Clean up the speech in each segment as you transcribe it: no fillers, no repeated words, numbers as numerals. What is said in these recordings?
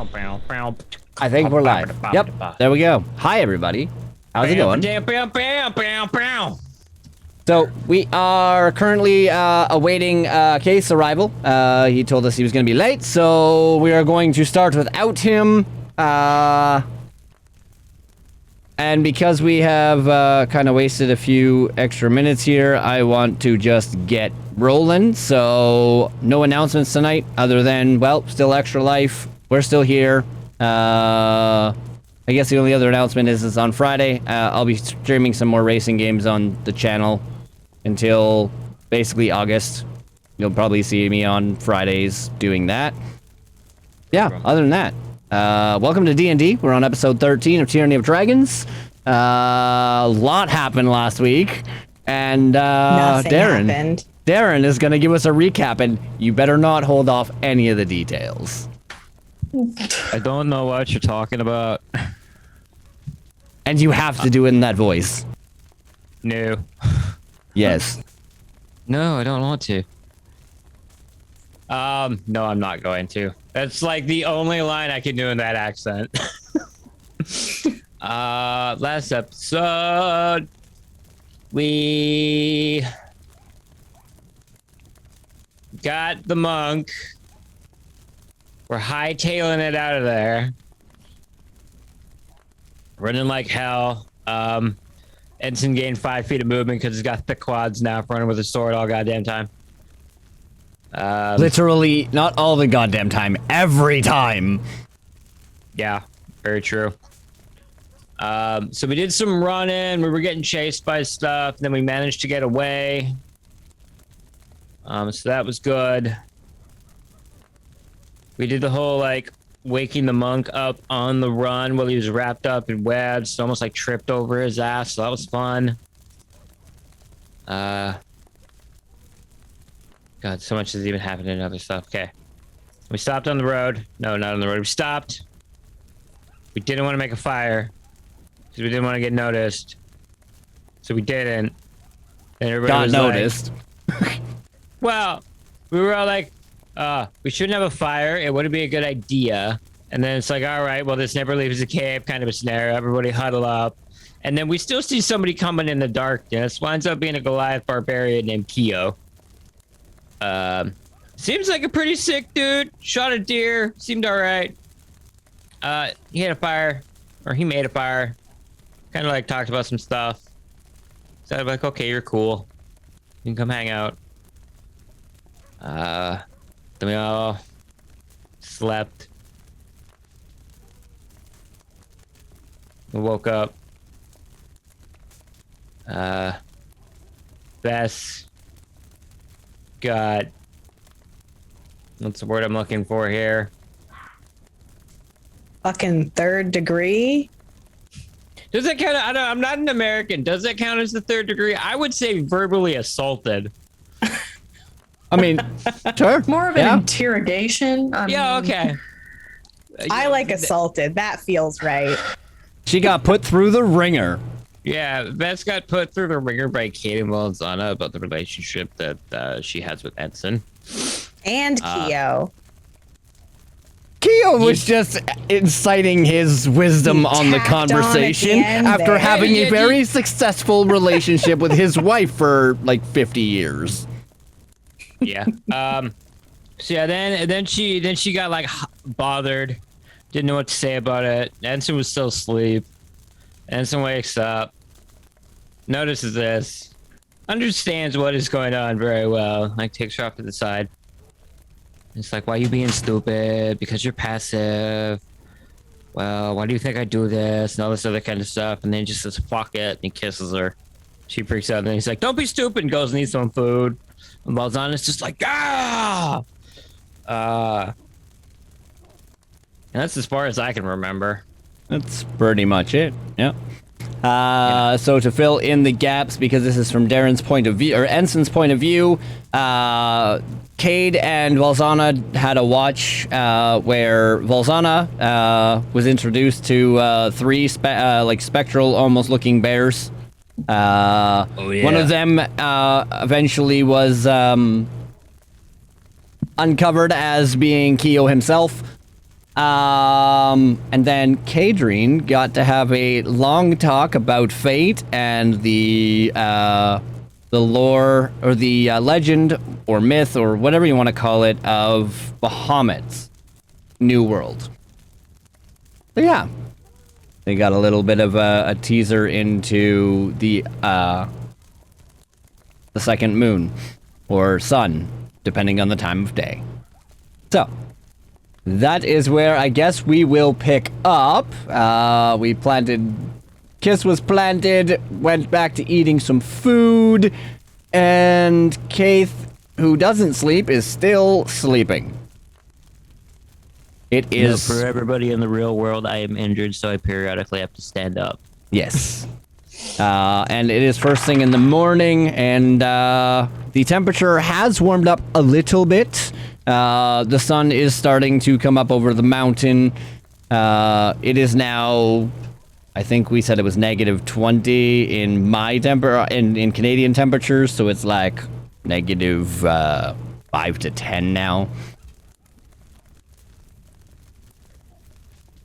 I think we're live. Yep, there we go. Hi, everybody. How's it going? So, we are currently awaiting Case arrival. He told us he was going to be late, so we are going to start without him. And because we have kind of wasted a few extra minutes here, I want to just get rolling. So, no announcements tonight other than, well, still Extra Life. We're still here. I guess the only other announcement is on Friday. I'll be streaming some more racing games on the channel until basically August. You'll probably see me on Fridays doing that. Yeah, other than that. Welcome to D&D. We're on episode 13 of Tyranny of Dragons. A lot happened last week. And Darren is going to give us a recap, and you better not hold off any of the details. I don't know what you're talking about. And you have to do it in that voice. No. Yes. No, I don't want to. No, I'm not going to. That's like the only line I can do in that accent. Last episode, we got the monk. We're hightailing it out of there. Running like hell. Ensign gained 5 feet of movement because he's got thick quads now, running with a sword all goddamn time. Literally, not all the goddamn time, every time. Yeah, very true. So we did some running. We were getting chased by stuff. Then we managed to get away. So that was good. We did the whole, like, waking the monk up on the run while he was wrapped up in webs. Almost, like, tripped over his ass. So that was fun. God, so much has even happened in other stuff. Okay. We stopped on the road. No, not on the road. We stopped. We didn't want to make a fire because we didn't want to get noticed. So we didn't. And everybody was noticed. Like, well, we were all like, we shouldn't have a fire. It wouldn't be a good idea. And then it's like, all right, well, this never leaves the cave, kind of a scenario. Everybody huddle up. And then we still see somebody coming in the darkness. Winds up being a Goliath barbarian named Keo. Seems like a pretty sick dude. Shot a deer. Seemed all right. He had a fire. Or he made a fire. Kind of like talked about some stuff. So I'm like, okay, you're cool. You can come hang out. Then we all slept. We woke up. Bess got, what's the word I'm looking for here? Fucking third degree? Does that count? I'm not an American. Does that count as the third degree? I would say verbally assaulted. I mean, sure. More of an interrogation. Yeah, okay. I like assaulted. That feels right. She got put through the ringer. Yeah, Bess got put through the ringer by Kate and Zana about the relationship that she has with Ensign. And Keo. Keo was just inciting his wisdom on the conversation after having a very successful relationship with his wife for like 50 years. Yeah. So yeah, then she got like bothered, didn't know what to say about it. Ensign was still asleep. Ensign wakes up, notices this, understands what is going on very well. Like takes her off to the side. It's like, why are you being stupid? Because you're passive. Well, why do you think I do this? And all this other kind of stuff. And then he just says, fuck it. And he kisses her. She freaks out. And then he's like, don't be stupid. And goes and eats some food. And Balzana's just like, ah! And that's as far as I can remember. That's pretty much it. Yep. So to fill in the gaps, because this is from Darren's point of view, or Ensign's point of view, Cade and Valzana had a watch where Valzana was introduced to 3 spectral, almost looking bears. One of them eventually was uncovered as being Keo himself. And then Kadrine got to have a long talk about fate and the lore or the legend or myth or whatever you want to call it of Bahamut's new world. So yeah, they got a little bit of a teaser into the second moon or sun, depending on the time of day. So that is where I guess we will pick up. Kiss was planted, went back to eating some food, and Kaith, who doesn't sleep, is still sleeping. It is... No, for everybody in the real world, I am injured, so I periodically have to stand up. Yes. And it is first thing in the morning, and the temperature has warmed up a little bit. The sun is starting to come up over the mountain. It is now, I think we said it was negative 20 in my in Canadian temperatures, so it's like negative 5 to 10 now.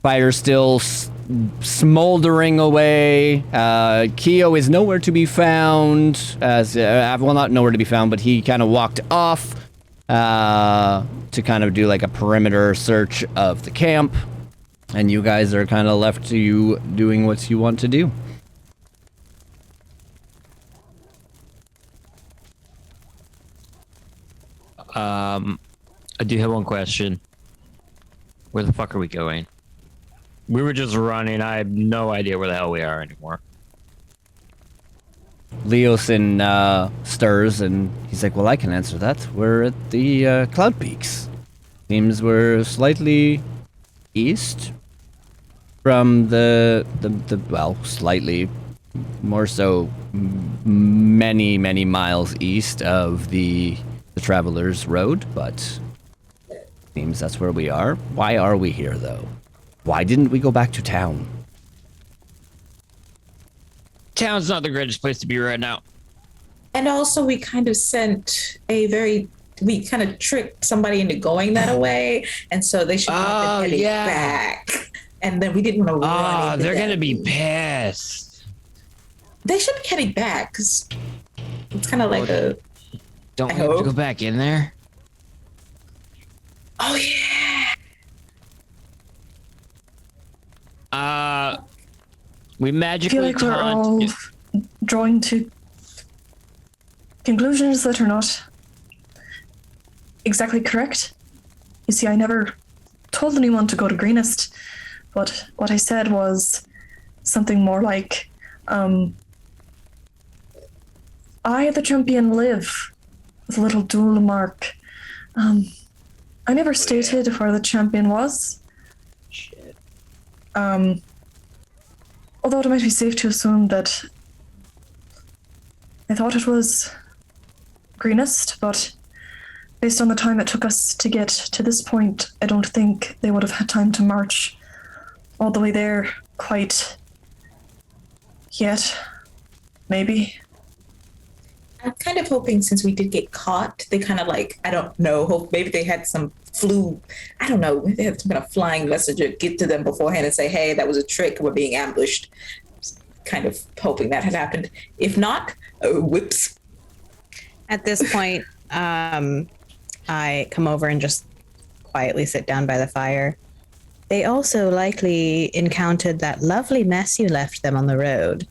Fire still smoldering away. Keo is nowhere to be found. Well, not nowhere to be found, but he kind of walked off to kind of do like a perimeter search of the camp. And you guys are kind of left to you doing what you want to do. I do have one question. Where the fuck are we going? We were just running. I have no idea where the hell we are anymore. Leosin stirs and he's like, well, I can answer that. We're at the Cloud Peaks. Seems we're slightly east from well, slightly more so many miles east of the Traveler's Road, but seems that's where we are. Why are we here, though? Why didn't we go back to town? Town's not the greatest place to be right now. And also, we kind of we kind of tricked somebody into going that way, and so they should have been heading back. And then we didn't want to run. Oh, they're gonna be pissed. They should be heading back because it's kind of like a. Don't we have to go back in there? Oh yeah. We I magically feel like we're all drawing to conclusions that are not exactly correct. You see, I never told anyone to go to Greenest, but what I said was something more like, I, the champion, live, with a little dual mark. I never stated where the champion was. Shit. Although it might be safe to assume that I thought it was Greenest, but based on the time it took us to get to this point, I don't think they would have had time to march all the way there quite yet. Maybe. I'm kind of hoping since we did get caught, they kind of like, I don't know, hope maybe they had some I don't know, maybe they had some kind of flying messenger get to them beforehand and say, hey, that was a trick, we're being ambushed. Kind of hoping that had happened. If not, whoops. At this point, I come over and just quietly sit down by the fire. They also likely encountered that lovely mess you left them on the road.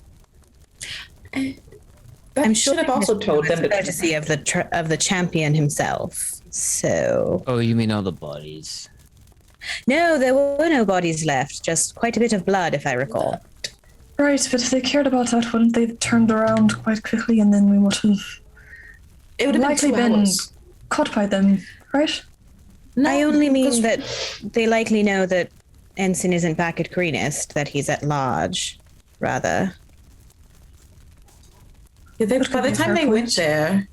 I'm sure I've also told them courtesy of the champion himself. So. Oh, you mean all the bodies? No, there were no bodies left. Just quite a bit of blood, if I recall. Right, but if they cared about that, wouldn't they have turned around quite quickly and then we would have it would have likely been caught by them, right? No, I only mean that they likely know that Ensign isn't back at Greenest, that he's at large, rather. Yeah, by the time they went there,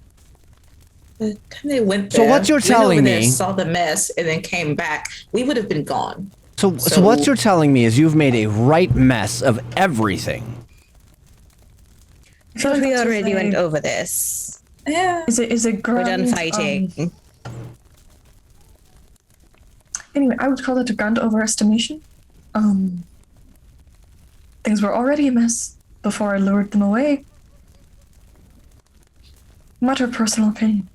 So what you're telling me, saw the mess and then came back, we would have been gone. So what you're telling me is you've made a right mess of everything. So we already went over this. Yeah. Is it We're grand? done fighting. Anyway, I would call it a grand overestimation. Things were already a mess before I lured them away. Matter of personal opinion.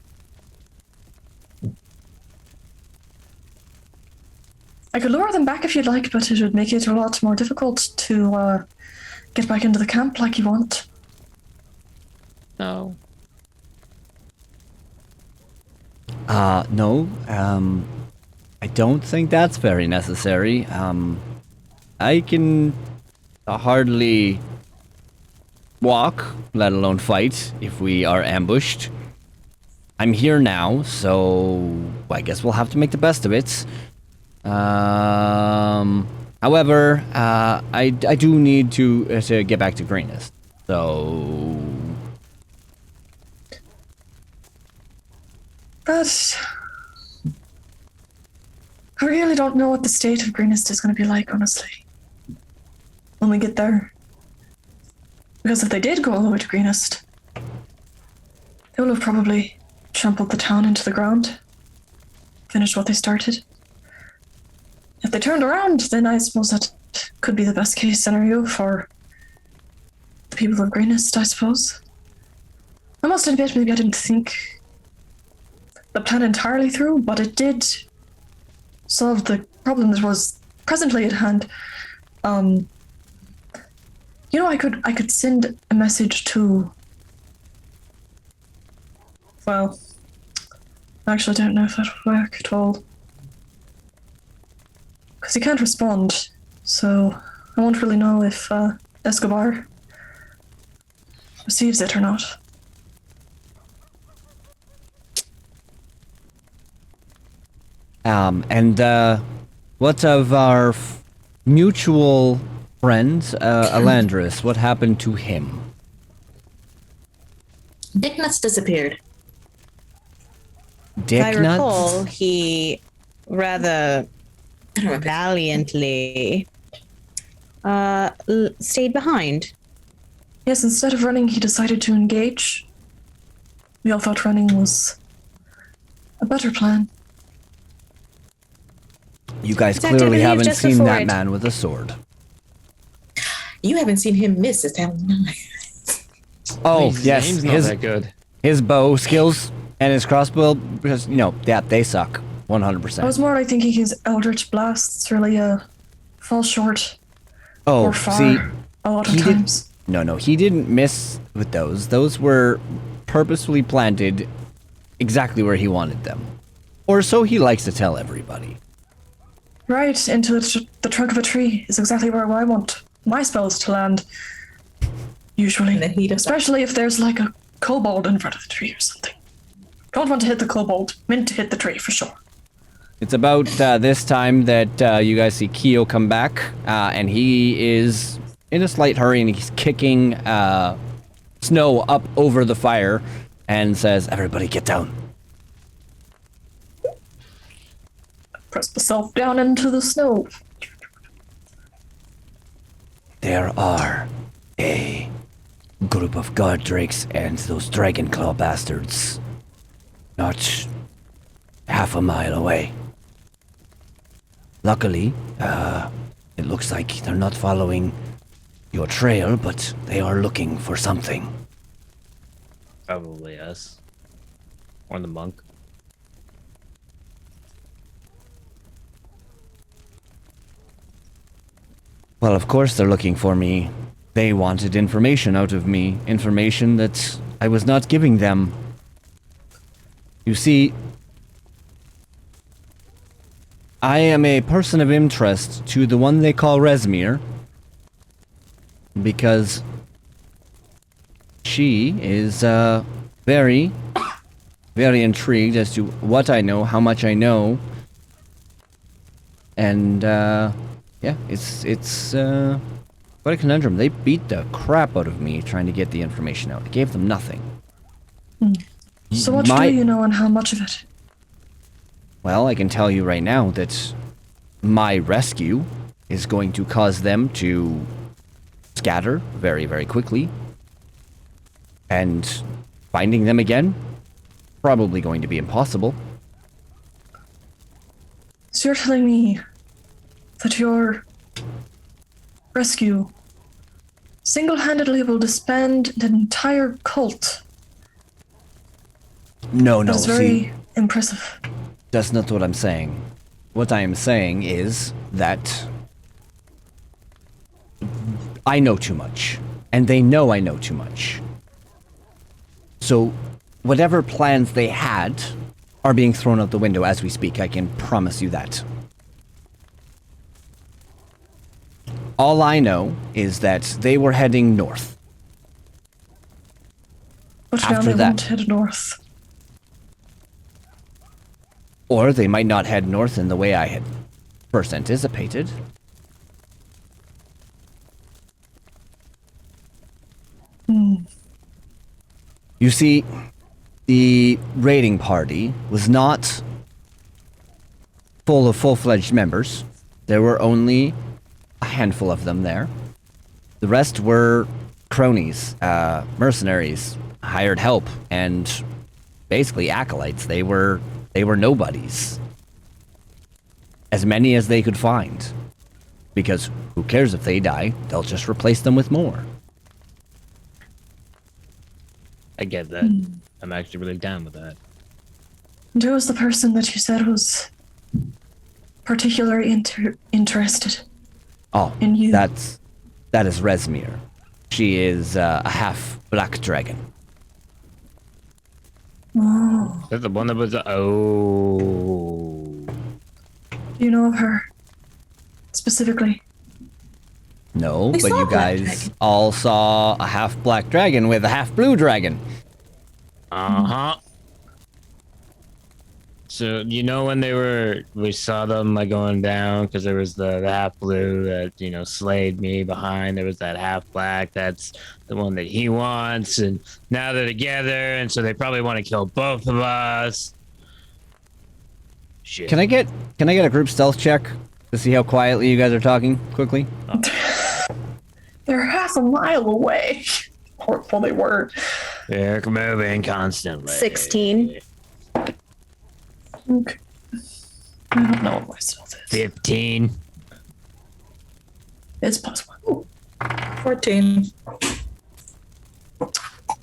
I could lure them back if you'd like, but it would make it a lot more difficult to get back into the camp like you want. No. No. I don't think that's very necessary. I can hardly walk, let alone fight, if we are ambushed. I'm here now, so I guess we'll have to make the best of it. However, I do need to get back to Greenest. So But I really don't know what the state of Greenest is going to be like, honestly, when we get there. Because if they did go all the way to Greenest, they will have probably trampled the town into the ground, finished what they started. If they turned around, then I suppose that could be the best case scenario for the people of Greenest, I suppose. I must admit, maybe I didn't think the plan entirely through, but it did solve the problem that was presently at hand. You know, I could send a message to. Well, I actually don't know if that would work at all. Because he can't respond, so I won't really know if Escobar receives it or not. And what of our mutual friend, Alandris? What happened to him? Dick Nuts disappeared. Dick If I nuts? recall, he rather I don't remember. valiantly stayed behind. Yes, instead of running, he decided to engage. We all thought running was a better plan. You guys In fact, I clearly believe haven't just seen before that it- man with a sword. You haven't seen him miss this time. Oh, His yes, name's not that good. his bow skills and his crossbow, because, yeah, they suck. 100%. I was more like thinking his Eldritch Blasts really fall short or far see, a lot of he did- times. No, he didn't miss with those. Those were purposefully planted exactly where he wanted them. Or so he likes to tell everybody. Right into the trunk of a tree is exactly where I want my spells to land. Usually. In the heat of Especially if there's like a kobold in front of the tree or something. Don't want to hit the kobold, meant to hit the tree for sure. It's about this time that you guys see Keo come back, and he is in a slight hurry, and he's kicking snow up over the fire, and says, "Everybody get down." Press myself down into the snow. There are a group of guard drakes and those dragon claw bastards not half a mile away. Luckily, it looks like they're not following your trail, but they are looking for something. Probably us. Or the monk. Well, of course they're looking for me. They wanted information out of me, information that I was not giving them. You see, I am a person of interest to the one they call Resmir, because she is very, very intrigued as to what I know, how much I know, and yeah, it's quite a conundrum. They beat the crap out of me trying to get the information out. I gave them nothing. So what My- do you know and how much of it? Well, I can tell you right now that my rescue is going to cause them to scatter very, very quickly. And finding them again, probably going to be impossible. So you're telling me that your rescue single-handedly will disband an entire cult? No, That's very impressive. that's not what I'm saying. What I am saying is that I know too much, and they know I know too much. So, whatever plans they had are being thrown out the window as we speak, I can promise you that. All I know is that they were heading north. But now After they that- won't head north. Or they might not head north in the way I had first anticipated. You see, the raiding party was not full of full-fledged members. There were only a handful of them there. The rest were cronies, mercenaries, hired help, and basically acolytes. They were nobodies. As many as they could find. Because who cares if they die? They'll just replace them with more. I get that. I'm actually really down with that. And who was the person that you said was particularly interested Oh, in you? that is Resmir. She is a half black dragon. Oh, That's the one that was. Oh. do you know of her specifically? No, We but saw you a black guys dragon. all saw a half black dragon with a half blue dragon. Uh-huh. So when we saw them like going down because there was the half blue that slayed me behind. There was that half black. That's the one that he wants, and now they're together, and so they probably want to kill both of us. Shit. Can I get a group stealth check to see how quietly you guys are talking quickly? They're half a mile away. Well, they were. They're moving constantly. 16. Okay. I don't know what my stealth is. 15. It's +1. 14.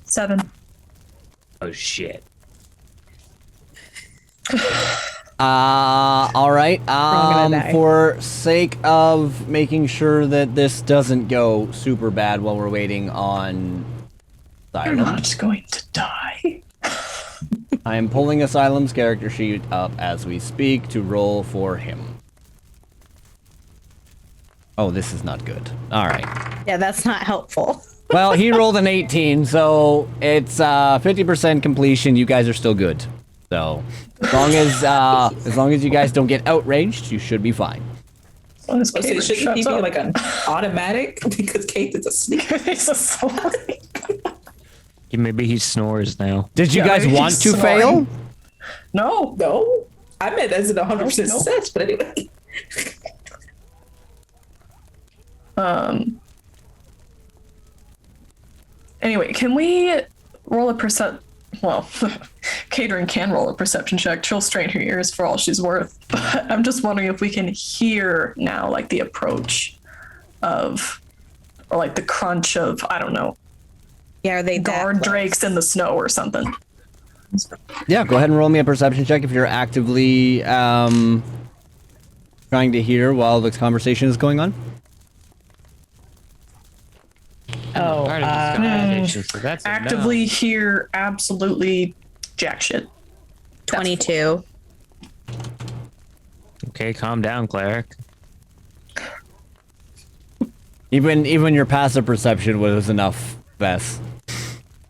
7. Oh shit. All right. gonna die. For sake of making sure that this doesn't go super bad while we're waiting on You're Asylum, not going to die. I am pulling Asylum's character sheet up as we speak to roll for him. Oh, this is not good. All right. Yeah, that's not helpful. Well, he rolled an 18, so it's 50% completion. You guys are still good. So, as long as you guys don't get outraged, you should be fine. As long as So Caitlin shouldn't he shuts be up. like an automatic because Kate is asleep? He's asleep. Yeah, maybe he snores now. Did you Yeah, guys maybe want he's to snoring. fail? No. No, I meant as in 100% Nope. success, but anyway. Anyway, can we roll a Well, Catering can roll a perception check. She'll strain her ears for all she's worth. But I'm just wondering if we can hear now, like the approach of, or like the crunch of, I don't know, Yeah, are they that guard close? drakes in the snow or something. Yeah, go ahead and roll me a perception check if you're actively trying to hear while the conversation is going on. Oh, Part of this conversation, so that's a no. Actively hear absolutely jack shit. 22. Okay, calm down, cleric. Even your passive perception was enough, Bess.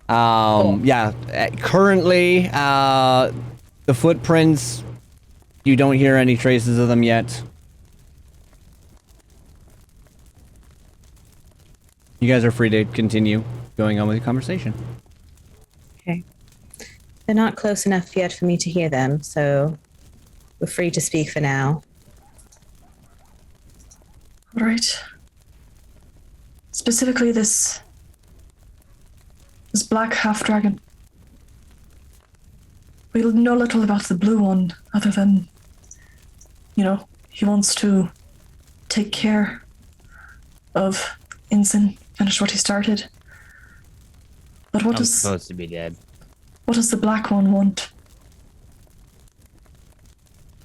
Yeah, currently, the footprints, you don't hear any traces of them yet. You guys are free to continue going on with your conversation. Okay. They're not close enough yet for me to hear them, so we're free to speak for now. All right. Specifically, this black half dragon. We know little about the blue one, other than he wants to take care of Ensign, finish what he started. But what I'm does supposed to be dead. the black one want?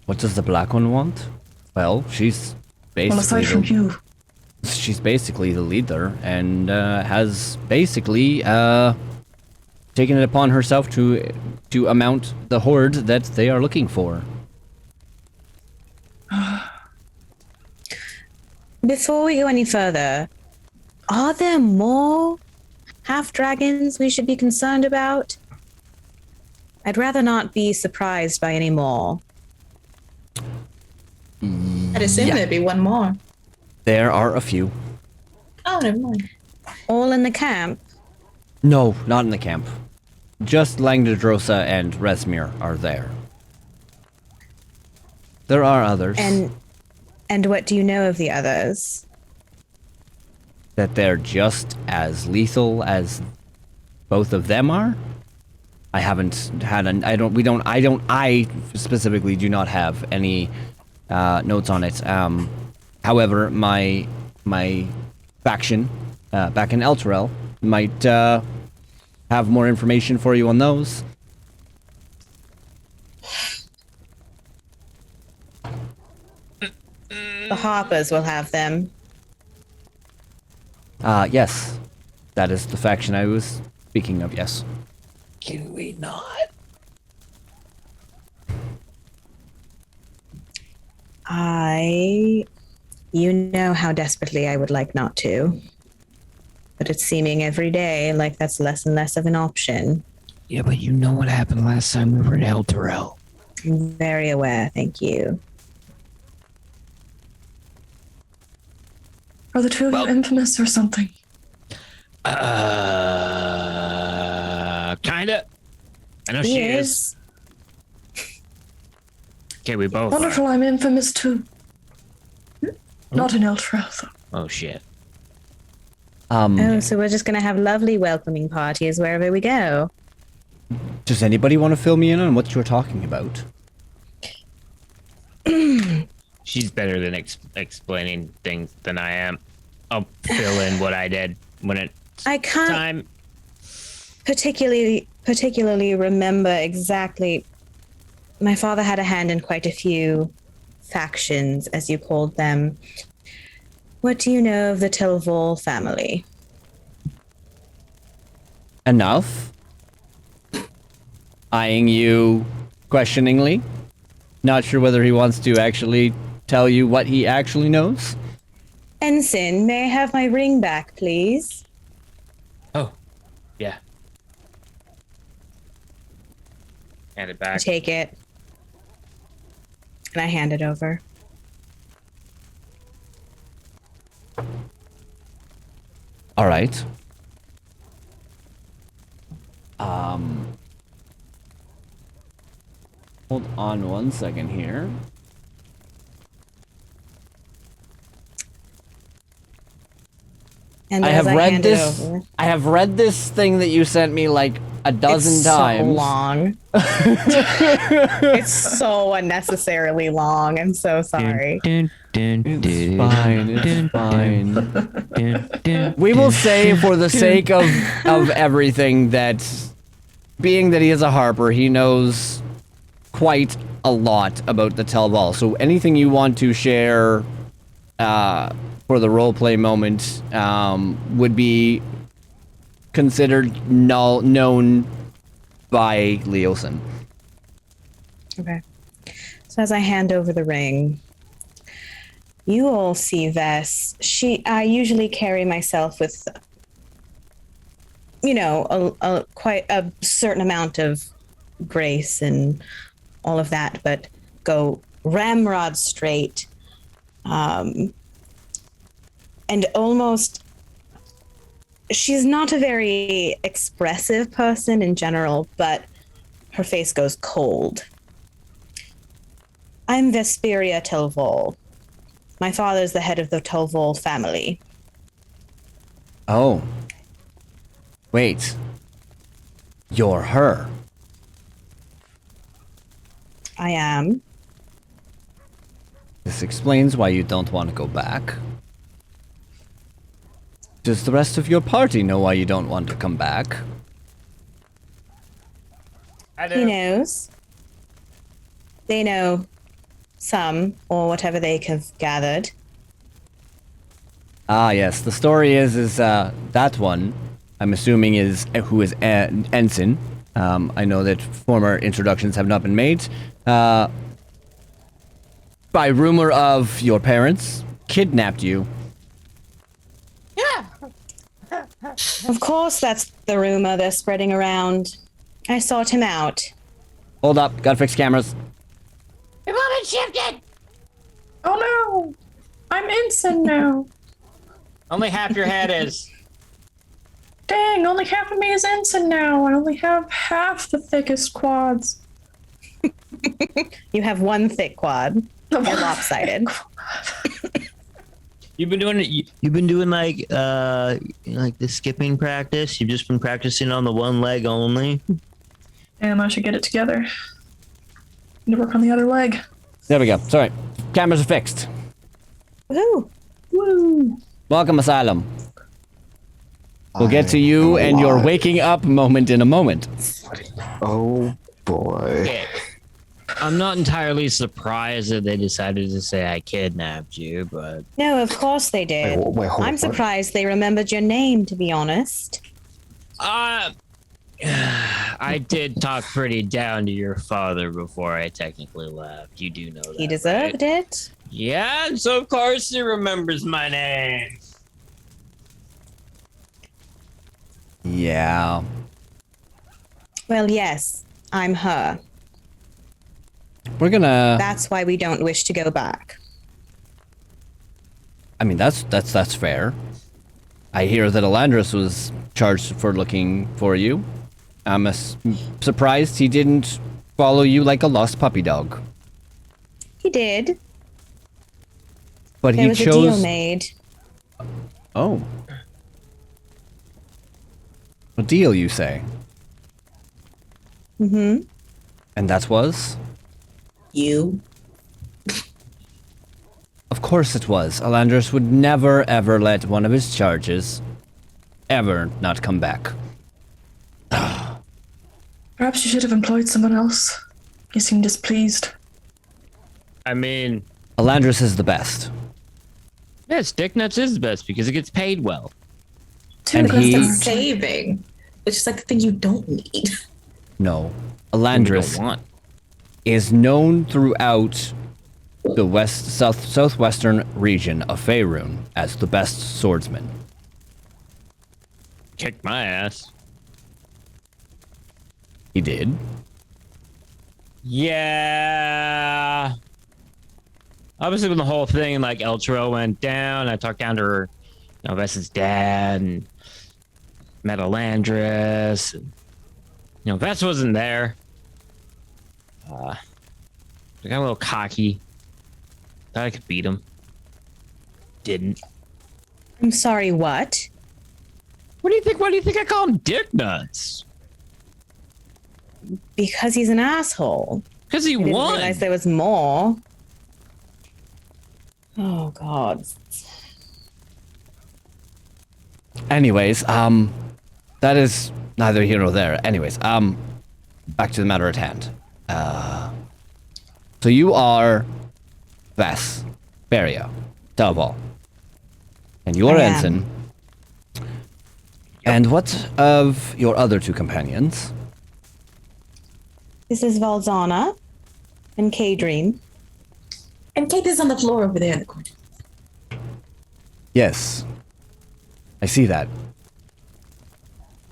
What does the black one want? Well, she's basically Well, aside from you, she's basically the leader and has basically taken it upon herself to amount the horde that they are looking for. Before we go any further, are there more half-dragons we should be concerned about? I'd rather not be surprised by any more. I'd assume Yeah. there'd be one more. There are a few. Oh, never mind. All in the camp? No, not in the camp. Just Langdedrosa and Resmir are there. There are others. And what do you know of the others? That they're just as lethal as both of them are? I haven't had I specifically do not have any notes on it. However, my faction back in Elturel might have more information for you on those. The Harpers will have them. Yes. That is the faction I was speaking of, yes. Can we not? You know how desperately I would like not to. But it's seeming every day like that's less and less of an option. Yeah, but you know what happened last time we were in Elturel. I'm very aware, thank you. are the two of you infamous or something? Kinda. I know He she is. Okay, we both are. Wonderful, I'm infamous too. Not in Elturel, though. Oh, shit. Oh, so we're just gonna have lovely welcoming parties wherever we go. Does anybody want to fill me in on what you're talking about? She's better than explaining things than I am. I'll fill in what I did when it's I can't time. particularly remember exactly. My father had a hand in quite a few factions, as you called them. What do you know of the Telvol family? Enough. Eyeing you questioningly. Not sure whether he wants to actually tell you what he actually knows. Ensign, may I have my ring back, please? Oh, yeah. Hand it I back. take it. And I hand it over. All right. Hold on one second here. And I as have read hand this. it over, I have read this thing that you sent me like a dozen it's times. so long. It's so unnecessarily long. I'm so sorry. It's fine. It's fine. We will say, for the sake of everything, that being that he is a Harper, he knows quite a lot about the Telval. So anything you want to share for the roleplay moment would be considered known by Leosin. Okay. So as I hand over the ring, you all see Vess. I usually carry myself with, a quite a certain amount of grace and all of that, but go ramrod straight, and almost. She's not a very expressive person in general, but her face goes cold. I'm Vesperia Telvol. My father's the head of the Telvol family. Oh. Wait. You're her. I am. This explains why you don't want to go back. Does the rest of your party know why you don't want to come back? I He do. knows. They know some, or whatever they have gathered. Ah, yes. The story is that one, I'm assuming, is who is Ensign. I know that former introductions have not been made. By rumor of your parents kidnapped you. Of course, that's the rumor they're spreading around. I sought him out. Hold up, gotta fix cameras. The woman shifted. Oh no! I'm ensign now. Only half your head is. Dang, only half of me is ensign now. I only have half the thickest quads. You have one thick quad. You're lopsided. You've been doing like the skipping practice. You've just been practicing on the one leg only. Damn, I should get it together. Need to work on the other leg. There we go. Sorry. Cameras are fixed. Woohoo! Woo! Welcome, Asylum. We'll get to you and your waking up moment in a moment. Oh boy. Okay. I'm not entirely surprised that they decided to say I kidnapped you, but No, of course they did. Wait, hold I'm on. surprised they remembered your name, to be honest. I did talk pretty down to your father before I technically left. You do know that. He deserved right? it. Yeah, and so of course he remembers my name. Yeah. Well, yes, I'm her. We're gonna... That's why we don't wish to go back. I mean, that's fair. I hear that Elandris was charged for looking for you. I'm surprised he didn't follow you like a lost puppy dog. He did. But There he was a deal chose... made. Oh. A deal, you say? Mm-hmm. And that was? You. Of course it was. Elandris would never, ever let one of his charges ever not come back. Perhaps you should have employed someone else. You seem displeased. I mean, Elandris is the best. yeah, Stick Nuts is the best because it gets paid well. And good he- start. Saving. It's just like the thing you don't need. No. You Elandris don't want. is known throughout the southwestern region of Faerun as the best swordsman. Kicked my ass. He did. Yeah. Obviously, when the whole thing like Eltro went down, I talked down to her, Vess's dad, and met Elandris. And, Vess wasn't there. I got a little cocky. Thought I could beat him. Didn't. I'm sorry, what? What do you think? Why do you think I call him Dick Nuts? Because he's an asshole. Because he I didn't won. realize there was more. Oh, God. Anyways, that is neither here nor there. Anyways, back to the matter at hand. So you are Vess, Beria, Dalval, and you are I am. Ensign. And what of your other two companions? This is Valzana and K-Dream. And Kate is on the floor over there in the corner. Yes, I see that.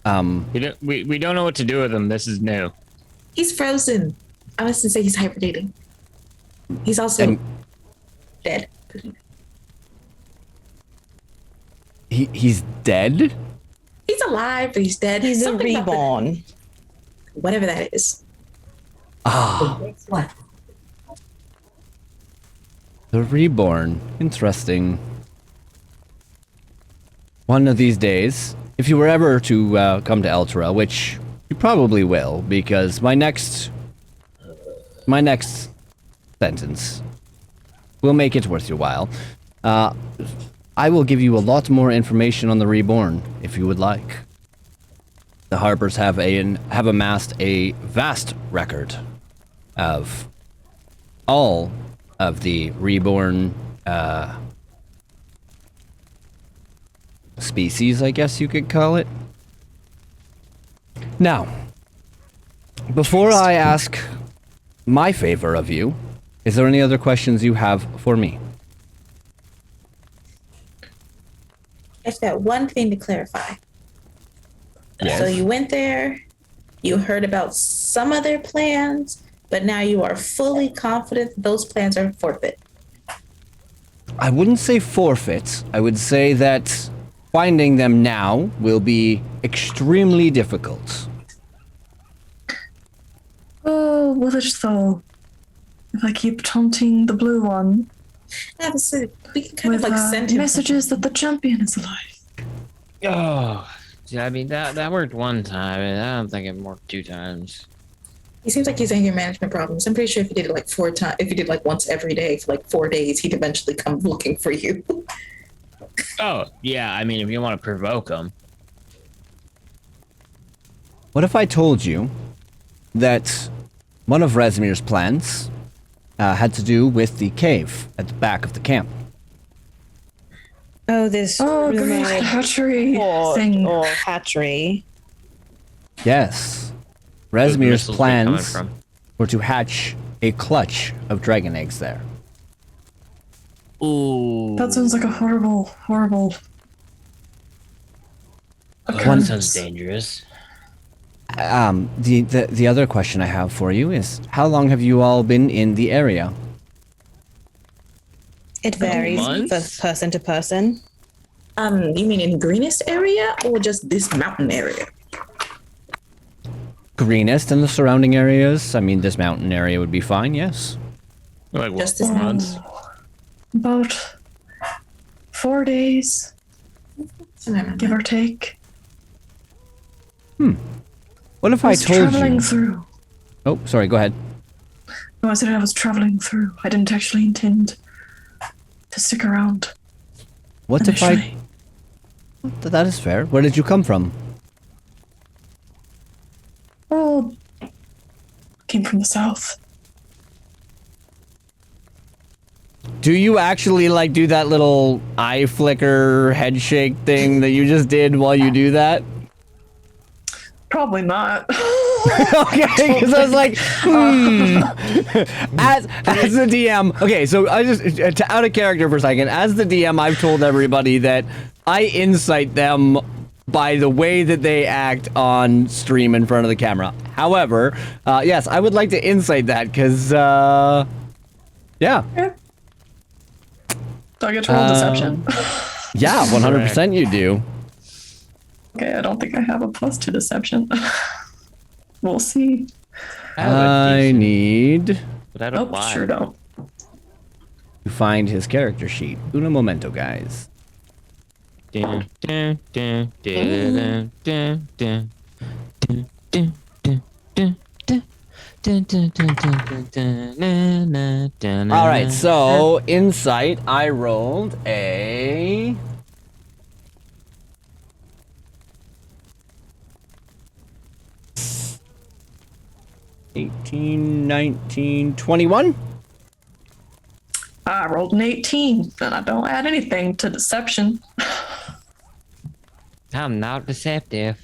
We don't know what to do with him. This is new. He's frozen. I was to say he's hibernating. He's also And dead. he's dead? He's alive, but he's dead. He's a Something about the- reborn. whatever that is. Ah, What? the reborn. Interesting. One of these days, if you were ever to come to Eltura, which you probably will, because my next sentence We'll make it worth your while. I will give you a lot more information on the Reborn, if you would like. The Harpers have amassed a vast record of all of the Reborn species, I guess you could call it. Now, before I ask my favor of you, is there any other questions you have for me? I've got one thing to clarify. Yes. So you went there, you heard about some of their plans, but now you are fully confident those plans are forfeit. I wouldn't say forfeit. I would say that finding them now will be extremely difficult. Oh, will it though? If I keep taunting the blue one Obviously, we can kind with of like send him messages that the champion is alive. Oh, yeah, I mean that worked one time, and I don't think it worked 2 times. He seems like he's anger management problems. I'm pretty sure if you did it like 4 times, if you did like once every day for like 4 days, he'd eventually come looking for you. Oh, yeah, I mean if you want to provoke them. What if I told you that one of Rezmir's plans had to do with the cave at the back of the camp? Oh, this Oh, great rumored hatchery thing. or hatchery. Yes. Where's Rezmir's missiles been coming plans from? were to hatch a clutch of dragon eggs there. Ooh, That sounds like a horrible, horrible that occurrence. sounds dangerous. The other question I have for you is, how long have you all been in the area? It varies months? from person to person. You mean in greenest area or just this mountain area? Greenest and the surrounding areas. I mean, this mountain area would be fine, yes. Like what, Just this 4 months? About 4 days, give or take. What if I I was told traveling you? through. Oh, sorry, go ahead. No, I said I was traveling through. I didn't actually intend to stick around. What if initially. That is fair. Where did you come from? Oh, came from the south. Do you actually like do that little eye flicker head shake thing that you just did while you do that? Probably not. Okay, because I was like, as the DM. Okay, so I just out of character for a second. As the DM, I've told everybody that I insight them by the way that they act on stream in front of the camera. However, yes, I would like to insight that because, yeah. Do I get to roll deception? Yeah, 100% you do. Okay, I don't think I have a +2 deception. We'll see. I need But I don't Nope, sure don't. to find his character sheet. Uno momento, guys. Dun, dun, dun, dun, dun, dun, dun, dun, dun, dun, dun, dun, dun, dun, dun, dun, na, na, dun, All na, right, na. so insight, I rolled a 18, 19, 21. I rolled an 18, and I don't add anything to deception. I'm not deceptive.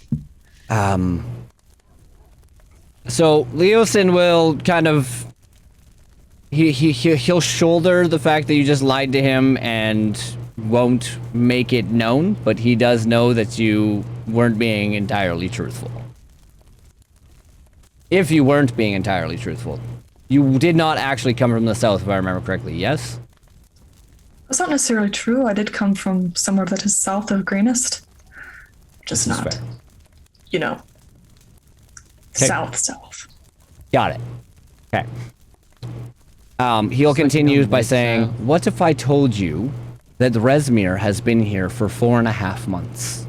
So Leosin will kind of he'll shoulder the fact that you just lied to him and won't make it known, but he does know that you weren't being entirely truthful. If you weren't being entirely truthful. You did not actually come from the south, if I remember correctly, yes? That's not necessarily true. I did come from somewhere that is south of Greenest. Just This is not, fair. you know, 'Kay. south. Got it. Okay. He'll continue by saying, south. what if I told you that Rezmir has been here for 4.5 months?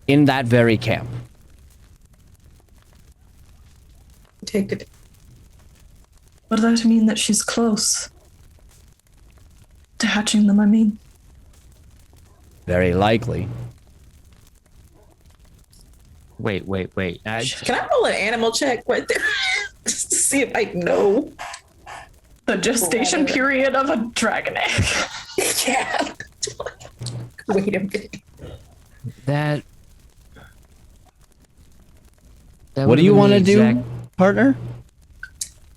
In that very camp. Take it. Would that mean that she's close to hatching them, I mean? Very likely. Wait. Can I roll an animal check right there? Just to see if I know. The gestation period of a dragon egg. Yeah. Wait a minute. That What do you want to do, partner?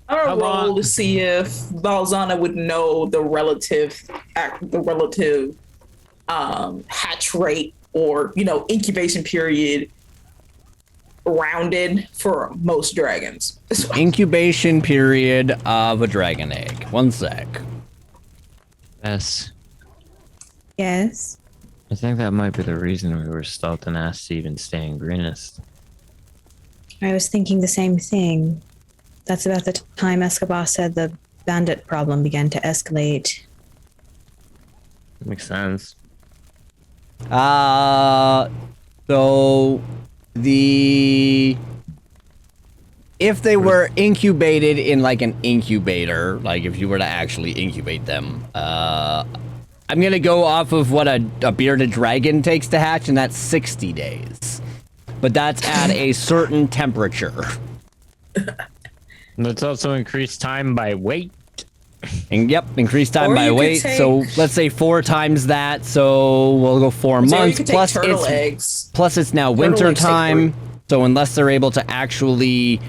I'm gonna How roll long- to see if Balzana would know the relative hatch rate or incubation period rounded for most dragons. Incubation period of a dragon egg. 1 sec. Yes. Yes. I think that might be the reason we were stopped and asked to even stay in Greenest. I was thinking the same thing. That's about the time Escobar said the bandit problem began to escalate. Makes sense. So if they were incubated in like an incubator, like if you were to actually incubate them, I'm gonna go off of what a bearded dragon takes to hatch, and that's 60 days. But that's at a certain temperature. Let's also increase time by weight. And yep, increased time Or by you could weight. So take- let's say 4 times that. So we'll go 4 So you months. could take Plus turtle it's eggs. plus it's now Turtle winter eggs take time. So unless they're able to actually,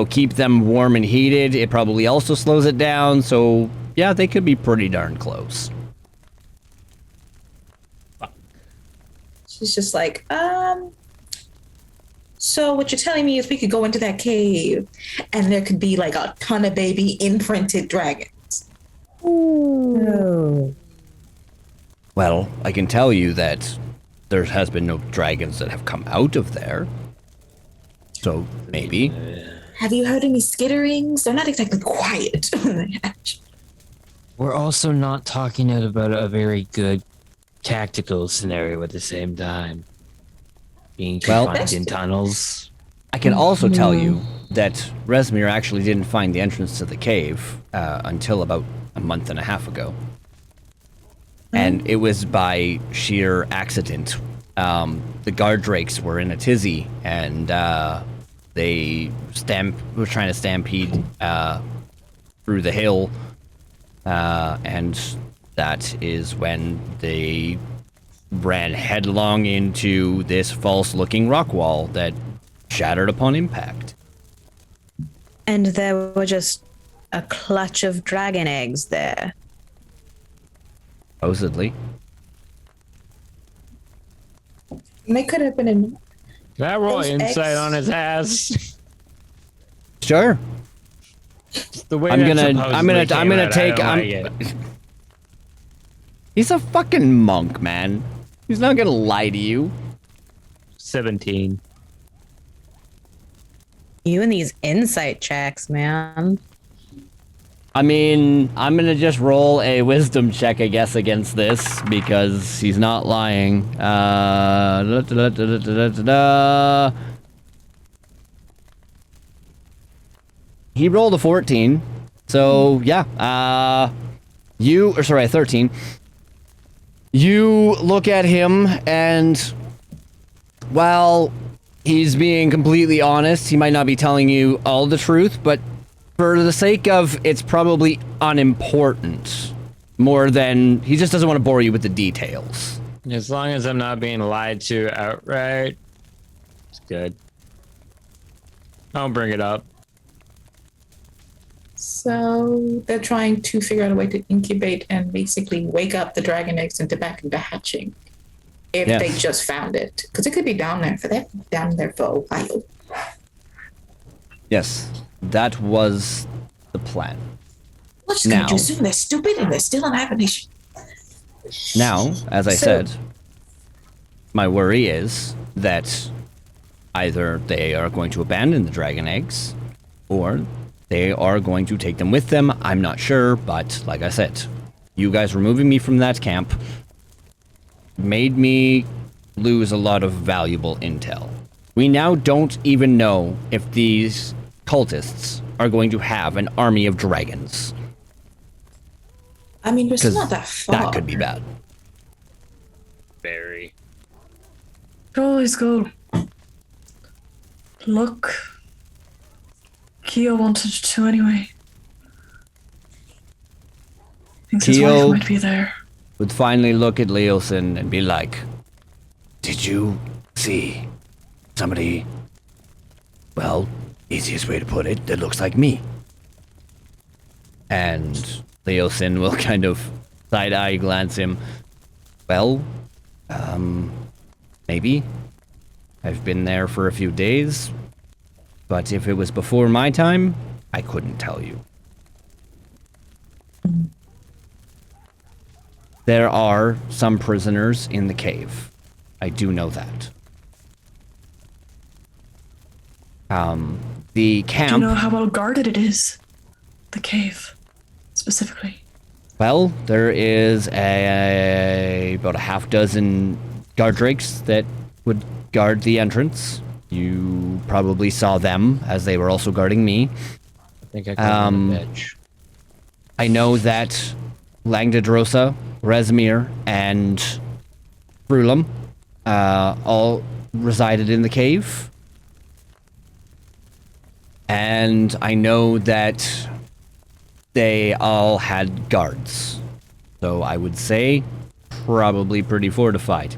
keep them warm and heated, it probably also slows it down. So yeah, they could be pretty darn close. She's just like, so what you're telling me is we could go into that cave and there could be like a ton of baby imprinted dragons. Oh. Well, I can tell you that there has been no dragons that have come out of there. So maybe. Have you heard any skitterings? They're not exactly quiet when they hatch. We're also not talking about a very good tactical scenario at the same time. Being Well- confined in tunnels. I can also tell you that Resmir actually didn't find the entrance to the cave until about a month and a half ago. And it was by sheer accident. The guard drakes were in a tizzy, and they were trying to stampede through the hill, and that is when they ran headlong into this false-looking rock wall that shattered upon impact. And there were just a clutch of dragon eggs there. Supposedly. And they could have been in. Can I roll Those insight eggs- on his ass? Sure. The way I'm that gonna supposedly came out, take. I don't like it. He's a fucking monk, man. He's not gonna lie to you. 17. You and these insight checks, man. I mean, I'm gonna just roll a wisdom check, I guess, against this because he's not lying. He rolled a 14, so yeah. 13. You look at him, and while he's being completely honest, he might not be telling you all the truth, but for the sake of it's probably unimportant more than he just doesn't want to bore you with the details. As long as I'm not being lied to outright, it's good. I'll bring it up. So they're trying to figure out a way to incubate and basically wake up the dragon eggs back into hatching. If Yes. they just found it. Because it could be down there for a while. Yes, that was the plan. Let's just gonna Now- to assume they're stupid and they're still in hibernation. Now, as I So- said, my worry is that either they are going to abandon the dragon eggs or they are going to take them with them. I'm not sure, but like I said, you guys removing me from that camp made me lose a lot of valuable intel. We now don't even know if these cultists are going to have an army of dragons. I mean, it's 'Cause not that far. that could be bad. Very. Could always go. Look. Keo wanted to anyway. Thinks his Keo- wife might be there. Would finally look at Leosin and be like, "Did you see somebody? Well, easiest way to put it, that looks like me." And Leosin will kind of side-eye glance him. Well, maybe. I've been there for a few days, but if it was before my time, I couldn't tell you. There are some prisoners in the cave. I do know that. The Do camp. you know how well guarded it is? The cave, specifically. Well, there is about a half dozen guard drakes that would guard the entrance. You probably saw them as they were also guarding me. I think I called him a bitch. I know that Langdadrosa, Rezmir, and Brulam all resided in the cave. And I know that they all had guards. So I would say probably pretty fortified.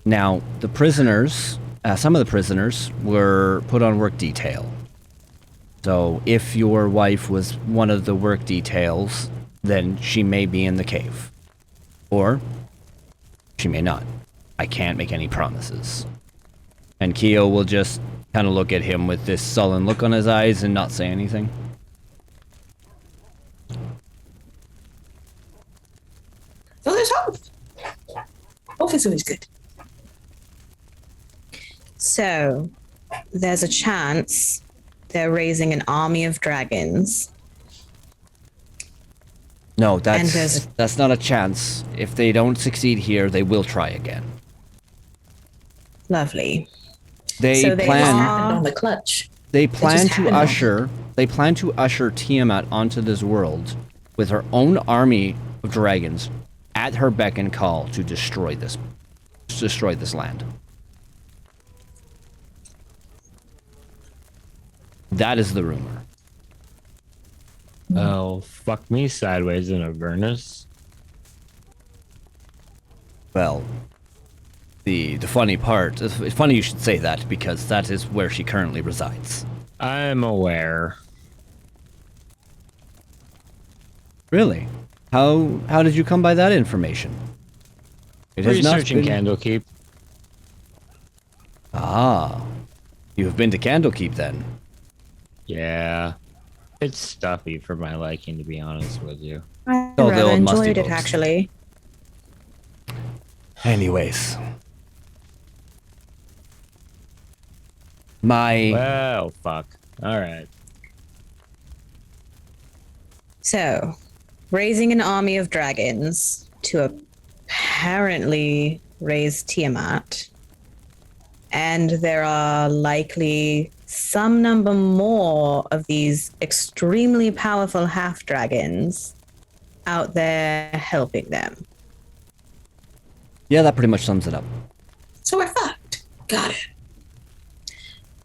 Now, the prisoners, some of the prisoners were put on work detail. So if your wife was one of the work details, then she may be in the cave. Or she may not. I can't make any promises. And Keo will just kind of look at him with this sullen look on his eyes and not say anything. So there's hope. Hope is always good. So, there's a chance they're raising an army of dragons. No, And that's there's- that's not a chance. If they don't succeed here, they will try again. Lovely. They So they plan Happened on the clutch. they plan just to happened. usher Tiamat onto this world with her own army of dragons at her beck and call to destroy this land. That is the rumor. Oh, fuck me sideways in Avernus. Well, the funny part, it's funny you should say that because that is where she currently resides. I'm aware. Really? How did you come by that information? It has not Researching been- Candlekeep. Ah, you have been to Candlekeep then. Yeah. It's stuffy for my liking, to be honest with you. I Oh, the rather old musty enjoyed it, books. actually. Anyways. My Well, fuck. Alright. So, raising an army of dragons to apparently raise Tiamat. And there are likely some number more of these extremely powerful half dragons out there helping them. yeah, that pretty much sums it up. So we're fucked. Got it.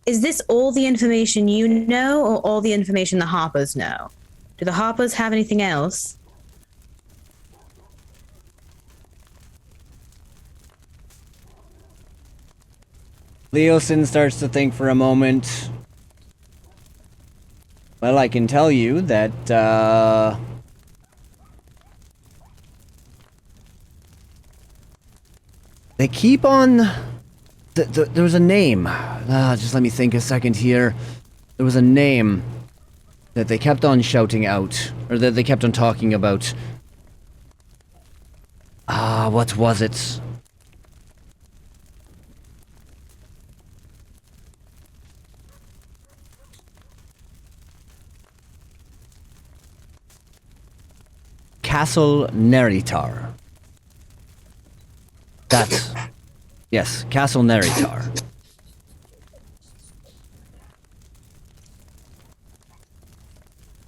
Is this all the information you know, or all the information the Harpers know? Do the Harpers have anything else? Leosin starts to think for a moment. Well, I can tell you that they keep on. There was a name. Just let me think a second here. There was a name that they kept on shouting out, or that they kept on talking about. What was it? Castle Neritar. That's... Yes, Castle Neritar.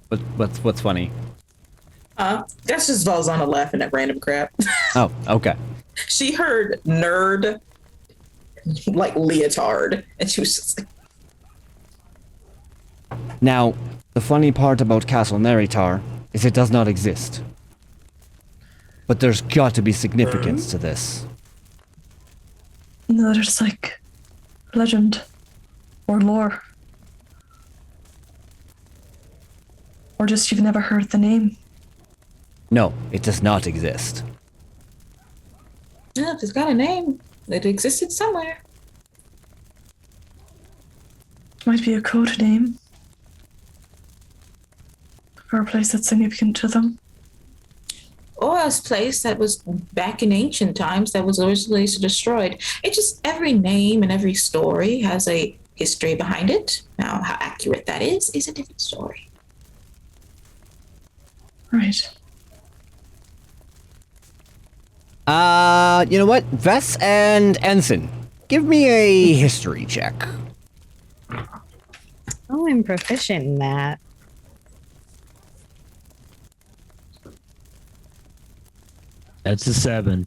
What's funny? That's just Valzana laughing at random crap. Oh, okay. She heard nerd, like leotard, and she was just like, Now, the funny part about Castle Neritar is it does not exist. But there's got to be significance to this. No, there's like legend or lore. Or just you've never heard the name. No, it does not exist. yeah, if it's got a name, it existed somewhere. Might be a code name for a place that's significant to them. Or a place that was back in ancient times that was originally destroyed. It just, every name and every story has a history behind it. Now, how accurate that is a different story. Right. You know what? Vess and Ensign, give me a history check. Oh, I'm proficient in that. That's a 7.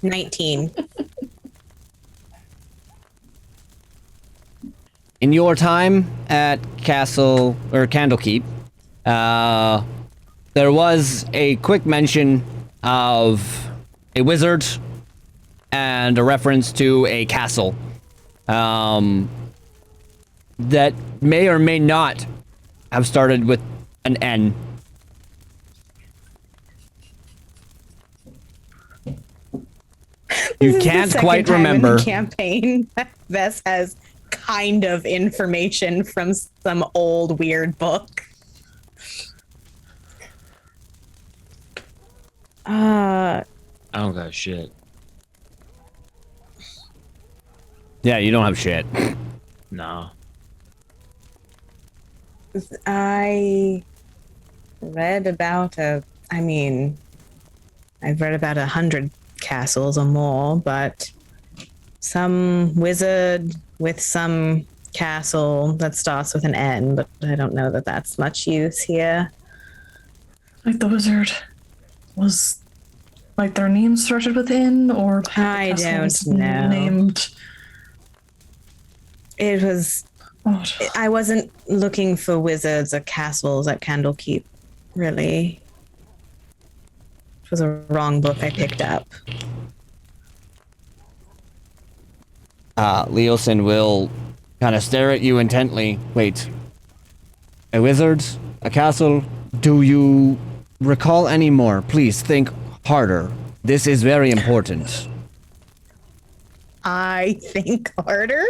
19. In your time at Castle or Candlekeep, there was a quick mention of a wizard and a reference to a castle that may or may not have started with an N. You This is the can't second quite time in remember. the campaign, Vess has kind of information from some old weird book. I don't got shit. Yeah, you don't have shit. No. I read about I've read about 100 castles or more, but some wizard with some castle that starts with an N, but I don't know that that's much use here. Like the wizard was like their name started with N, or the I castle don't was know. named. It was, What? I wasn't looking for wizards or castles at Candlekeep, really. It was a wrong book I picked up. Leosin will kind of stare at you intently. Wait. A wizard? A castle? Do you recall any more? Please think harder. This is very important. I think harder.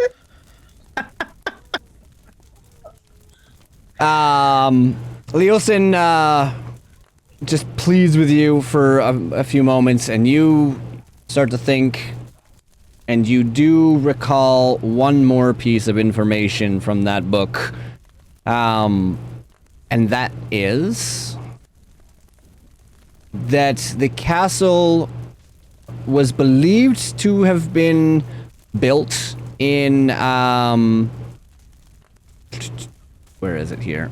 Leosin, just pleads with you for a few moments, and you start to think, and you do recall one more piece of information from that book. And that is that the castle was believed to have been built in, where is it here?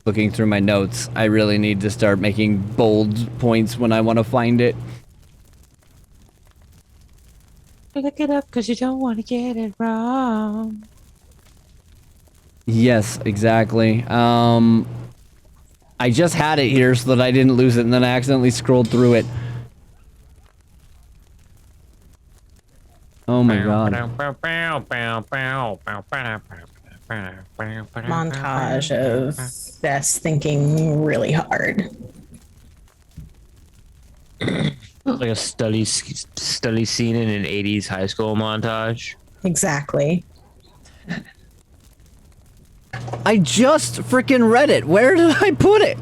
Looking through my notes, I really need to start making bold points when I want to find it. Look it up because you don't want to get it wrong. Yes, exactly. I just had it here so that I didn't lose it, and then I accidentally scrolled through it. Oh my god. Montage of Vess thinking really hard. Like a study scene in an 80s high school montage. Exactly. I just freaking read it. Where did I put it?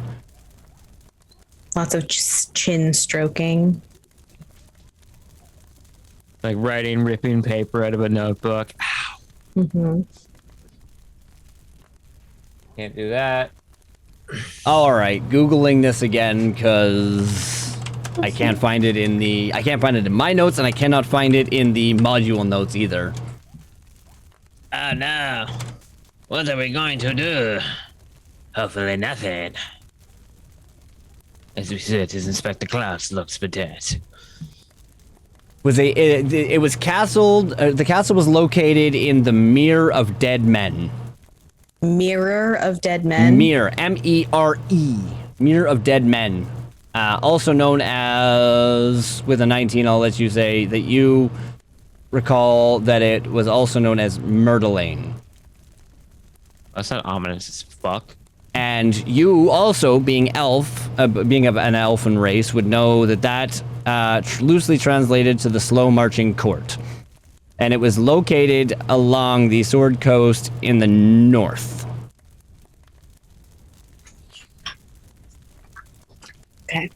Lots of chin stroking. Like writing, ripping paper out of a notebook. Ow. Mm-hmm. Can't do that. All right, googling this again because I can't find it in my notes, and I cannot find it in the module notes either. Oh no. What are we going to do? Hopefully nothing. As we sit, as Inspector Klaus looks for death. It was castled. The castle was located in the Mere of Dead Men. Mirror of Dead Men. Mere, M-E-R-E, Mere of Dead Men. Also known as, with a 19, I'll let you say that you recall that it was also known as Myrtleane. That's not ominous as fuck. And you also, being being of an elfin race, would know that loosely translated to the slow marching court. And it was located along the Sword Coast in the north. Okay.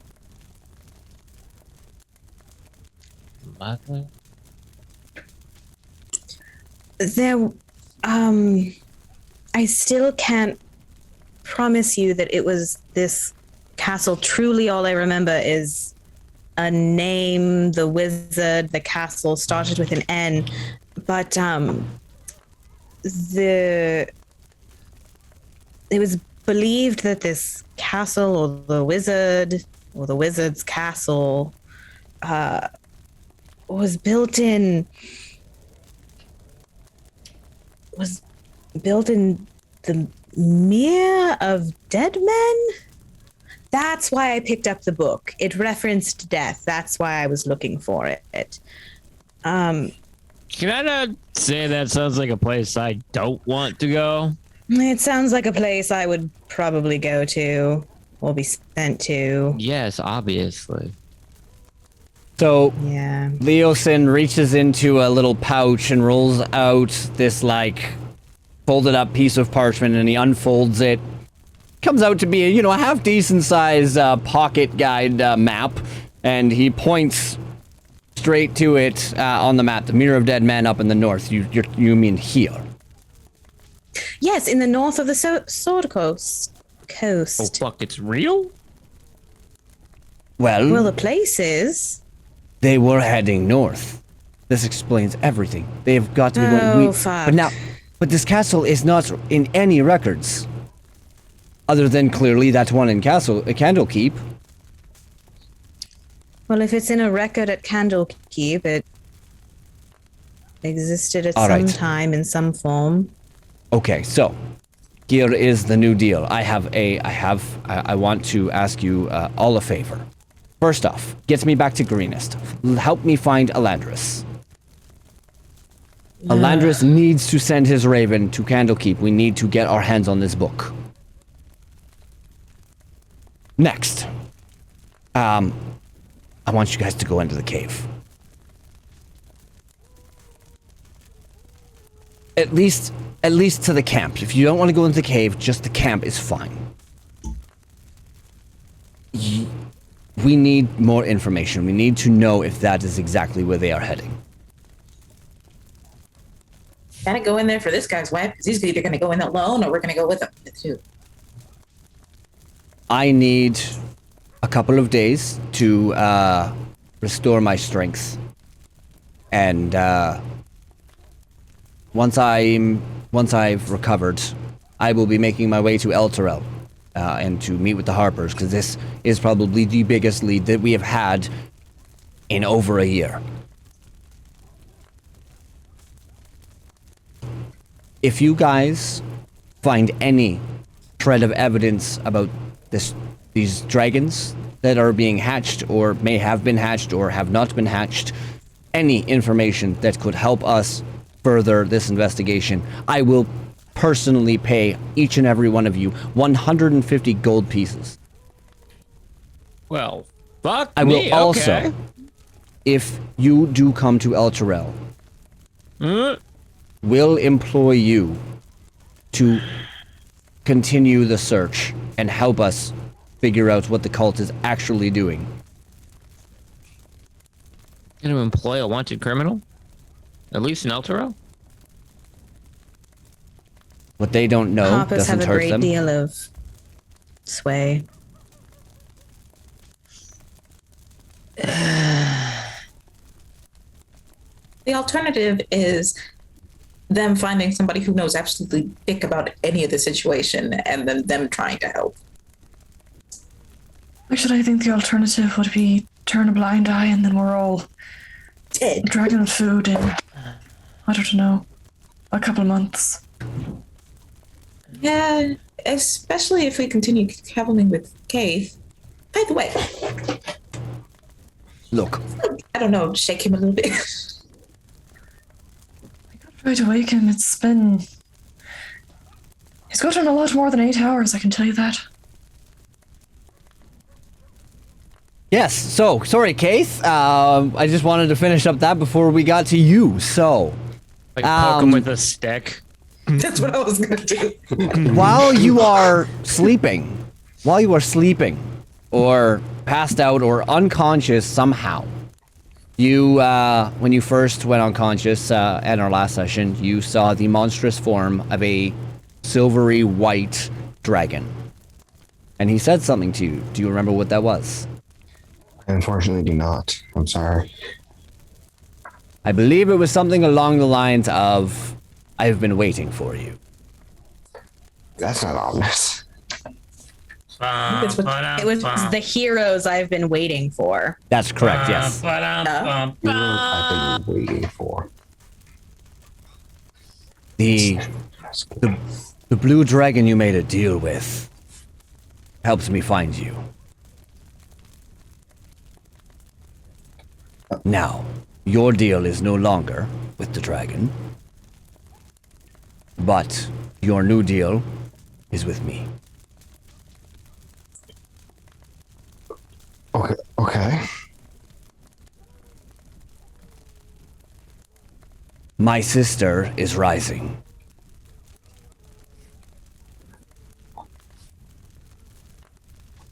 Mother? There, I still can't promise you that it was this castle. Truly, all I remember is a name, the wizard, the castle started with an N, but it was believed that this castle or the wizard's castle was built in the Mere of Dead Men. That's why I picked up the book. It referenced death. That's why I was looking for it. Can I not say that sounds like a place I don't want to go? It sounds like a place I would probably go to or be sent to. Yes, obviously. So Yeah. Leosin reaches into a little pouch and rolls out this folded up piece of parchment, and he unfolds it. Comes out to be a half decent size pocket guide map, and he points straight to it on the map. The Mirror of Dead Men up in the north. You mean here? Yes, in the north of the Sword Coast. Oh fuck, it's real? Well, the place is. They were heading north. This explains everything. They have got to be going. Fuck. But this castle is not in any records, other than clearly that one in Candlekeep. Well, if it's in a record at Candlekeep, it existed at All some right. time in some form. Okay, so here is the new deal. I want to ask you all a favor. First off, get me back to Greenest. Help me find Elandris. Elandris needs to send his raven to Candlekeep. We need to get our hands on this book. Next, I want you guys to go into the cave. At least to the camp. If you don't want to go into the cave, just the camp is fine. We need more information. We need to know if that is exactly where they are heading. Gotta go in there for this guy's wife, because he's either gonna go in alone or we're gonna go with him too. I need a couple of days to restore my strength. And once I've recovered, I will be making my way to Elturel and to meet with the Harpers, because this is probably the biggest lead that we have had in over a year. If you guys find any shred of evidence about these dragons that are being hatched, or may have been hatched, or have not been hatched, any information that could help us further this investigation, I will personally pay each and every one of you 150 gold pieces. Well, fuck I me, will also, okay. if you do come to Elturel, will employ you to continue the search and help us figure out what the cult is actually doing. Gonna employ a wanted criminal? At least in Eltero? What they don't know Harpers have doesn't a hurt great them. deal of sway. The alternative is them finding somebody who knows absolutely dick about any of the situation and then them trying to help. Actually, I think the alternative would be turn a blind eye and then we're all Dead. dragging food in, I don't know, a couple of months. Yeah, especially if we continue traveling with Keith. By the way, Look, I don't know, shake him a little bit. Try to wake him. It's been. He's gotten a lot more than 8 hours, I can tell you that. yes, so, sorry, Keith. I just wanted to finish up that before we got to you, so. Like poke him with a stick. That's what I was gonna do. While you are sleeping, or passed out, or unconscious somehow, you, when you first went unconscious at our last session, you saw the monstrous form of a silvery white dragon. And he said something to you. Do you remember what that was? I unfortunately do not. I'm sorry. I believe it was something along the lines of, I've been waiting for you. That's not ominous. It was the heroes I've been waiting for. That's correct, yes. You know what I've been waiting for. The blue dragon you made a deal with helps me find you. Now, your deal is no longer with the dragon, but your new deal is with me. Okay. My sister is rising.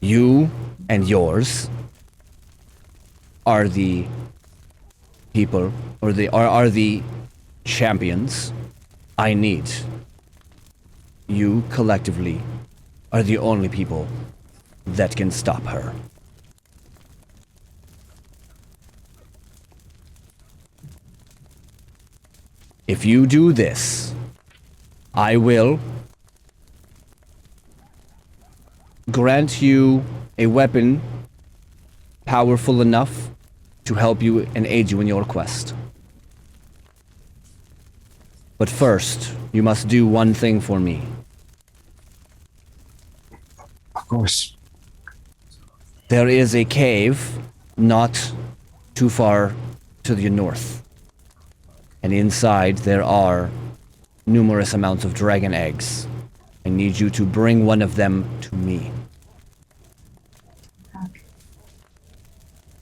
You and yours are the people, or are the champions I need. You collectively are the only people that can stop her. If you do this, I will grant you a weapon powerful enough to help you and aid you in your quest. But first, you must do one thing for me. Of course. There is a cave not too far to the north. And inside there are numerous amounts of dragon eggs. I need you to bring one of them to me.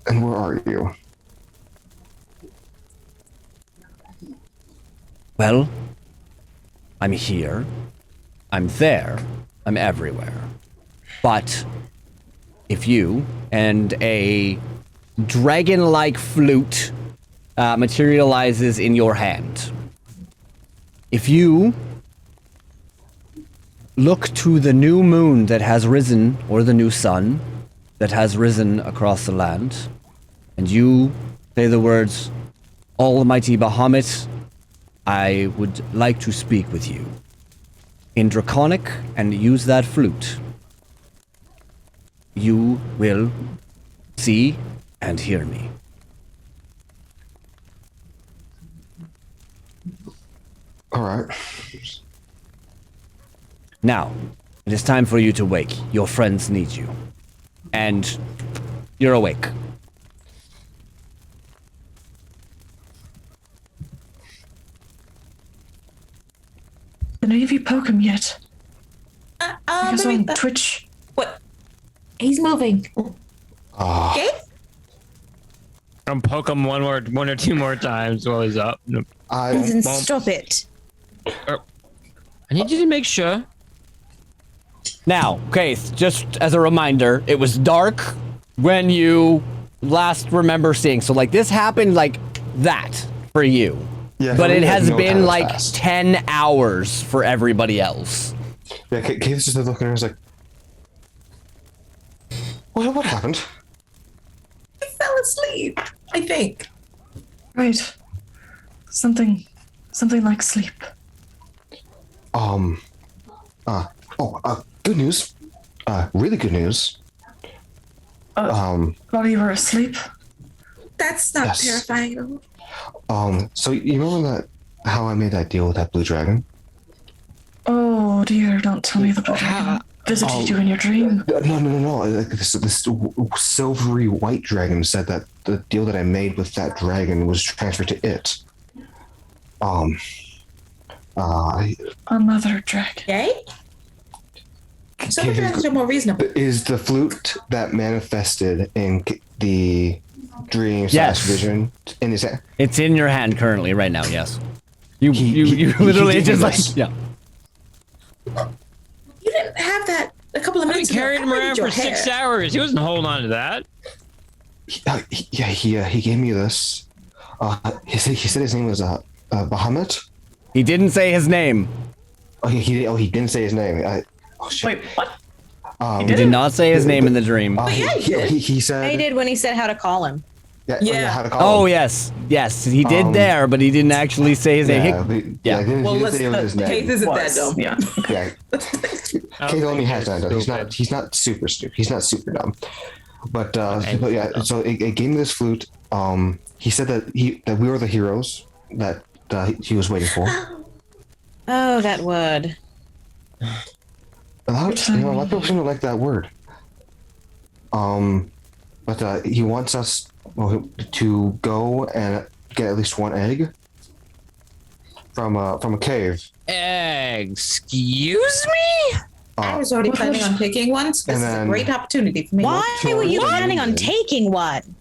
And where are you? Well, I'm here, I'm there, I'm everywhere. But if you and a dragon-like flute materializes in your hand, if you look to the new moon that has risen, or the new sun that has risen across the land, and you say the words, Almighty Bahamut, I would like to speak with you in Draconic, and use that flute, you will see and hear me. All right. Now, it is time for you to wake. Your friends need you. And you're awake. Did any of you poke him yet? Because on maybe, Twitch. what? He's moving. Ah, Okay. I'm poke him one or two more times while he's up. Nope. Then Bump. stop it. I need you to make sure. Now, Keith, just as a reminder, it was dark when you last remember seeing. So, like, this happened like that for you. Yeah, but for it me, has no been time like passed. 10 hours for everybody else. yeah. Kate's just looking at her and was like, what happened? He fell asleep, I think. Right. Something Something like sleep. Good news. Really good news. While you were asleep? That's not Yes. terrifying at all. So you remember how I made that deal with that blue dragon? Oh dear, don't tell me the blue dragon visited you in your dream. No. Like this silvery white dragon said that the deal that I made with that dragon was transferred to it. Another dragon. Yay? Some dragons are more reasonable. Is the flute that manifested in the dream Yes. vision in his hand? It's in your hand currently, right now. Yes. You he literally gave me just like this. yeah. You didn't have that a couple of I've been minutes ago. carrying him I read around your for 6 hair. hours. He wasn't holding on to that. He gave me this. He said his name was Bahamut. He didn't say his name. He didn't say his name. Shit. Wait, what? He did not say his name in the dream. He said. I did when he said how to call him. Yeah. how to call Oh him. yes, he did there, but he didn't actually say his name. Yeah, he didn't Well, say it was his Keith name. isn't that dumb. Yeah. Yeah, Keith only has that. Though. He's not super stupid. He's not super dumb. But yeah, so it gave me this flute. He said that we were the heroes that he was waiting for. Oh, that word. A lot of people seem to like that word. But he wants us to go and get at least one egg from a cave. Excuse me? I was already planning on taking one, so this is a great opportunity for me. Why were you planning on taking one?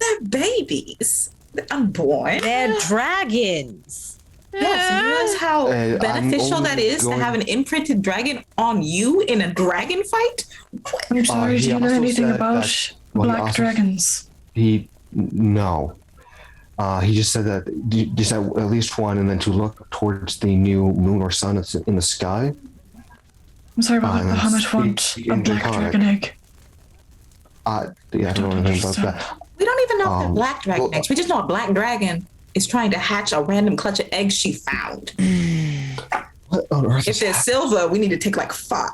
They're babies. They're unborn. They're dragons. Yes, you realize how I'm beneficial only that is to going- have an imprinted dragon on you in a dragon fight? I'm sorry, he do you know also anything said about that- well, he black also- dragons? No. He just said that just at least one, and then to look towards the new moon or sun that's in the sky. I'm sorry, but and Bahamut want speak a in black Draconic. dragon egg. I don't know anything about that. We don't even know if they're Um, black dragon well- eggs. We just know a black dragon is trying to hatch a random clutch of eggs she found. What on earth If is they're silver, we need to take like 5.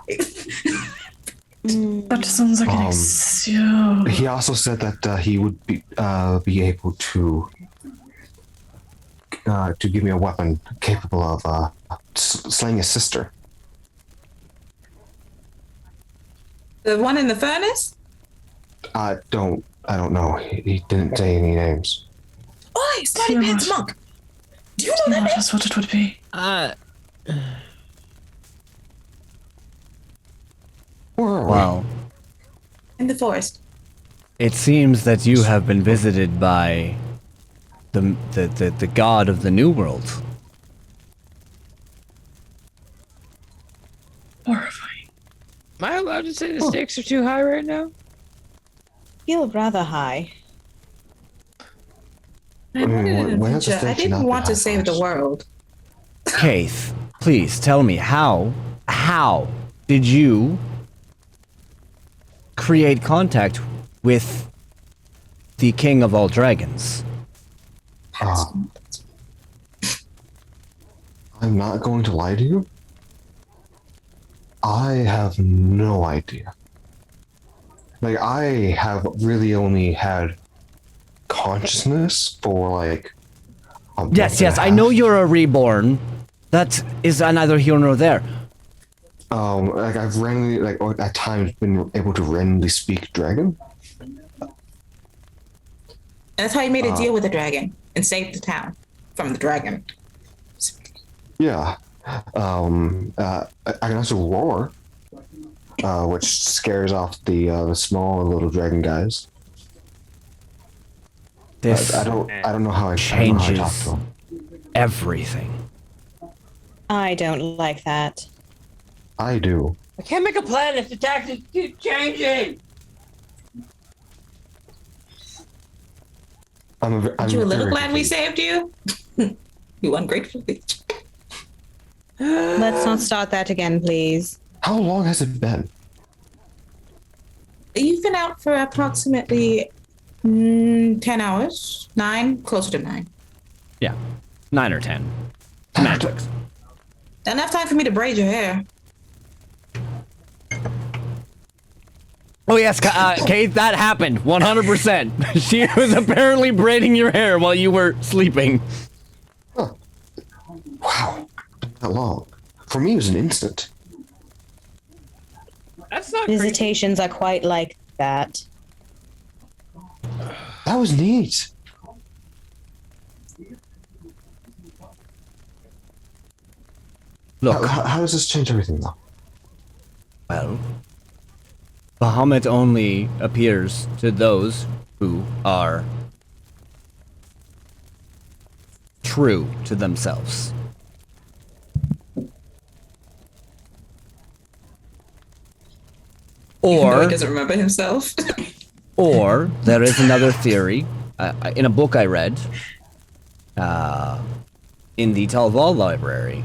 That sounds like an excuse. He also said that he would be able to give me a weapon capable of slaying his sister. The one in the furnace? I don't know. He didn't say any names. Oi, Smarty Tiamat. Pants Monk! Do you know that Not name? just what it would be. Where are we? Wow. In the forest. It seems that you have been visited by the god of the new world. Horrifying. Am I allowed to say the stakes are too high right now? Feel rather high. I wanted an why has the adventure. I stakes didn't not want been to save the high? world. Keith, please tell me how did you create contact with the king of all dragons? I'm not going to lie to you. I have no idea. Like, I have really only had consciousness for like a month Yes, and a I know half. you're a reborn. That is neither here nor there. Like I've randomly, like, or at times been able to randomly speak dragon. And that's how you made a deal with the dragon and saved the town from the dragon. Yeah. I can also roar, which scares off the small little dragon guys. This I don't know how I talk changes to them. everything. I don't like that. I do. I can't make a plan if the tactics keep changing. I'm Aren't you a little very glad we confused. saved you? You ungrateful bitch. Let's not start that again, please. How long has it been? You've been out for approximately 10 hours. 9, closer to 9. Yeah. 9 or 10. Semantics. Not enough time for me to braid your hair. Oh yes, Kate, that happened 100%. She was apparently braiding your hair while you were sleeping. Huh. Wow, not long. For me, it was an instant. That's not crazy. Visitations are quite like that. That was neat. Look, How does this change everything, though? well, Bahamut only appears to those who are true to themselves. No, he Or, doesn't remember himself. or there is another theory in a book I read in the Talval Library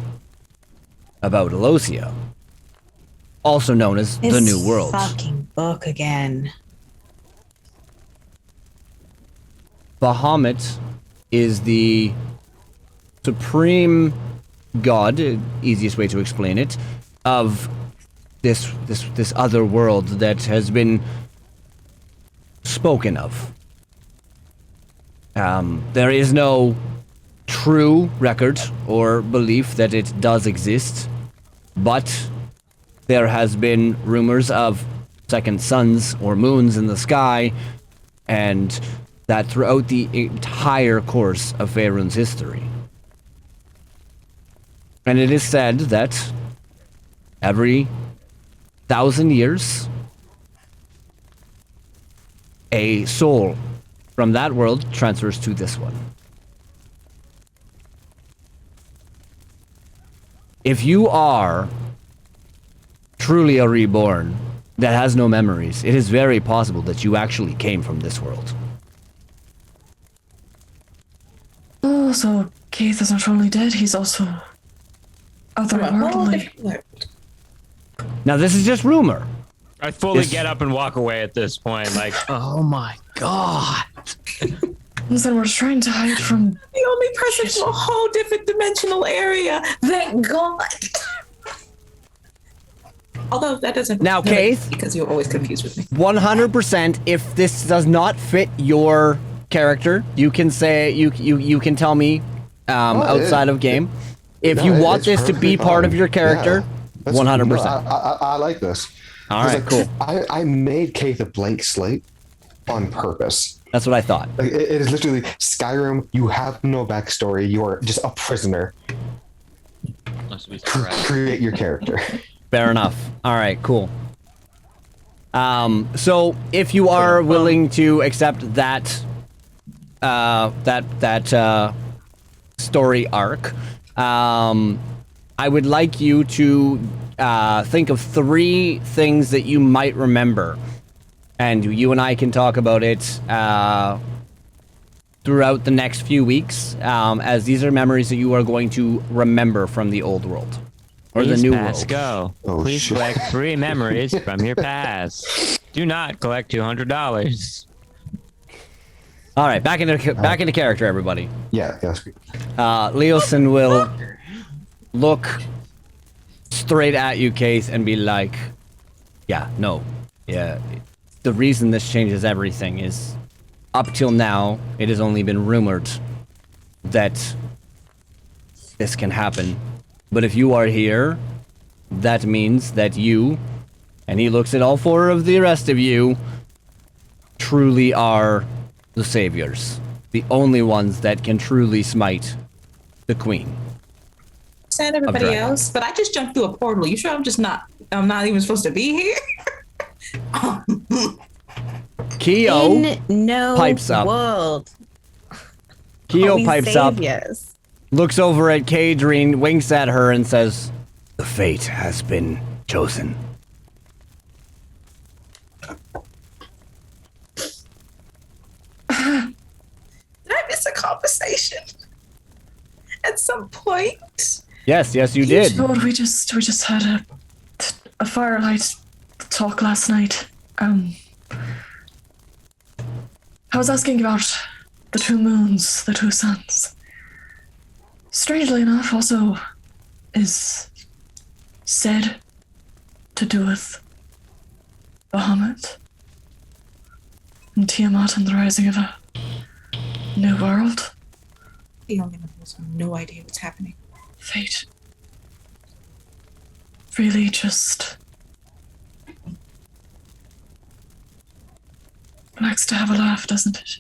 about Elosia, also known as the This New World. fucking book again. Bahamut is the supreme god, easiest way to explain it, of this other world that has been spoken of. There is no true record or belief that it does exist, but there has been rumors of second suns or moons in the sky, and that throughout the entire course of Faerun's history. And it is said that every 1,000 years, a soul from that world transfers to this one. If you are truly a reborn that has no memories, it is very possible that you actually came from this world. Oh, so Keith is not only dead, he's also From a whole otherworldly. different world. Now, this is just rumor. I fully Yes. get up and walk away at this point. Like, oh my god. Then we're trying to hide from. The only person from a whole different dimensional area. Thank God. Although that doesn't. Now, Keith? Because you're always confused with me. 100%, if this does not fit your character, you can say, you can tell me outside of game. If No, you want it's this to be perfectly part of fine. your character, Yeah. 100%. No, I like this. All right, cool. I made Keith a blank slate on purpose. That's what I thought. Like, it is literally Skyrim. You have no backstory. You are just a prisoner. Must be Create your character. Fair enough. All right, cool. So if you are willing to accept that story arc, I would like you to think of 3 things that you might remember, and you and I can talk about it throughout the next few weeks, as these are memories that you are going to remember from the old world or the new world. Go. Oh, Please shit. collect 3 memories from your past. Do not collect $200. All right, back into character, everybody. Yeah, that's great. Leosin will look straight at you, Keith, and be like, yeah, no. Yeah, the reason this changes everything is up till now, it has only been rumored that this can happen. But if you are here, that means that you, and he looks at all 4 of the rest of you, truly are the saviors. The only ones that can truly smite the queen. Said everybody dragons. else, but I just jumped through a portal. You sure I'm not even supposed to be here? Keo In no pipes up. world. Keo are we pipes up, saviors. looks over at Kadrine, winks at her, and says, "The fate has been chosen." Did I miss a conversation at some point? Yes, you did. Oh, we just had a firelight talk last night. I was asking about the 2 moons, the 2 suns. strangely enough, also is said to do with Bahamut and Tiamat and the rising of a new world. The only one who has no idea what's happening. Fate really just likes to have a laugh, doesn't it?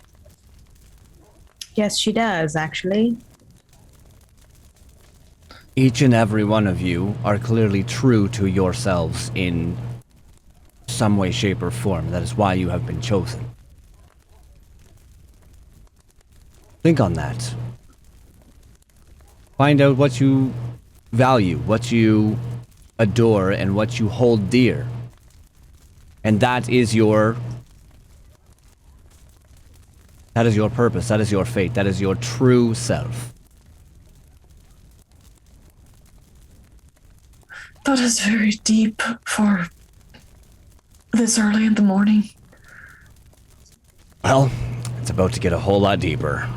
Yes, she does, actually. Each and every one of you are clearly true to yourselves in some way, shape, or form. That is why you have been chosen. Think on that. Find out what you value, what you adore, and what you hold dear. And that is your purpose, that is your fate, that is your true self. That is very deep for this early in the morning. Well, it's about to get a whole lot deeper.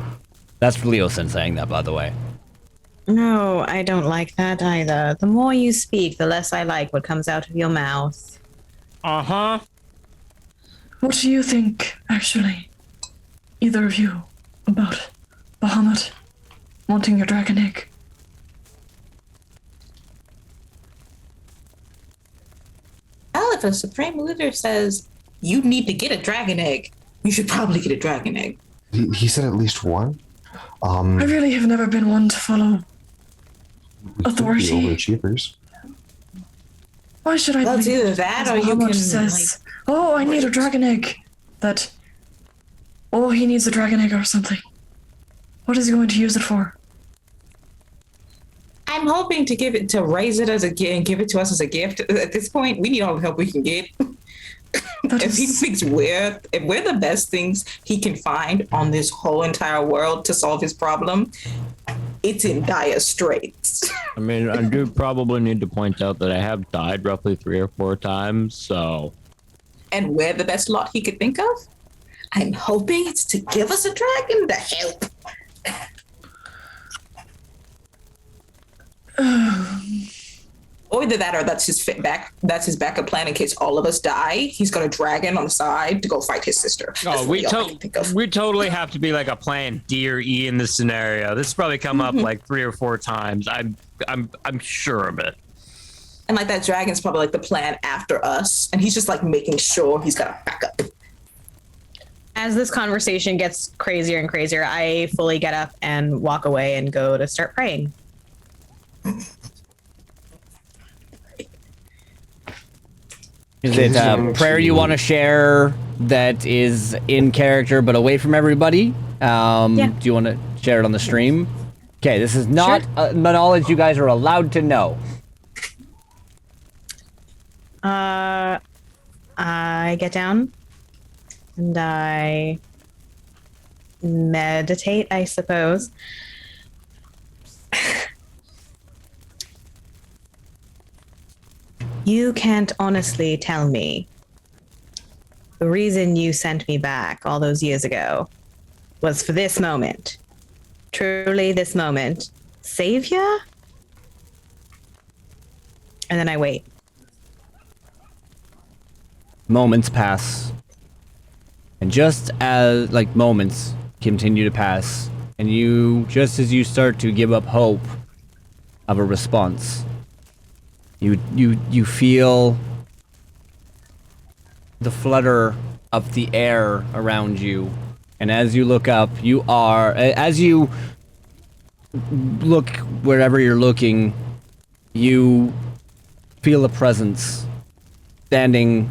That's Leosin saying that, by the way. No, I don't like that either. The more you speak, the less I like what comes out of your mouth. Uh-huh. What do you think, actually, either of you, about Bahamut wanting your dragon egg? Well, if a supreme leader says you need to get a dragon egg, you should probably get a dragon egg. He said at least one. I really have never been one to follow authority. Overachievers. Why should I Well, it's believe either that as or you Bahamut can, says, oh, I need a dragon egg. That, oh, he needs a dragon egg or something. What is he going to use it for? I'm hoping to raise it as a gift and give it to us as a gift. At this point, we need all the help we can get. If he thinks if we're the best things he can find on this whole entire world to solve his problem, it's in dire straits. I mean, I do probably need to point out that I have died roughly 3 or 4 times, so... And we're the best lot he could think of? I'm hoping it's to give us a dragon to help. Or either that, or that's his backup plan in case all of us die. He's got a dragon on the side to go fight his sister. Oh, we totally have to be like a plan D or E in this scenario. This has probably come up like 3 or 4 times. I'm sure of it. And like that dragon's probably like the plan after us, and he's just like making sure he's got a backup. As this conversation gets crazier and crazier, I fully get up and walk away and go to start praying. Is it a prayer you want to share that is in character but away from everybody? Yeah. Do you want to share it on the stream? Okay, this is not knowledge you guys are allowed to know. I get down and I meditate, I suppose. You can't honestly tell me the reason you sent me back all those years ago was for this moment. Truly this moment. Savior? And then I wait. Moments pass. And just as, moments continue to pass, and just as you start to give up hope of a response, you feel the flutter of the air around you, and as you look up, as you look wherever you're looking, you feel a presence standing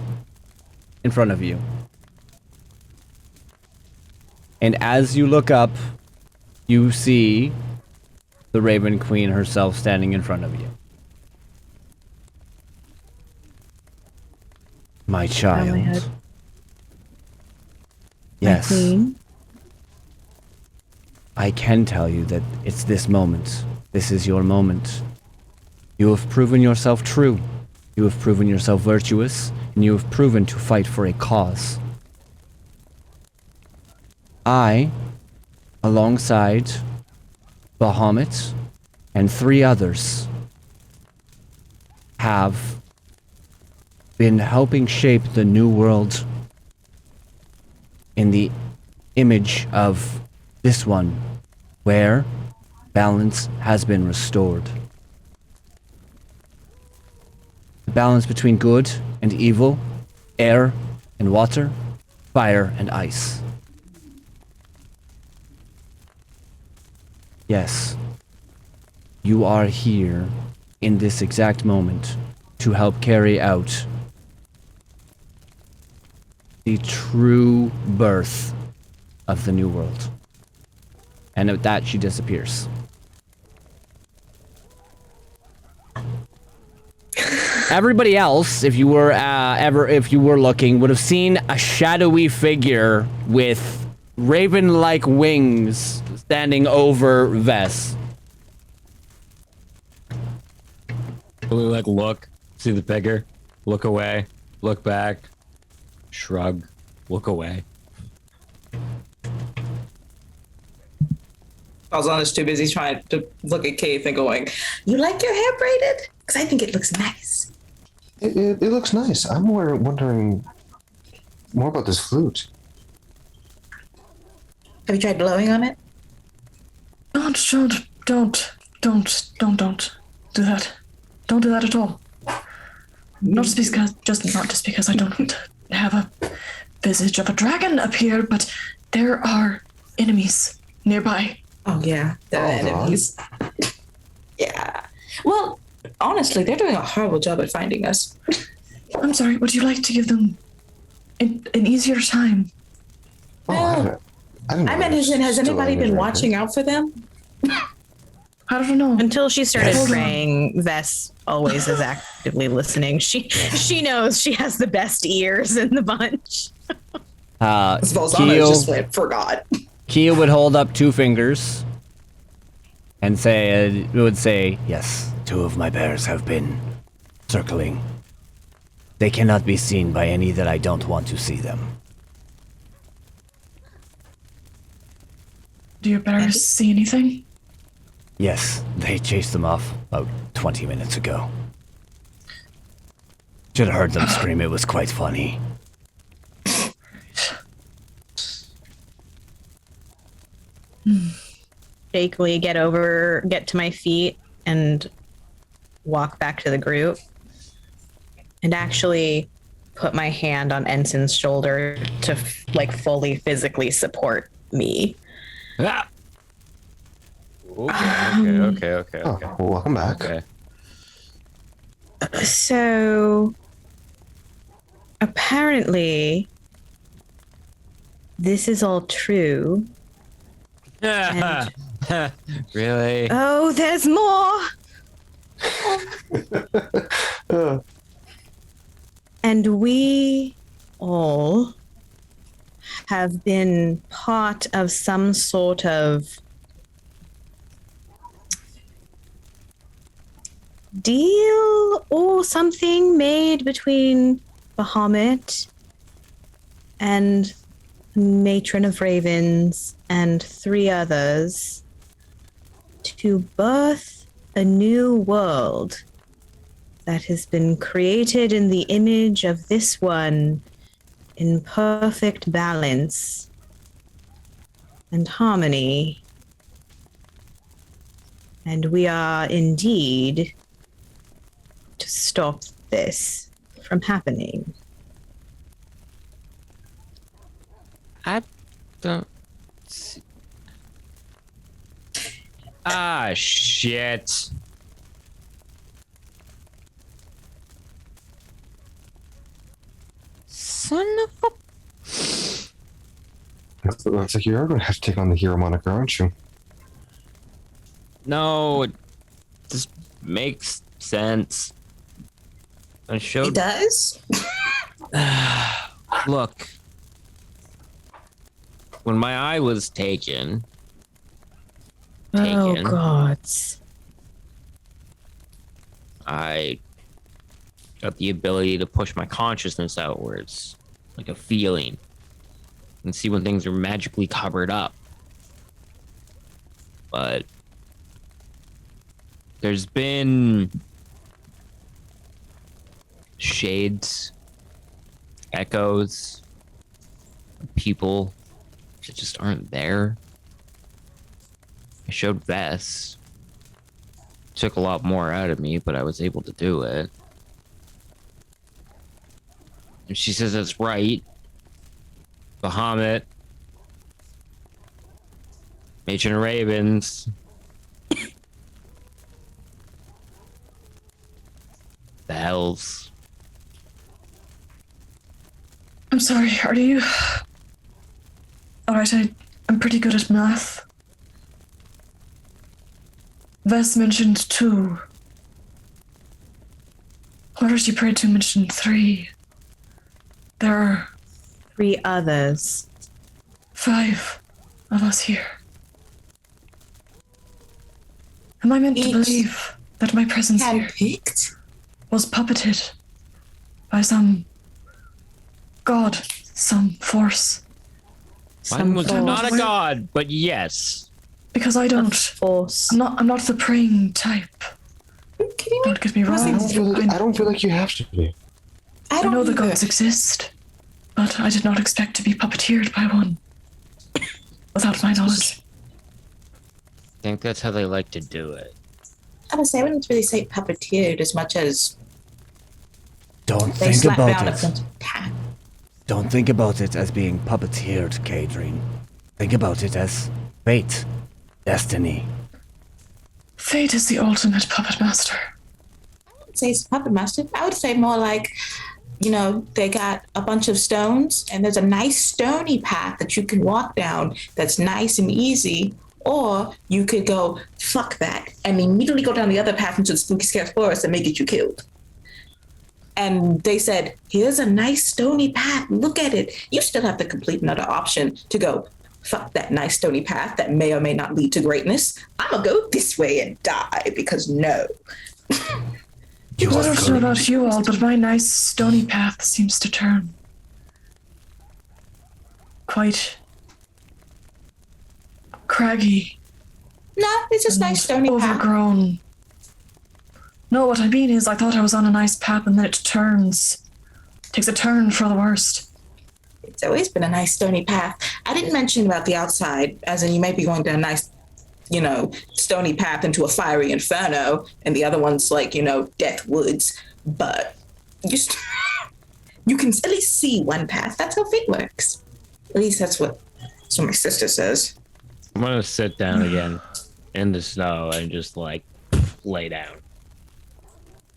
in front of you. And as you look up, you see the Raven Queen herself standing in front of you. My child. head. Yes. My queen. I can tell you that it's this moment. This is your moment. You have proven yourself true. You have proven yourself virtuous, and you have proven to fight for a cause. I, alongside Bahamut and 3 others have been helping shape the new world in the image of this one, where balance has been restored. The balance between good and evil, air and water, fire and ice. Yes, you are here in this exact moment to help carry out the true birth of the new world. And at that, she disappears. Everybody else, if you were looking, would have seen a shadowy figure with raven-like wings standing over Vess. Really, like, look, see the figure, look away, look back, shrug, look away. Balzana's too busy trying to look at Keith and going, "You like your hair braided? Because I think it looks nice." It looks nice. I'm more wondering more about this flute. Have you tried blowing on it? Don't do that. Don't do that at all. Not just because I don't have a visage of a dragon appear, but there are enemies nearby. Oh yeah, they're enemies. Yeah. Well, honestly, they're doing a horrible job at finding us. I'm sorry, would you like to give them an easier time? Oh, I don't know. I meant, has Still anybody been image right watching out for them? I don't know. Until she started Yes. praying, Vess always is actively listening. She knows she has the best ears in the bunch. Balzana just went, forgot. Kia would hold up 2 fingers and say, yes, 2 of my bears have been circling. They cannot be seen by any that I don't want to see them. Do your bears see anything? Yes, they chased them off about 20 minutes ago. Should have heard them scream. It was quite funny. Shakily get to my feet and walk back to the group and actually put my hand on Ensign's shoulder to fully physically support me. Ah! Okay. Oh, well, welcome back. Okay. So apparently this is all true. And- Really? Oh, there's more. And we all have been part of some sort of deal or something made between Bahamut and Matron of Ravens and 3 others to birth a new world that has been created in the image of this one in perfect balance and harmony. And we are indeed to stop this from happening. I don't see. Ah, shit. Son of a... Looks like you're going to have to take on the hero moniker, aren't you? No, it just makes sense. I It showed... does? Look. When my eye was taken... Oh, gods. I got the ability to push my consciousness outwards, like a feeling, and see when things are magically covered up. But There's been shades, echoes, people that just aren't there. I showed Vess. Took a lot more out of me, but I was able to do it. And she says that's right. Bahamut. Matron Ravens. The Hells. I'm sorry, are you... Alright, I'm pretty good at math. Vess mentioned 2. Whoever she prayed to mentioned 3. There are 3 others. 5 of us here. Am I meant to Each believe that my presence here Handpicked? was puppeted by some god, some force? Mine was force. not a god, but yes. Because I don't... Force. I'm not the praying type. Are you kidding me? Don't get me wrong. I don't feel like you have to be. I I don't know the either. gods exist, but I did not expect to be puppeteered by one without my knowledge. I think that's how they like to do it. I would say I wouldn't really say puppeteered as much as Don't they think slap about down a it. bunch of tap. Don't think about it as being puppeteered, Kadrine. Think about it as fate, destiny. Fate is the ultimate puppet master. I would say it's puppet master. I would say more like, you know, they got a bunch of stones and there's a nice stony path that you can walk down that's nice and easy. Or you could go, fuck that, and immediately go down the other path into the spooky scary forest and may get you killed. And they said, here's a nice stony path. Look at it. You still have to complete another option to go, fuck that nice stony path that may or may not lead to greatness. I'm going to go this way and die because no. You I are don't know good. about you all, but my nice stony path seems to turn quite craggy, No, it's just nice stony path. overgrown. No, what I mean is I thought I was on a nice path and then it takes a turn for the worst. It's always been a nice stony path. I didn't mention about the outside, as in you might be going down a nice, you know, stony path into a fiery inferno, and the other one's like, you know, death woods. But you can at least see one path. That's how fate works. At least that's what my sister says. I'm gonna sit down again in the snow and just like lay down.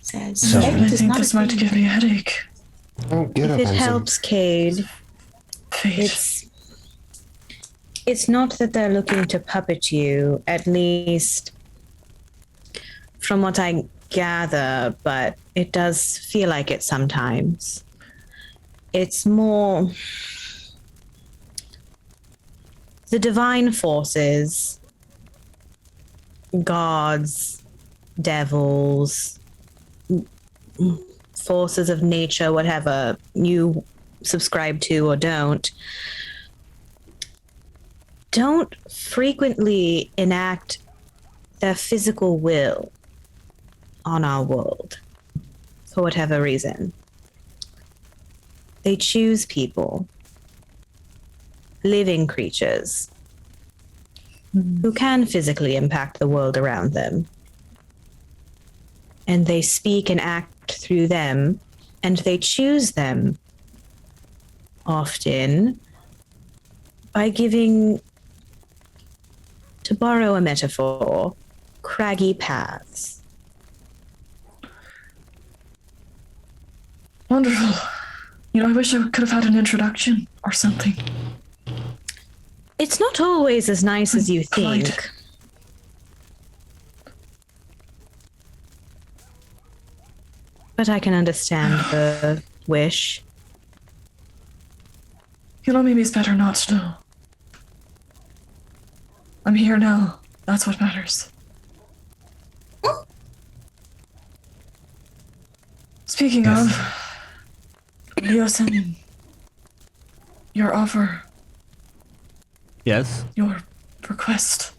Says So- fate I is think not this a might thing. give me a headache. Oh, get up, If it Ensign. helps, Cade, Fate. it's not that they're looking to puppet you, at least from what I gather, but it does feel like it sometimes. It's more the divine forces, gods, devils, forces of nature, whatever you subscribe to or don't frequently enact their physical will on our world for whatever reason. They choose people, living creatures, who can physically impact the world around them. And they speak and act through them, and they choose them often by giving, to borrow a metaphor, craggy paths. Wonderful. You know, I wish I could have had an introduction or something. It's not always as nice as you Quite. think. But I can understand the wish. You know, maybe it's better not to know. I'm here now. That's what matters. Speaking of, Leosin, your offer, Yes? your request.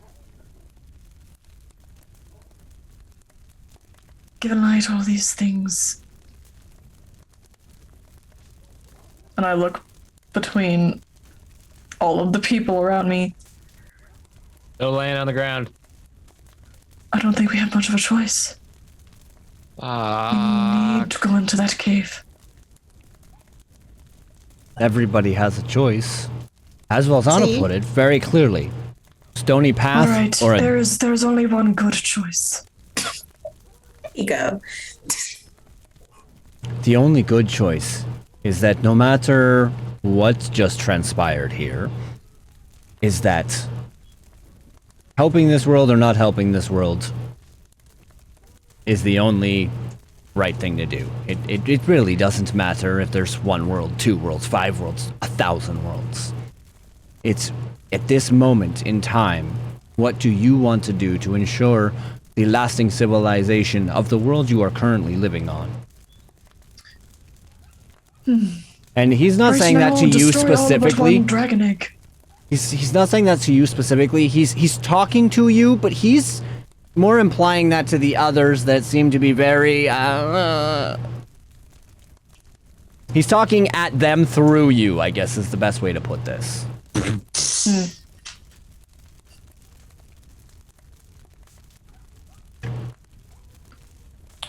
given light, all these things. And I look between all of the people around me. They're laying on the ground. I don't think we have much of a choice. We need to go into that cave. Everybody has a choice. As well as Anna See? put it very clearly. Stony path All right, or a there's only one good choice. There you go. The only good choice is that no matter what's just transpired here, is that helping this world or not helping this world is the only right thing to do. It really doesn't matter if there's 1 world, 2 worlds, 5 worlds, 1,000 worlds. It's at this moment in time, what do you want to do to ensure the lasting civilization of the world you are currently living on? And he's not Right saying that now, to you destroy all but specifically. one dragon egg. He's not saying that to you specifically. He's talking to you, but he's more implying that to the others that seem to be very. He's talking at them through you, I guess is the best way to put this.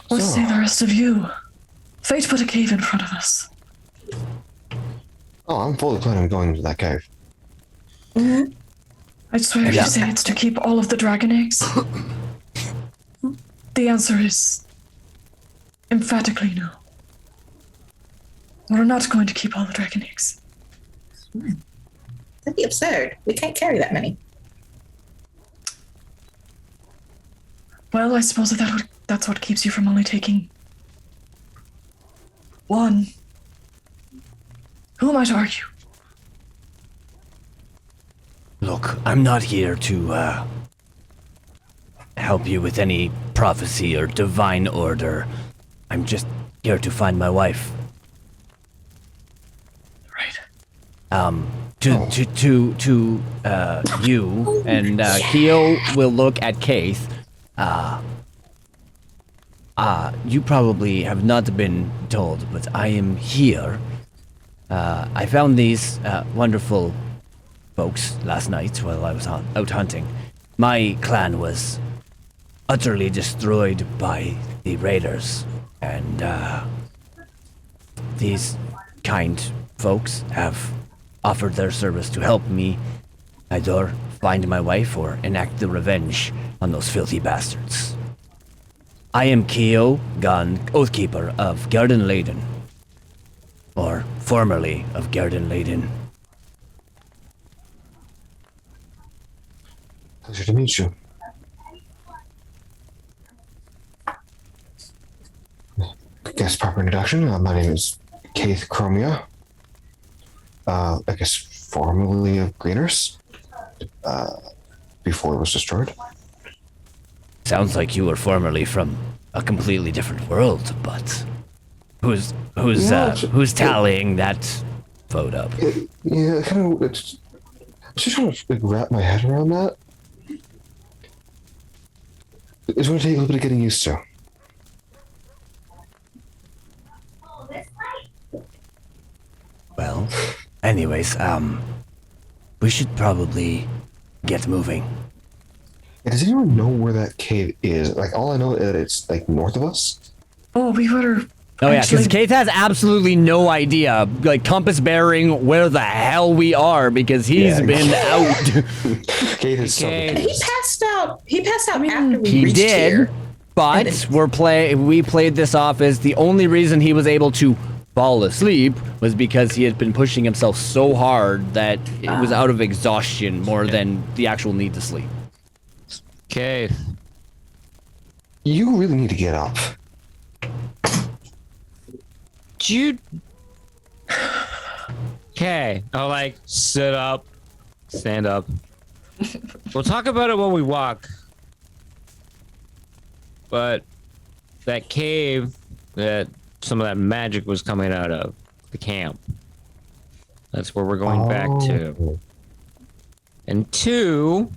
What say the rest of you? Fate put a cave in front of us. Oh, I'm fully planning on going into that cave. I swear if Yeah. you say it's to keep all of the dragon eggs, the answer is emphatically no. We're not going to keep all the dragon eggs. That'd be absurd. We can't carry that many. Well, I suppose that's what keeps you from only taking one. Who am I to argue? Look, I'm not here to help you with any prophecy or divine order. I'm just here to find my wife. Right. To you and Keo will look at Keith. You probably have not been told, but I am here. I found these wonderful folks last night while I was out hunting. My clan was utterly destroyed by the raiders, and these kind folks have offered their service to help me either find my wife or enact the revenge on those filthy bastards. I am Keo Gunn, Oathkeeper of Garden Laden, or formerly of Garden Laden. Pleasure to meet you. I guess proper introduction. My name is Keith Chromia. I guess formerly of Greeners. Before it was destroyed. Sounds like you were formerly from a completely different world, but who's tallying that vote up? Yeah, kind of. It's just trying to like, wrap my head around that. It's going to take a little bit of getting used to. Well, anyways, we should probably get moving. Yeah, does anyone know where that cave is? Like, all I know is that it's like north of us. Oh, we were. Oh yeah, actually, because Keith has absolutely no idea, like compass bearing, where the hell we are because he's Yeah. been out. Cave is so Okay. And he passed out. He passed out mean, after we He reached did, here. but we played this off as the only reason he was able to fall asleep was because he had been pushing himself so hard that it was out of exhaustion more than the actual need to sleep. Okay. You really need to get up. Jude. Okay. I'll like sit up, stand up. We'll talk about it when we walk. But that cave that some of that magic was coming out of, the camp. That's where we're going back to. Oh. And 2,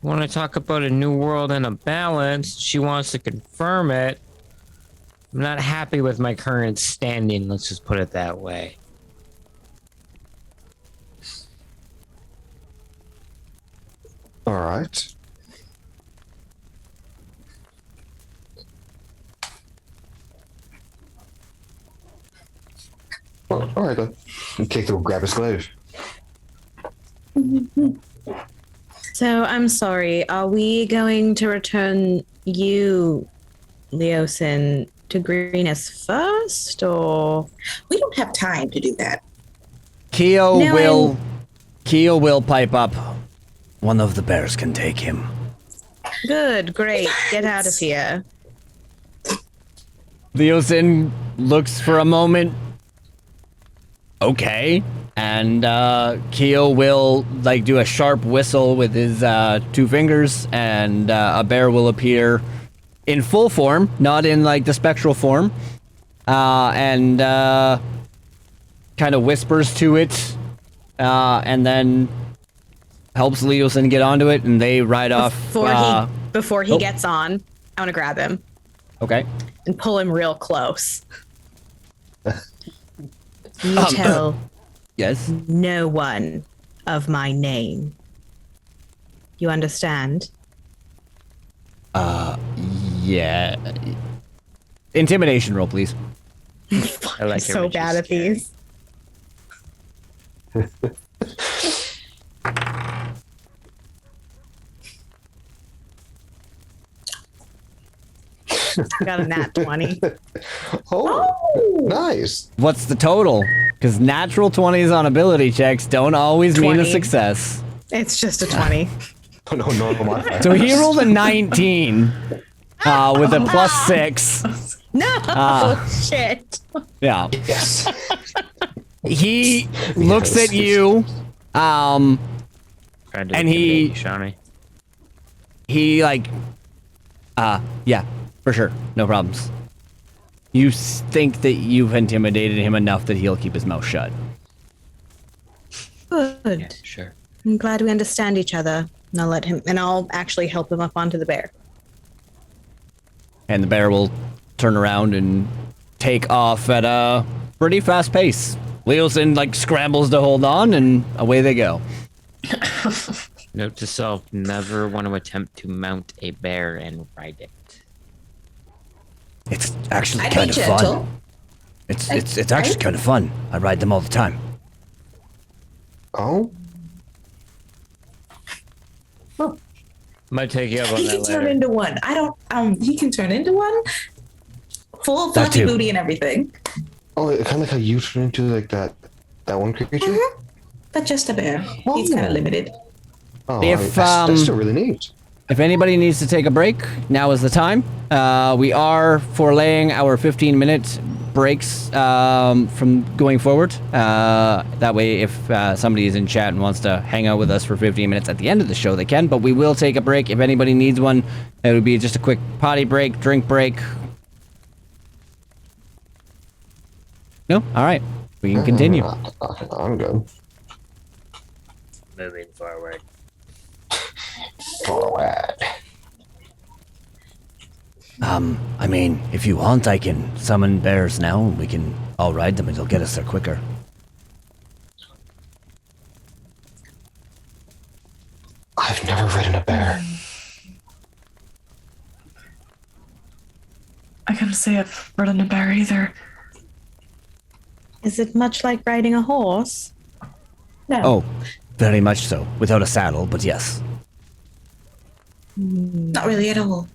want to talk about a new world and a balance. She wants to confirm it. I'm not happy with my current standing. Let's just put it that way. All right. Well, all right then. Kate will grab his glaive. So I'm sorry. Are we going to return you, Leosin, to Greenus first, or We don't have time to do that. Keo No, will pipe up. One of the bears can take him. good, great, get out of here. Leosin looks for a moment. Okay. And Keo will like do a sharp whistle with his 2 fingers, and a bear will appear in full form, not in like the spectral form, and kind of whispers to it, and then helps Leosin get onto it, and they ride off. Before he oh. gets on, I want to grab him Okay. and pull him real close. You tell Yes. no one of my name. You understand? Yeah. Intimidation roll, please. I like So bad at these. Got a nat 20. Oh, nice. What's the total? Because natural 20s on ability checks don't always mean a 20. success. It's just a 20. Oh, no, normal modifier. So he rolled a 19 with a plus 6. No! Shit. Yeah. Yes. He looks at you, Trying to And intimidate he- you, Shawnee. he like, yeah, for sure. No problems. You think that you've intimidated him enough that he'll keep his mouth shut. Good. Yeah, sure. I'm glad we understand each other. And I'll let him, and I'll actually help him up onto the bear. And the bear will turn around and take off at a pretty fast pace. Leosin like scrambles to hold on, and away they go. Note to self: never want to attempt to mount a bear and ride it. It's actually I'd be kind of gentle. fun. It's actually kind of fun. I ride them all the time. Oh, Might take you up on He that can turn later. into one. I don't. He can turn into one. Full That fluffy too. booty and everything, kind of like how you turn into like that one creature. but just a bear. He's kind of limited. Oh, If, that's still really neat. If anybody needs to take a break, now is the time. We are forelaying our 15-minute breaks from going forward. That way, if somebody is in chat and wants to hang out with us for 15 minutes at the end of the show, they can. But we will take a break if anybody needs one. It would be just a quick potty break, drink break. No? All right. We can continue. I'm good. Moving forward. Forward. I mean, if you want, I can summon bears now, and we can all ride them, and it'll get us there quicker. I've never ridden a bear. I can't say I've ridden a bear either. Is it much like riding a horse? No. Oh, very much so. Without a saddle, but yes. Not really at all.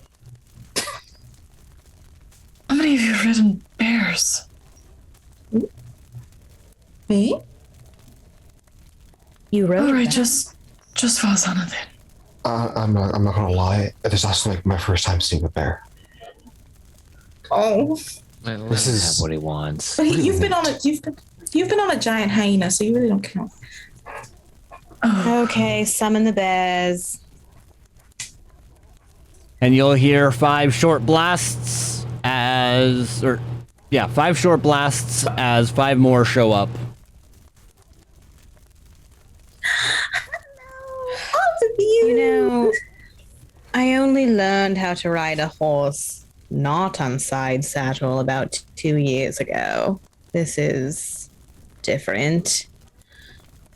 How many of you have ridden bears? Me? You rode Alright, that. just focus on it then. I'm not gonna lie. This is also like my first time seeing a bear. Oh, This is- what he wants. but you've been on a giant hyena, so you really don't count. Okay, summon the bears. And you'll hear 5 short blasts as 5 short blasts as 5 more show up. You know, learned how to ride a horse not on side saddle about 2 years ago. This is different.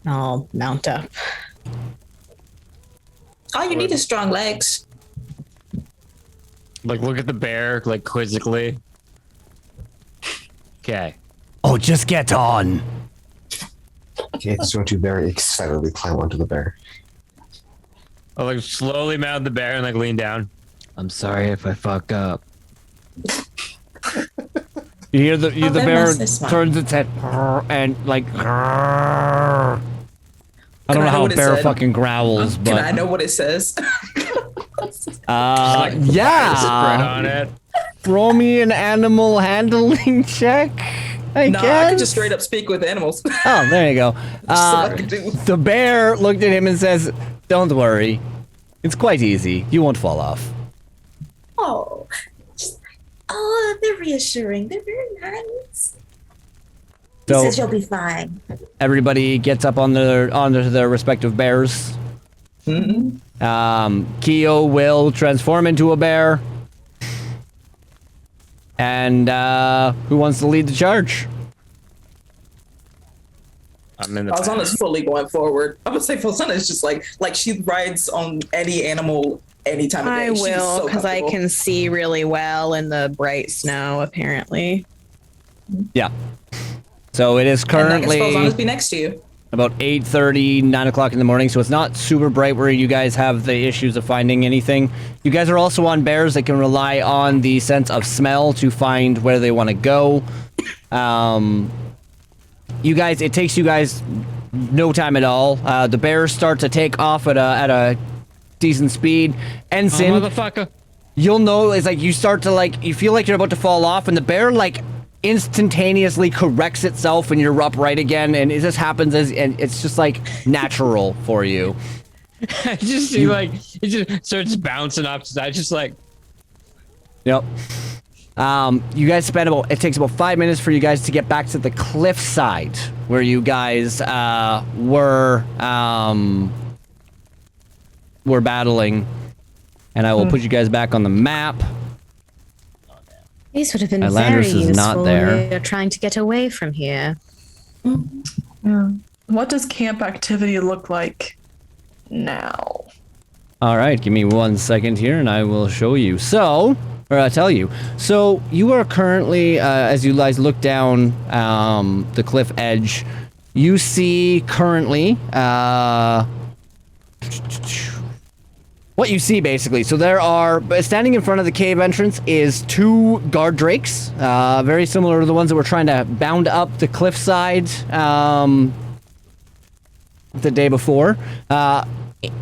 I'll mount up. All you need is strong legs. Like, look at the bear, like, quizzically. Okay. Oh, just get on. Okay, it's going to very excitedly climb onto the bear. I'll, like, slowly mount the bear and, like, lean down. I'm sorry if I fuck up. You hear the that bear must be smart. turns its head and like. I don't know I know how a what it bear said? fucking growls, Can I but know what it says? Spread yeah. on it. Throw me an animal handling check. I No, guess. I can just straight up speak with animals. Oh, there you go. Just what I can do. The bear looked at him and says, "Don't worry, it's quite easy. You won't fall off." Oh, oh, they're reassuring. They're very nice. He So says you'll be fine. everybody gets up on onto their respective bears. Keo will transform into a bear. And who wants to lead the charge? I'm in the back. Falzana's fully going forward. I would say Falzana is just like she rides on any animal any time of day. I She's will, so because I comfortable. can see really well in the bright snow, apparently. Yeah. So it is And I guess currently Falzana's be next to you. about 8:30, 9 o'clock in the morning, so it's not super bright where you guys have the issues of finding anything. You guys are also on bears that can rely on the sense of smell to find where they want to go. You guys, it takes you guys no time at all. The bears start to take off at a decent speed. Ensign, Motherfucker. you'll know it's like you start to like you feel like you're about to fall off, and the bear like instantaneously corrects itself, and you're upright again, and it just happens and it's just like natural for you. I just see, like, it just starts bouncing off to side, just like, Yep. You guys it takes about 5 minutes for you guys to get back to the cliff side where you guys were battling, and I will put you guys back on the map. These would have been Atlantis very is useful not when there. we are trying to get away from here. Yeah. What does camp activity look like now? All right, give me 1 second here, and I will show you. So, or I'll tell you. So, you are currently, as you guys look down the cliff edge, you see currently what you see basically. So there are standing in front of the cave entrance is 2 guard drakes, very similar to the ones that were trying to bound up the cliffside the day before.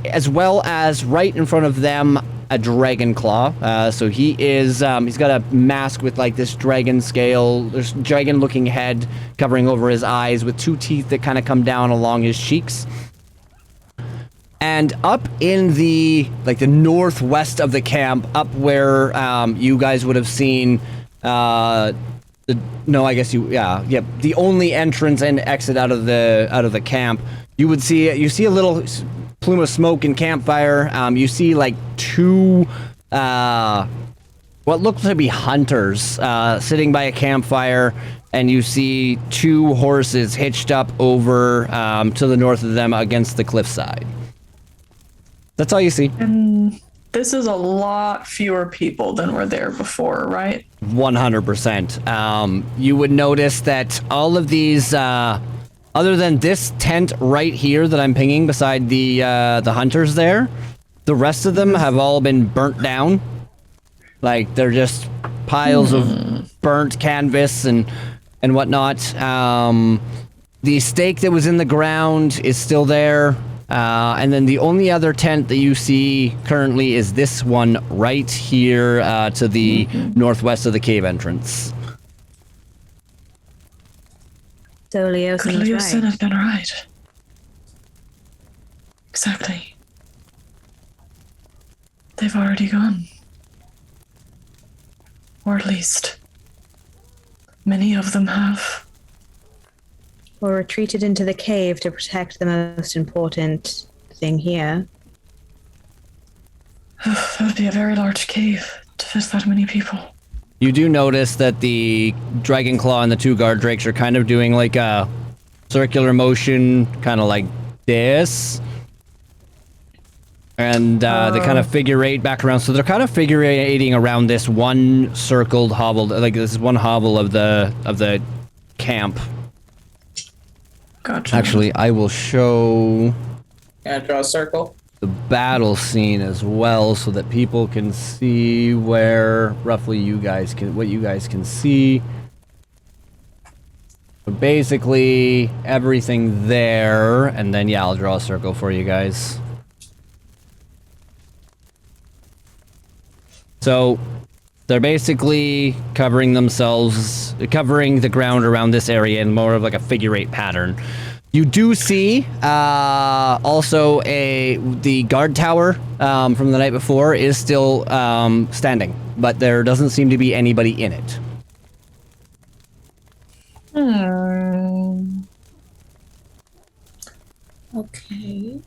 As well as right in front of them, a dragon claw. So he is, he's got a mask with like this dragon scale, there's dragon looking head covering over his eyes with 2 teeth that kind of come down along his cheeks. And up in the, like the northwest of the camp, up where you guys would have seen, the only entrance and exit out of the camp, you see a little plume of smoke and campfire. You see like 2 what look to be hunters sitting by a campfire, and you see 2 horses hitched up over to the north of them against the cliffside. That's all you see. And this is a lot fewer people than were there before, right? 100%. You would notice that all of these, other than this tent right here that I'm pinging beside the hunters there, the rest of them have all been burnt down. Like, they're just piles of burnt canvas and whatnot. The stake that was in the ground is still there. And then the only other tent that you see currently is this one right here to the northwest of the cave entrance. So Leo Could seems Leo right. said have been right. Exactly. They've already gone. Or at least, many of them have. Or retreated into the cave to protect the most important thing here. That would be a very large cave to fit that many people. You do notice that the Dragon Claw and the two guard drakes are kind of doing like a circular motion, kind of like this. And they kind of figure eight back around. So they're kind of figure eighting around this one circled hovel, like this one hovel of the camp. Gotcha. Actually, I will show Gonna draw a circle. the battle scene as well, so that people can see where roughly what you guys can see. But basically, everything there, and then yeah, I'll draw a circle for you guys. So they're basically covering the ground around this area in more of like a figure eight pattern. You do see also the guard tower from the night before is still standing, but there doesn't seem to be anybody in it. Okay.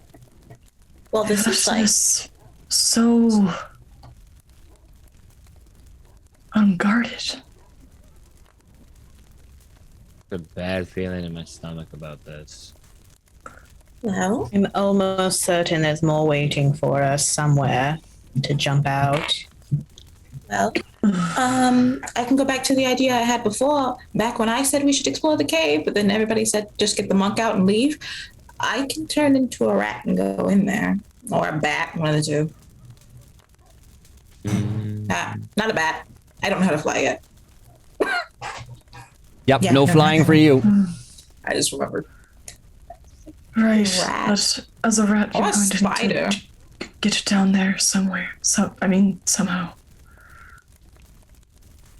Well, this is This like is so unguarded. A bad feeling in my stomach about this. well. I'm almost certain there's more waiting for us somewhere to jump out. Well, I can go back to the idea I had before, back when I said we should explore the cave, but then everybody said just get the monk out and leave. I can turn into a rat and go in there, or a bat, one of the two. Not a bat. I don't know how to fly yet. Yep, Yeah, no no, flying no. for you. I just remembered. Right. Rat. But as a rat, you're Or a going to spider. need to get down there somewhere. Somehow.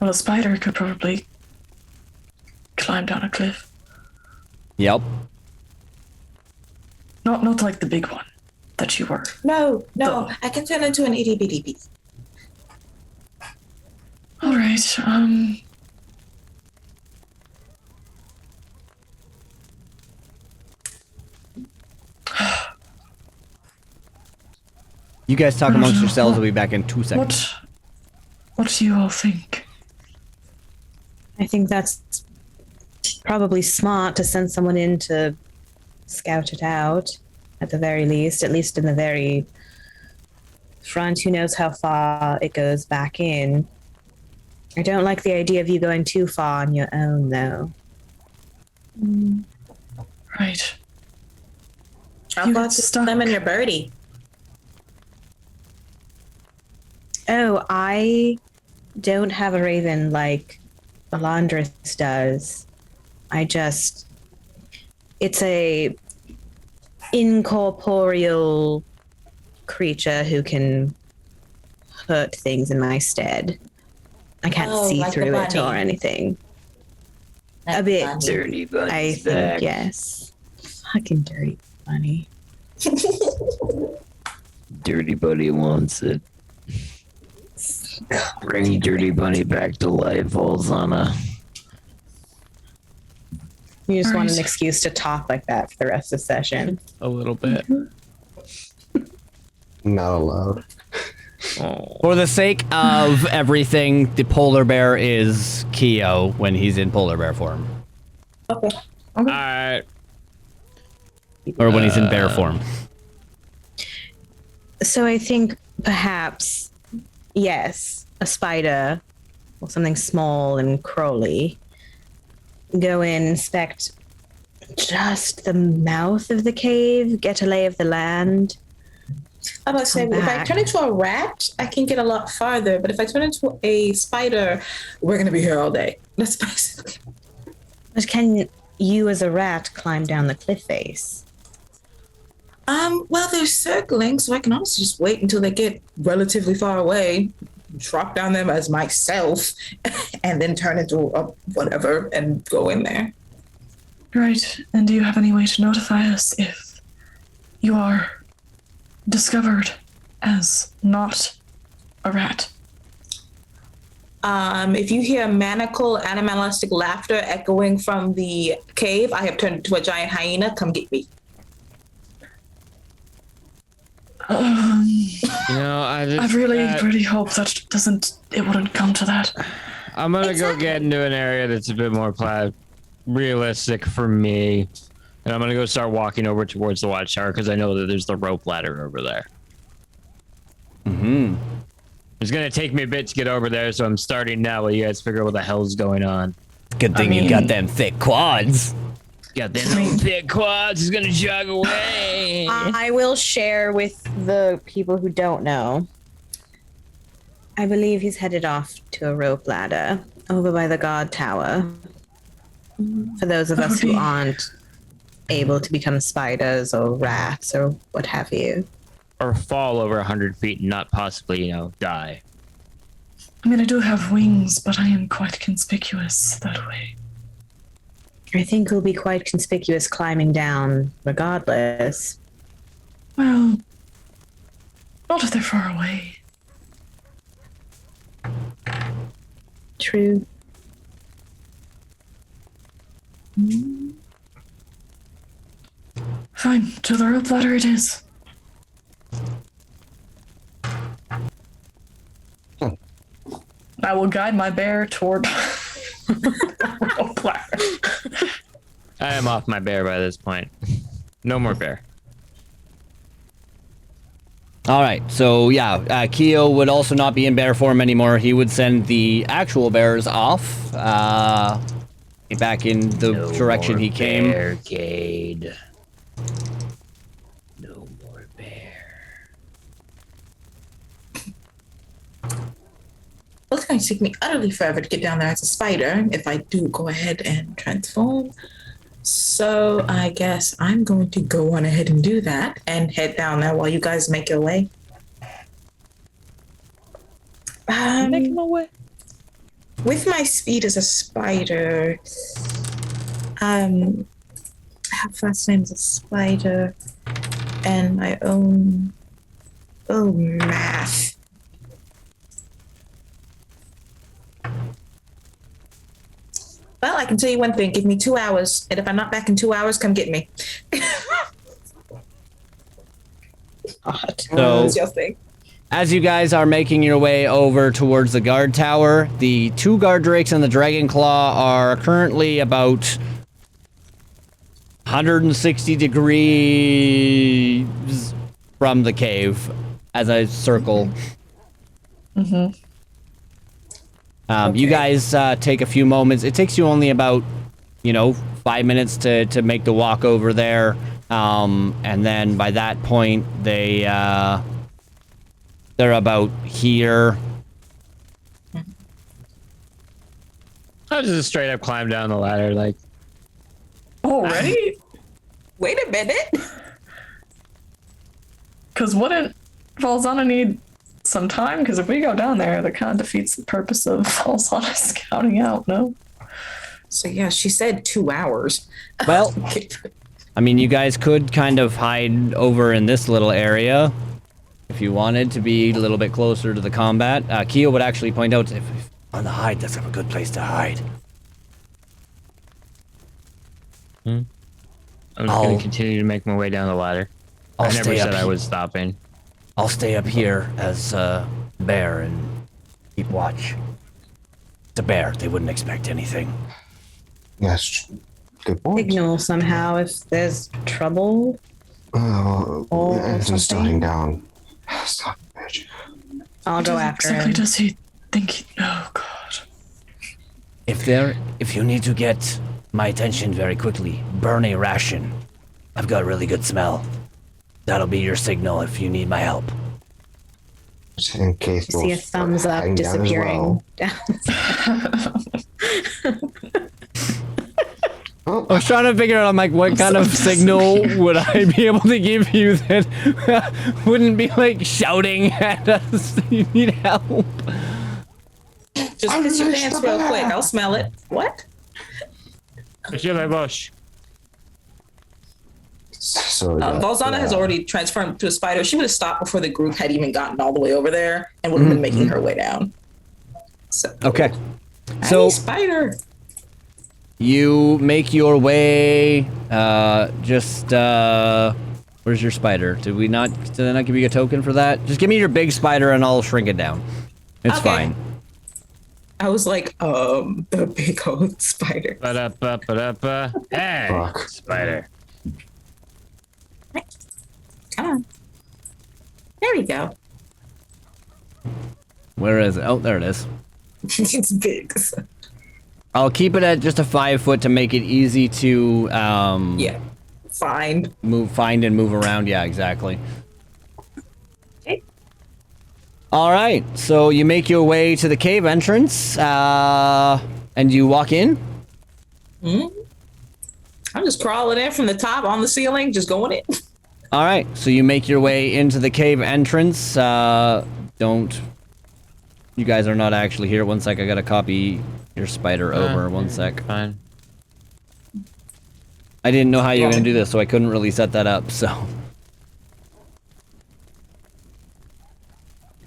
Well, a spider could probably climb down a cliff. Yep. Not like the big one that you were. No, Oh. I can turn into an itty bitty bee. All right. You guys talk amongst yourselves. I'll be back in 2 seconds. What do you all think? I think that's probably smart to send someone in to scout it out, at the very least in the very front. Who knows how far it goes back in. I don't like the idea of you going too far on your own, though. Right. How You about got to stuck. them and your birdie? Oh, I don't have a raven like Elandris does. It's a incorporeal creature who can hurt things in my stead. I can't see like the through it bunny. or anything. That's A bit. funny. Dirty I think, yes. Fucking dirty bunny. Dirty Buddy wants it. Bring Dirty Bunny back to life, Alzana. You just want an Right. excuse to talk like that for the rest of the session. A little bit. Not allowed. Oh. For the sake of everything, the polar bear is Keo when he's in polar bear form, Okay. Alright. or when he's in bear form. So I think perhaps, yes, a spider or something small and crawly. Go in, inspect just the mouth of the cave, get a lay of the land. I'm about to say, Come if I back. turn into a rat, I can get a lot farther. But if I turn into a spider, we're gonna be here all day. That's basically. But can you, as a rat, climb down the cliff face? Well, they're circling, so I can honestly just wait until they get relatively far away, drop down them as myself, and then turn into a whatever and go in there. Right. And do you have any way to notify us if you are discovered as not a rat? If you hear maniacal, animalistic laughter echoing from the cave, I have turned into a giant hyena. Come get me. I really hope that it wouldn't come to that. I'm gonna go get into an area that's a bit more realistic for me. And I'm gonna go start walking over towards the watchtower because I know that there's the rope ladder over there. Mm-hmm. It's gonna take me a bit to get over there, so I'm starting now while you guys figure out what the hell's going on. Good thing you got them thick quads. Got them thick quads. He's gonna jog away. I will share with the people who don't know. I believe he's headed off to a rope ladder over by the guard tower. For those of us who aren't able to become spiders or rats or what have you. Or fall over 100 feet and not possibly, die. I mean, I do have wings, but I am quite conspicuous that way. I think we'll be quite conspicuous climbing down regardless. Well, not if they're far away. True. Fine, to the rope ladder it is. I will guide my bear toward rope ladder. I am off my bear by this point. No more bear. All right, so yeah, Keo would also not be in bear form anymore. He would send the actual bears off, back in the direction he came. Barricade. No more bear. Well, it's going to take me utterly forever to get down there as a spider if I do go ahead and transform. So I guess I'm going to go on ahead and do that and head down there while you guys make your way. Making my way. With my speed as a spider, I have first name as a spider, and my own math. Well, I can tell you one thing. Give me 2 hours, and if I'm not back in 2 hours, come get me. God, So- what's your thing? As you guys are making your way over towards the guard tower, the two guard drakes and the dragon claw are currently about 160 degrees from the cave as I circle. Mm-hmm. You guys take a few moments. It takes you only about, 5 minutes to make the walk over there. And then by that point, they're about here. I just straight up climb down the ladder, like. Already? Wait a minute. Because wouldn't Valzana need some time? Because if we go down there, that kind of defeats the purpose of Valzana scouting out, no? So yeah, she said 2 hours. Well, I mean, you guys could kind of hide over in this little area if you wanted to be a little bit closer to the combat. Keo would actually point out if on the hide, that's a good place to hide. I'm just going to continue to make my way down the ladder. I never said I was stopping. I'll stay up here as a bear and keep watch. It's a bear. They wouldn't expect anything. Yes, good point. Signal somehow if there's trouble. Oh, Anson's starting down. Son of a bitch. I'll go after exactly him. does he think? Oh God! If you need to get my attention very quickly, burn a ration. I've got a really good smell. That'll be your signal if you need my help. In case You see a those thumbs up hang down as disappearing well. down. Oh, I was trying to figure out, I'm like, what kind of signal would I be able to give you that wouldn't be like shouting at us that you need help? Just piss your pants real quick. I'll smell it. What? so Valzana has already transformed to a spider. She would have stopped before the group had even gotten all the way over there and would have been making her way down. So, Okay. hey, So spider. you make your way just Where's your spider? Did I not give you a token for that? Just give me your big spider and I'll shrink it down. It's Okay. fine. I was like, the big old spider. Ba-da-ba-ba-da-ba. Hey, Fuck. spider. Come on. There we go. Where is it? Oh, there it is. It's big. So. I'll keep it at just a 5 foot to make it easy to Yeah. Fine. find and move around. Yeah, exactly. Okay. All right, so you make your way to the cave entrance, and you walk in. I'm just crawling in from the top on the ceiling, just going in. All right, so you make your way into the cave entrance. You guys are not actually here. One sec, I gotta copy your spider over. One sec. Fine. I didn't know how you were gonna do this, so I couldn't really set that up. So.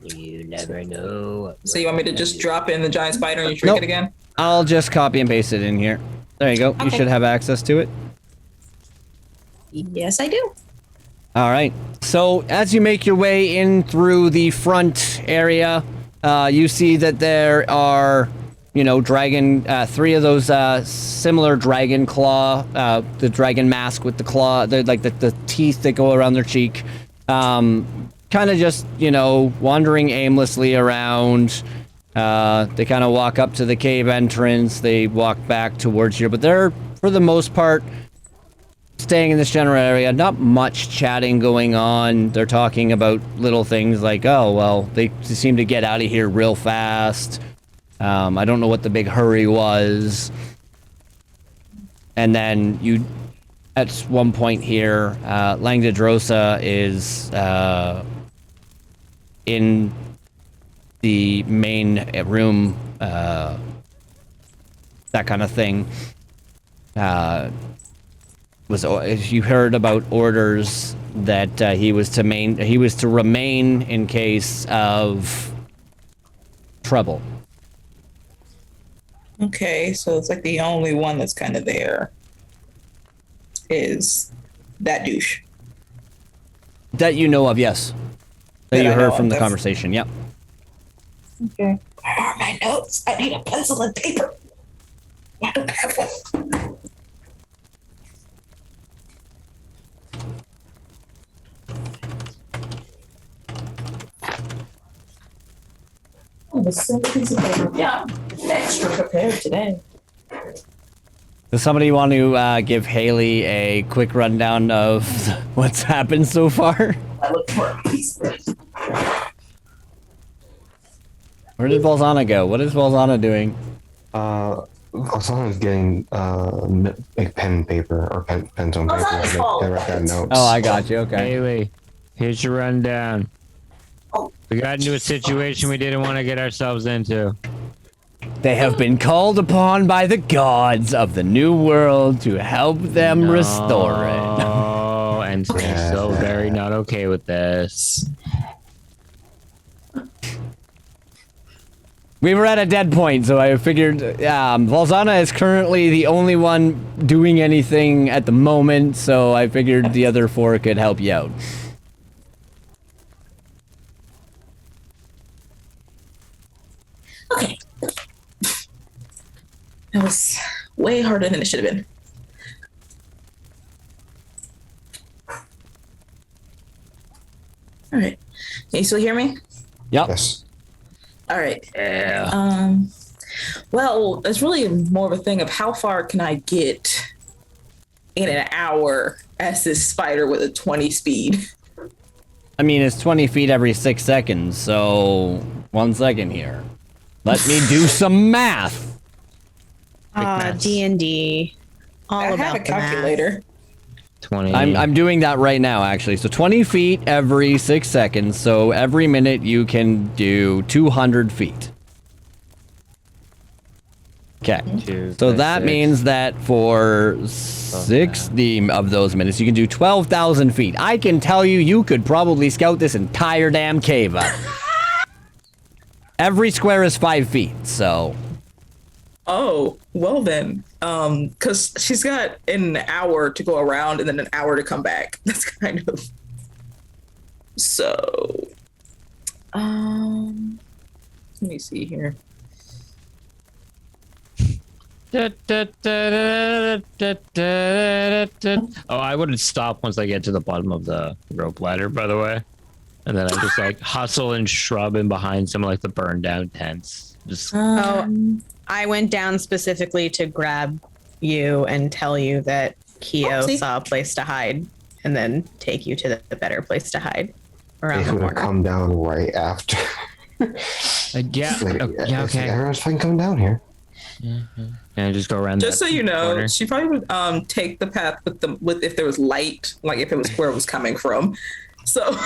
You never know. So you want me to just drop in the giant spider and you shrink Nope. it again? I'll just copy and paste it in here. There you go. You Okay. should have access to it. Yes, I do. All right. So as you make your way in through the front area, you see that there are, three of those similar dragon claw, the dragon mask with the claw, the teeth that go around their cheek. Kind of just, wandering aimlessly around. They kind of walk up to the cave entrance. They walk back towards here, but they're, for the most part, staying in this general area. Not much chatting going on. They're talking about little things like, oh, well, they seem to get out of here real fast. I don't know what the big hurry was. And then at one point here, Langdedrosa is in the main room, that kind of thing. You heard about orders that he was to remain in case of trouble. Okay, so it's like the only one that's kind of there is that douche. That you know of, yes. That That you I heard know from of, the that's- conversation, yep. Okay. Where are my notes? I need a pencil and paper. I don't have one. Oh, the same piece of paper. Yeah, I'm extra prepared today. Does somebody want to give Haley a quick rundown of what's happened so far? I look for a piece of it. Where did Balzana go? What is Balzana doing? Alsana's getting like pen and paper or pens on paper. Alsana's They fault. write down notes. Oh, I got you. Okay. Haley, here's your rundown. Oh. We got into a situation we didn't want to get ourselves into. They have been called upon by the gods of the new world to help them restore it. Oh, and so Yeah. so very not okay with this. We were at a dead point, so I figured Valzana is currently the only one doing anything at the moment, so I figured the other four could help you out. Okay. That was way harder than it should have been. All right. Can you still hear me? Yep. Yes. All right. Yeah. Well, it's really more of a thing of how far can I get in an hour as this spider with a 20 speed? I mean, it's 20 feet every 6 seconds, so 1 second here. Let me do some math. D&D. All I about have a the math. calculator. 20. I'm doing that right now, actually. So 20 feet every 6 seconds, so every minute you can do 200 feet. Okay. So that means that for 60 of those minutes, you can do 12,000 feet. I can tell you, you could probably scout this entire damn cave up. Every square is 5 feet, so. Oh, well then. Because she's got an hour to go around and then an hour to come back. That's kind of so. Let me see here. Oh, I wouldn't stop once I get to the bottom of the rope ladder, by the way. And then I just like hustle and shrub in behind some like the burned down tents. Just I went down specifically to grab you and tell you that Keo saw a place to hide and then take you to the better place to hide around If the would have corner. come down right after. Okay. Everyone's fucking coming down here. And just go around. Just that so you know, corner. she probably would take the path with if there was light, like if it was where it was coming from. So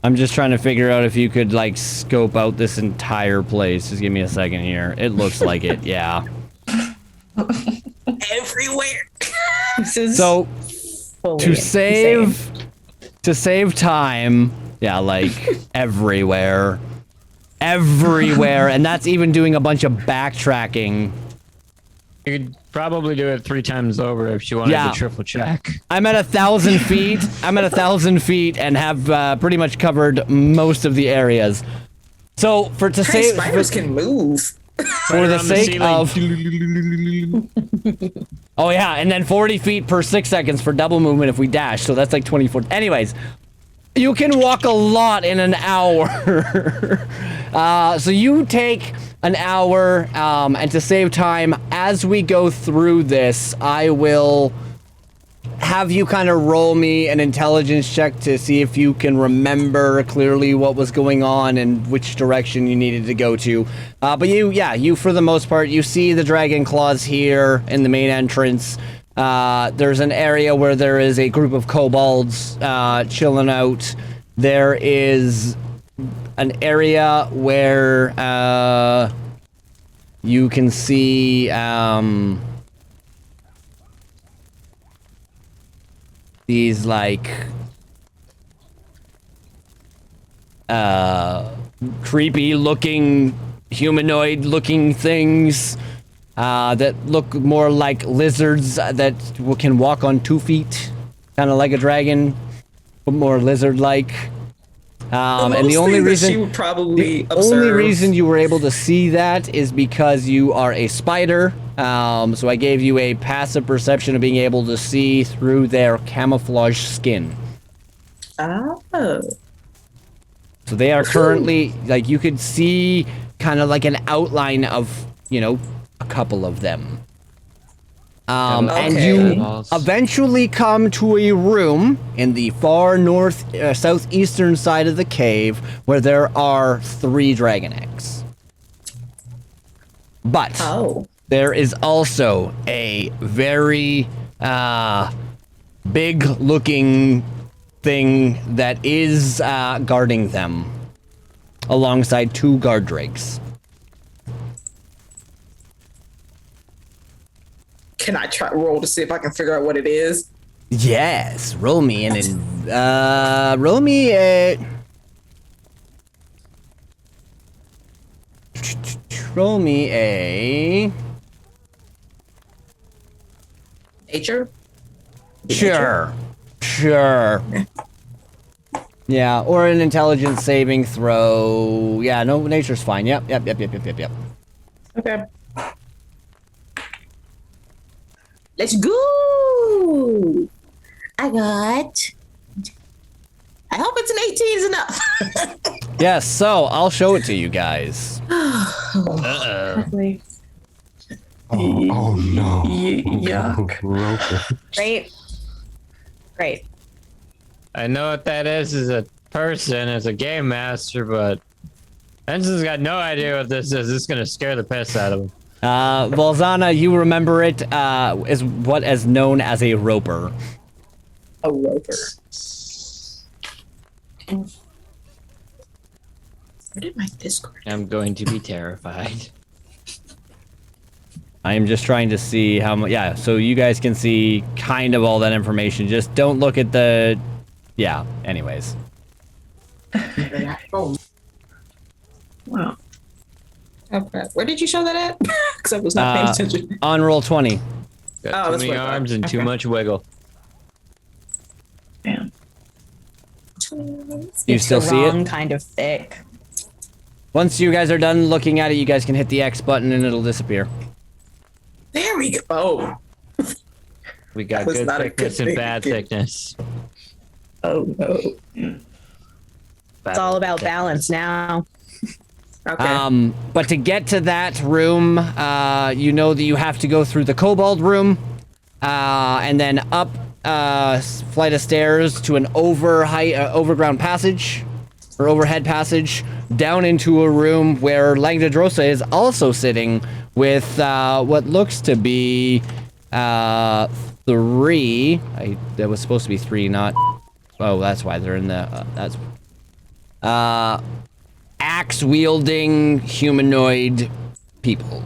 I'm just trying to figure out if you could like scope out this entire place. Just give me a second here. It looks like it, yeah. everywhere. This is So fully to save insane. time, yeah, like everywhere, and that's even doing a bunch of backtracking. You could probably do it 3 times over if you wanted Yeah. to triple check. I'm at 1,000 feet. I'm at 1,000 feet and have pretty much covered most of the areas. So Hey, save spiders can move. for the around the sake ceiling. of oh yeah, and then 40 feet per 6 seconds for double movement if we dash. So that's like 24. Anyways, you can walk a lot in an hour. So you take an hour, and to save time, as we go through this, I will have you kind of roll me an intelligence check to see if you can remember clearly what was going on and which direction you needed to go to. But you for the most part, you see the dragon claws here in the main entrance. There's an area where there is a group of kobolds chilling out. There is an area where you can see these like creepy looking humanoid looking things that look more like lizards that can walk on 2 feet, kind of like a dragon, but more lizard like. And the only reason she would probably the only reason you were able to see that is because you are a spider. So I gave you a passive perception of being able to see through their camouflage skin. Oh. So they are currently, like, you could see kind of like an outline of, a couple of them. And you eventually come to a room in the far southeastern side of the cave where there are 3 dragon eggs. But there is also a very big looking thing that is guarding them alongside 2 guard drakes. Can I try roll to see if I can figure out what it is? Yes, roll me roll me a Nature? Sure. Yeah, or an intelligence saving throw. Yeah, no, nature's fine. Yep. Okay. Let's go. I hope it's an 18 is enough. Yes, so I'll show it to you guys. Exactly. Oh no. Yuck. Great. I know what that is a person, as a game master, but Ensign's got no idea what this is. This is gonna scare the piss out of him. Valzana, you remember it is what is known as a roper. A roper. Where did my Discord? I'm going to be terrified. I am just trying to see how much. Yeah, so you guys can see kind of all that information. Just don't look at the. Yeah. Anyways. Wow. Okay. Where did you show that at? Because I was not paying attention. On roll 20. Got Oh, too that's many what I thought. arms and too Okay. much wiggle. Damn. You It's still the see wrong it? kind of thick. Once you guys are done looking at it, you guys can hit the X button and it'll disappear. There we go. Oh, We got That was good not a good thickness and thing. bad thickness. oh no. It's all about balance now. Okay. But to get to that room, you know that you have to go through the kobold room, and then up flight of stairs to an overground passage, or overhead passage, down into a room where Langdadrosa is also sitting with what looks to be three. That was supposed to be three, not. Oh, that's why they're in the. That's. Axe-wielding humanoid people.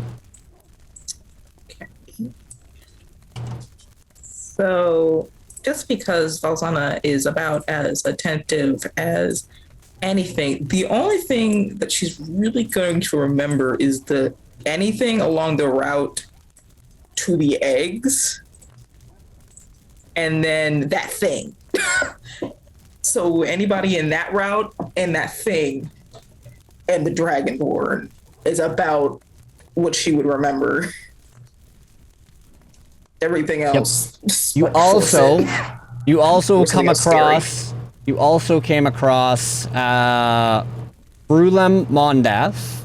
So, just because Valzana is about as attentive as anything, the only thing that she's really going to remember is the anything along the route to the eggs, and then that thing. So anybody in that route and that thing and the Dragonborn is about what she would remember. Everything else. You also Which come thing is scary. across. You also came across Brulem Mondath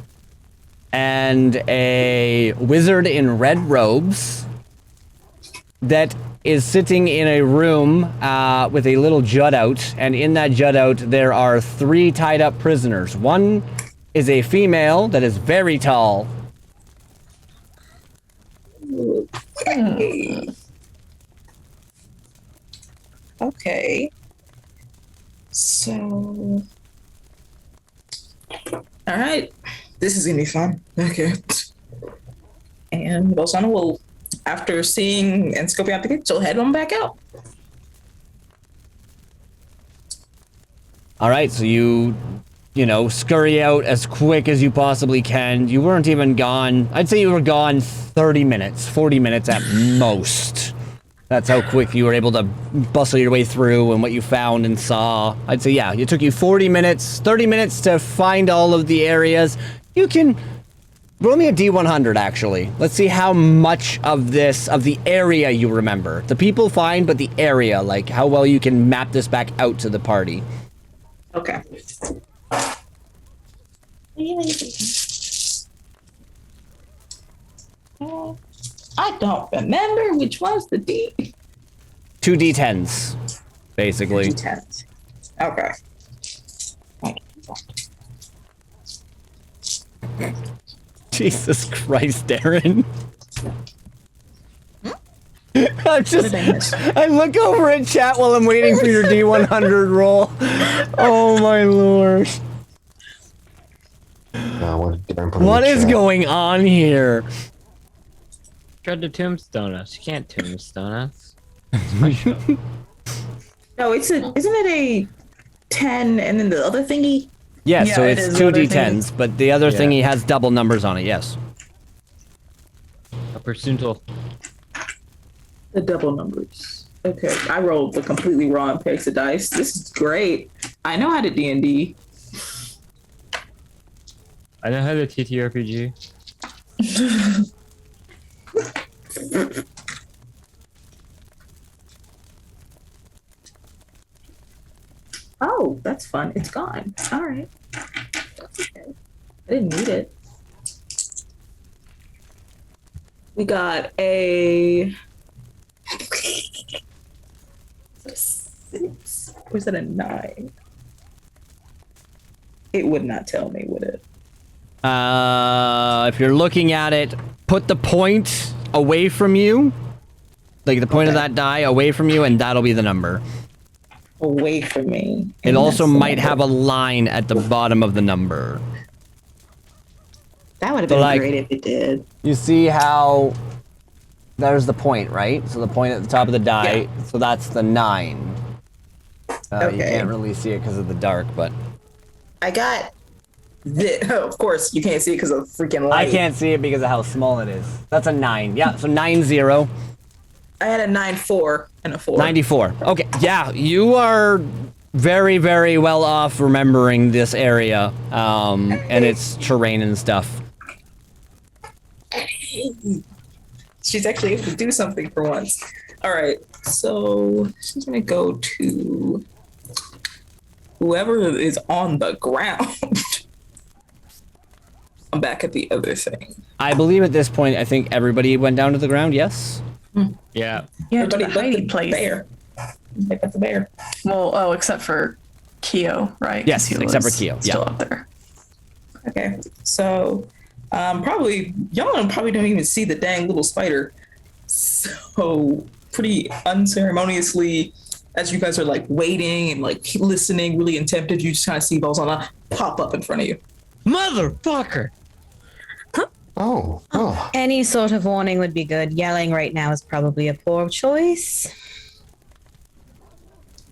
and a wizard in red robes that is sitting in a room with a little jut out, and in that jut out there are three tied up prisoners. One is a female that is very tall. Okay. So. All right. This is going to be fun. Okay. And Rosana will, after seeing and scoping out the kid, she'll head on back out. All right, so you scurry out as quick as you possibly can. You weren't even gone. I'd say you were gone 30 minutes, 40 minutes at most. That's how quick you were able to bustle your way through and what you found and saw. I'd say, yeah, it took you 40 minutes, 30 minutes to find all of the areas. You can roll me a D100, actually. Let's see how much of the area you remember. The people fine, but the area, like how well you can map this back out to the party. Okay. I don't remember which one's the D. 2 D10s, basically. D10. Okay. Jesus Christ, Darren. I look over at chat while I'm waiting for your D100 roll. Oh my lord. What is going on here? Tried to tombstone us. You can't tombstone us. No, isn't it a 10 and then the other thingy? Yes, Yeah, so it it's is 2 other D10s, but the other Yeah. thingy has double numbers on it, yes. A percentile. The double numbers. Okay, I rolled the completely wrong picks of dice. This is great. I know how to D&D. I know how to TTRPG. Oh, that's fun. It's gone. All right. Okay. I didn't need it. We got a. Is that a 6 or is that a 9? It would not tell me, would it? If you're looking at it, put the point away from you. Like the point of Okay. that die away from you, and that'll be the number. Away from me. It And also that's the might number. have a line at the bottom of the number. That would have but been like- great if it did. You see how there's the point, right? So the point at the top of the die, so that's the 9. You Okay. can't really see it because of the dark, but I got Of course, you can't see it because of the freaking light. I can't see it because of how small it is. That's a 9. Yeah, so 9-0. I had a 9-4 and a 4. 94. Okay, yeah, you are very, very well off remembering this area and its terrain and stuff. She's actually able to do something for once. All right, so she's gonna go to whoever is on the ground. I'm back at the other thing. I believe at this point, I think everybody went down to the ground, yes? Yeah. Yeah, to Everybody the but hiding the place. bear. They got the bear. Well, except for Keo, right? Yes, 'Cause he except for was Keo, Still yeah. up there. Okay, so probably y'all probably don't even see the dang little spider. So pretty unceremoniously, as you guys are like waiting and like listening, really attentive, you just kind of see Balzana pop up in front of you. Motherfucker. Oh. Any sort of warning would be good. Yelling right now is probably a poor choice.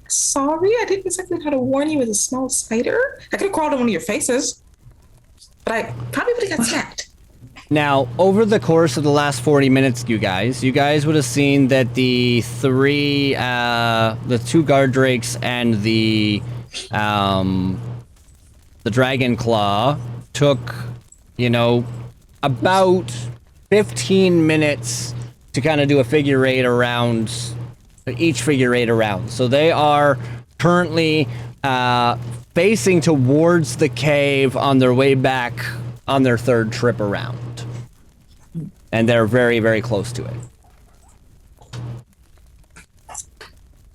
Sorry, I didn't exactly know how to warn you with a small spider. I could have crawled on one of your faces, but I probably would have got smacked. Now, over the course of the last 40 minutes, you guys would have seen that the two guard drakes and the dragon claw took, about 15 minutes to kind of do a figure eight around, each figure eight around. So they are currently facing towards the cave on their way back on their third trip around. And they're very, very close to it.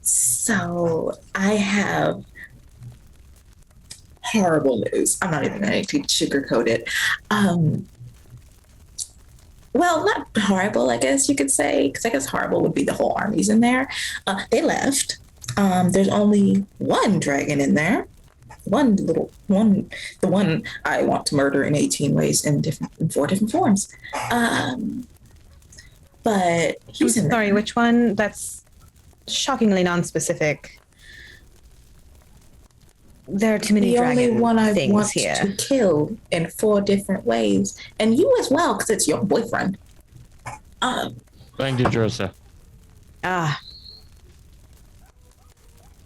So I have horrible news. I'm not even going to sugarcoat it. Well, not horrible, I guess you could say, because I guess horrible would be the whole army's in there. They left. There's only one dragon in there. The one I want to murder in 18 ways in 4 different forms. But he's in Sorry, there. which one? That's shockingly non-specific. There are too many The dragon only one I things want here. to kill in 4 different ways, and you as well, because it's your boyfriend. Going to Drosa. Ah,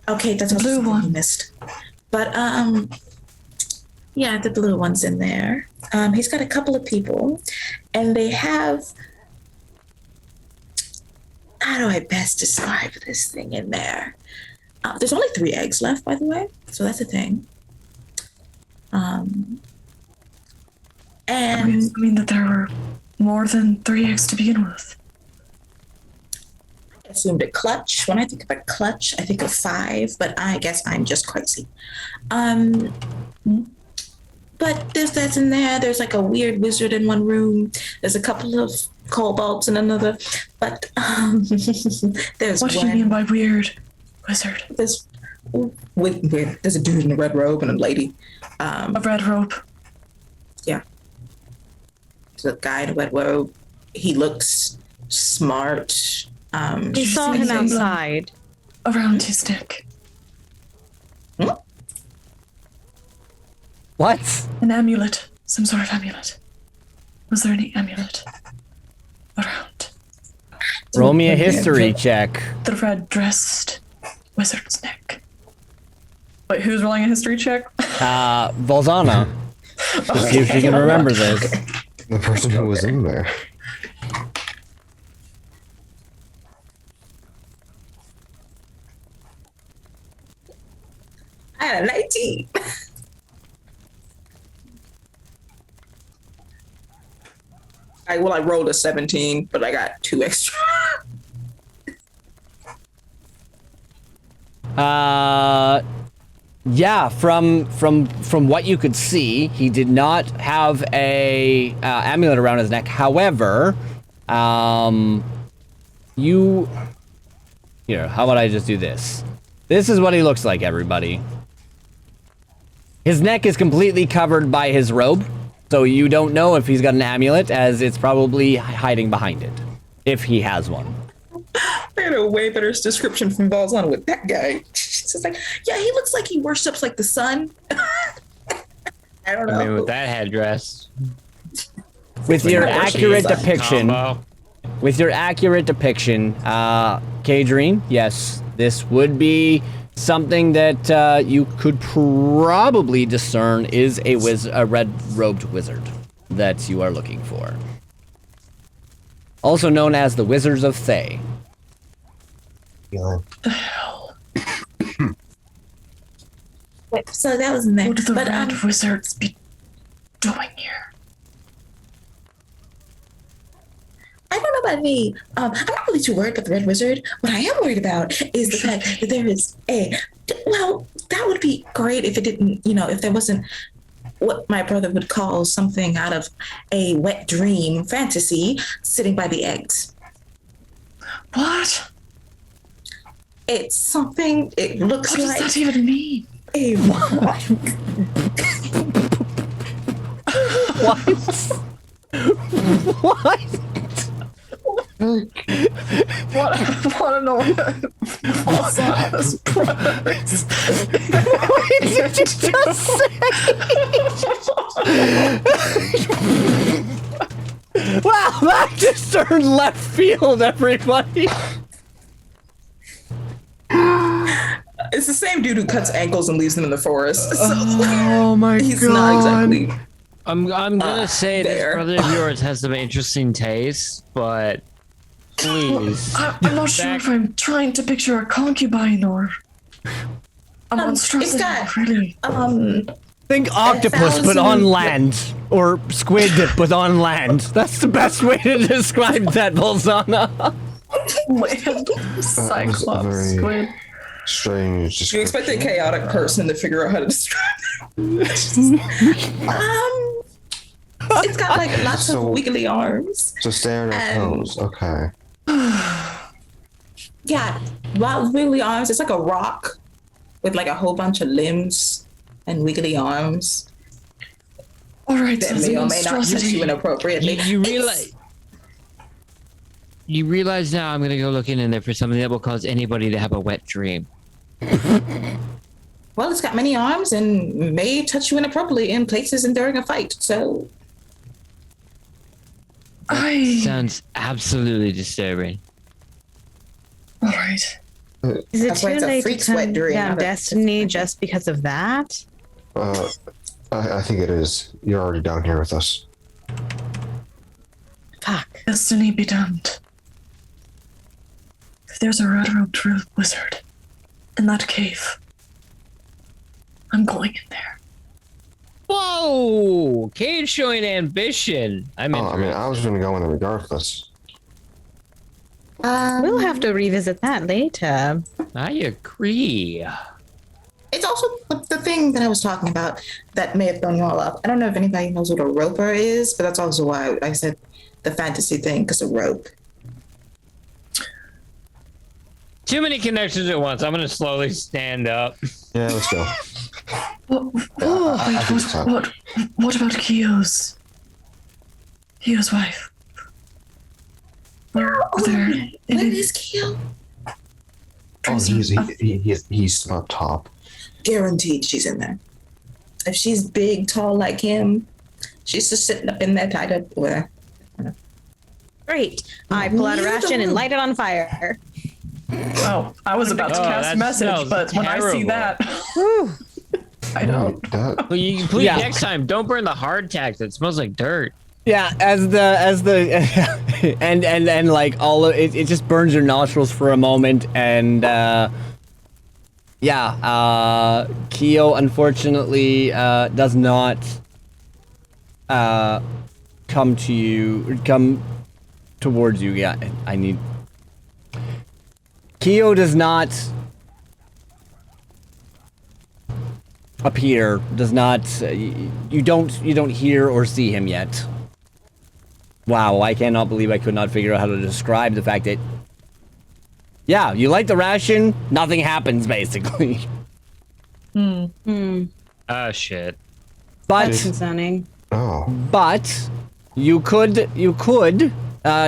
Okay, that's The blue also one. one missed. But yeah, the blue one's in there. He's got a couple of people, and they have. How do I best describe this thing in there? There's only 3 eggs left, by the way, so that's a thing. I And mean that there were more than 3 eggs to begin with. I assumed a clutch. When I think of a clutch, I think of 5, but I guess I'm just crazy. But that's in there. There's like a weird wizard in one room. There's a couple of kobolds in another. But there's What do you one. mean by weird wizard? There's there's a dude in a red robe and a lady. A red rope. There's a guy in a red robe. He looks smart. we saw him outside. Around his neck. What? An amulet. Some sort of amulet. Was there any amulet around Roll me a history check. the red dressed wizard's neck? Wait, who's rolling a history check? Volzana. To see if she can remember this. The person who was in there. I had a 19. I rolled a 17, but I got 2 extra. Yeah, from what you could see, he did not have a amulet around his neck. However, here, how about I just do this? This is what he looks like, everybody. His neck is completely covered by his robe, so you don't know if he's got an amulet, as it's probably hiding behind it, if he has one. I had a way better description from Balzana with that guy. It's just like, yeah, he looks like he worships like the sun. I don't know. I mean, with that headdress. With your accurate Jeez, depiction, combo. Kadreen, yes, this would be something that you could probably discern is a red-robed wizard that you are looking for. Also known as the Wizards of Thay. Yeah. The hell? So that was in there. What do the But red wizards be doing here? I don't know about me. I'm not really too worried about the Red Wizard. What I am worried about is the fact that there is well, that would be great if it didn't, if there wasn't what my brother would call something out of a wet dream fantasy sitting by the eggs. What? It's something, it looks What does like that even mean? a What? What? What? I want to know what's on this premise. What did you just say? Wow, that just turned left field, everybody. It's the same dude who cuts ankles and leaves them in the forest. So Oh my he's not exactly. I'm gonna say this there. brother of yours has some interesting taste, but please. I'm not sure if I'm trying to picture a concubine or a monstrosity. it's got- Really. Think octopus, but on land. Or squid, but on land. That's the best way to describe that, Bolzana. Land. Cyclops very- squid. Strange. You expect a chaotic person to figure out how to describe it. It's got like lots of wiggly arms. So staring at toes. Okay. Yeah, wild wiggly arms. It's like a rock with like a whole bunch of limbs and wiggly arms All right, that so it's may a or may not use you monstrosity. inappropriately. You realize now I'm gonna go looking in there for something that will cause anybody to have a wet dream. Well, it's got many arms and may touch you inappropriately in places and during a fight. So Sounds absolutely disturbing. All right. Is it That's why too it's a late to freak sweat turn dream, down not a- Destiny just because of that? I think it is. You're already down here with us. Fuck. Destiny be damned. If there's a red-robed wizard in that cave, I'm going in there. Whoa! Cage showing ambition. I mean, I was going to go in there regardless. We'll have to revisit that later. I agree. it's also the thing that I was talking about that may have thrown you all up. I don't know if anybody knows what a roper is, but that's also why I said the fantasy thing, because a rope. Too many connections at once. I'm gonna slowly stand up. Yeah, let's go. Wait, think it's time. what about Kyo's wife? Are there Where any is Keo? He's up top. Guaranteed she's in there. If she's big, tall like him, she's just sitting up in there tied up. Well, Great. I pull out a ration and light it on fire. Oh, I was about to Oh, cast that message, smells but when I see terrible. that, I don't. That, Well, you please Yeah. next time don't burn the hardtack. It smells like dirt. Yeah, as the and like all of it just burns your nostrils for a moment, and Keo unfortunately does not come towards you. Yeah, Keo does not appear. Does not. You don't hear or see him yet. Wow, I cannot believe I could not figure out how to describe the fact that, yeah, you light the ration, nothing happens, basically. Oh shit. But, That's concerning. oh, but, you could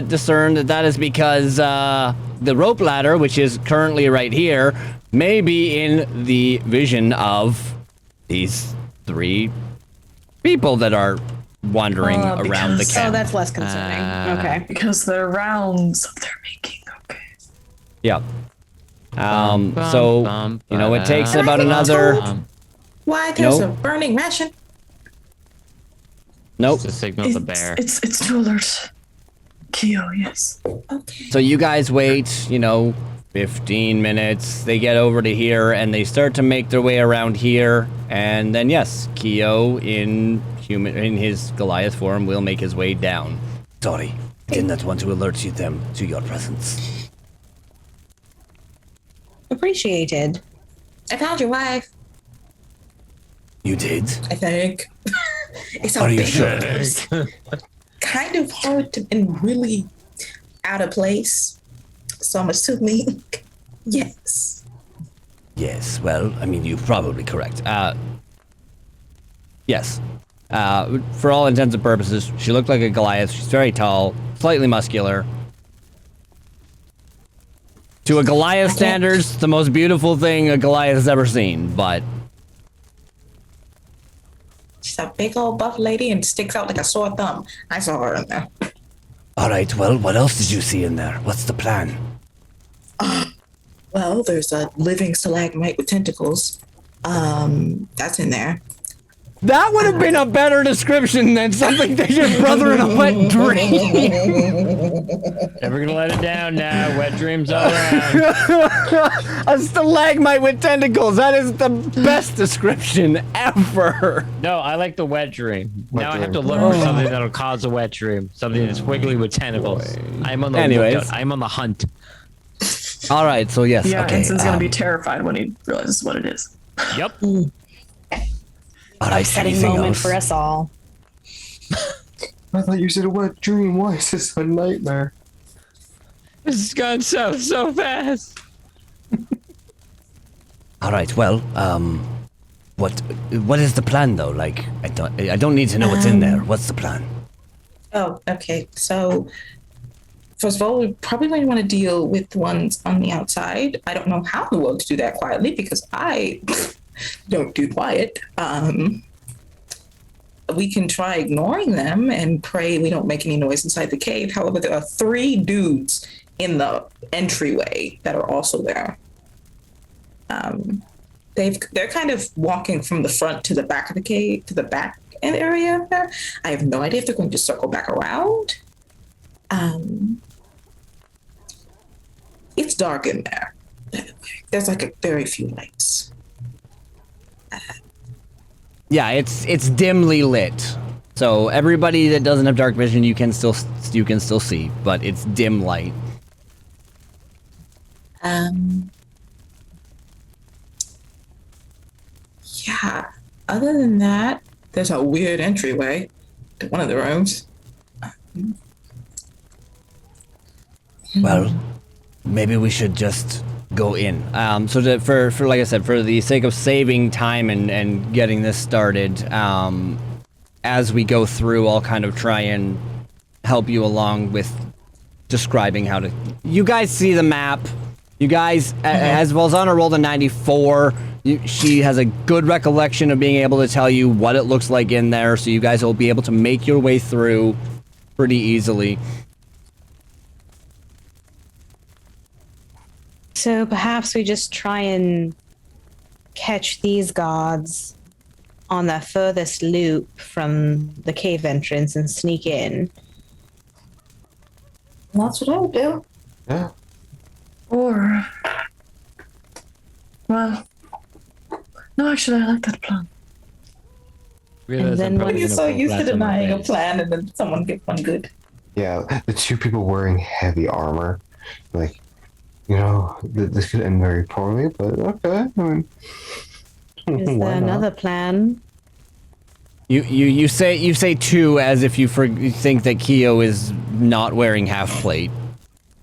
discern that is because the rope ladder, which is currently right here, may be in the vision of these three people that are wandering around the because- camp. Oh, that's less concerning. Okay. Because the rounds that they're making. Okay. Yeah. So, you know, it takes about another... Why there's Nope. a burning ration? Nope. To signal the bear. It's to alert Keo, yes. Okay. So you guys wait, you know, 15 minutes. They get over to here and they start to make their way around here. And then, yes, Keo in his Goliath form will make his way down. Sorry, I did not want to alert them to your presence. Appreciated. I found your wife. You did? I think. It's a Are you big sure? house. Kind of hard to and really out of place. So I'm assuming yes. Yes, well, I mean, you're probably correct. Yes. For all intents and purposes, she looked like a Goliath. She's very tall, slightly muscular. To a Goliath standards, the most beautiful thing a Goliath has ever seen, but... She's a big old buff lady and sticks out like a sore thumb. I saw her in there. Alright, well, what else did you see in there? What's the plan? Well, there's a living stalagmite with tentacles. That's in there. That would have been a better description than something that your brother in a wet dream. Never gonna let it down now. Wet dreams all around. A stalagmite with tentacles. That is the best description ever. No, I like the wet dream. Wet Now I have to dream. look for something that'll cause a wet dream. Something that's wiggly with tentacles. I'm on the Anyways. lookout. I'm on the hunt. All right, so yes, Yeah, okay. Ensign's gonna be terrified when he realizes what it is. Yep. all right, Upsetting anything moment else? for us all. I thought you said a wet dream. Why is this a nightmare? This has gone so fast. All right, well, what is the plan though? Like, I don't need to know what's in there. What's the plan? Oh, okay. So, first of all, we probably might want to deal with the ones on the outside. I don't know how in the world to do that quietly because I don't do quiet. We can try ignoring them and pray we don't make any noise inside the cave. However, there are 3 dudes in the entryway that are also there. They're kind of walking from the front to the back of the cave, to the back area there. I have no idea if they're going to circle back around. It's dark in there. There's like a very few lights. Yeah, it's dimly lit. So everybody that doesn't have dark vision, you can still see, but it's dim light. Yeah. Other than that, there's a weird entryway to one of the rooms. Well, maybe we should just go in. For like I said, for the sake of saving time and getting this started, as we go through, I'll kind of try and help you along with describing how to. You guys see the map. You guys, as well as on a roll to 94, she has a good recollection of being able to tell you what it looks like in there, so you guys will be able to make your way through pretty easily. So perhaps we just try and catch these gods on the furthest loop from the cave entrance and sneak in. That's what I would do. Yeah. Or, well, no, actually, I like that plan. Realize then I'm probably when You're gonna so pull used to flat on my denying a face. plan and then someone gets one good. Yeah, the 2 people wearing heavy armor. Like, you know, this could end very poorly, but okay. I mean, Is why there not? another plan? You say 2 as if you think that Keo is not wearing half plate.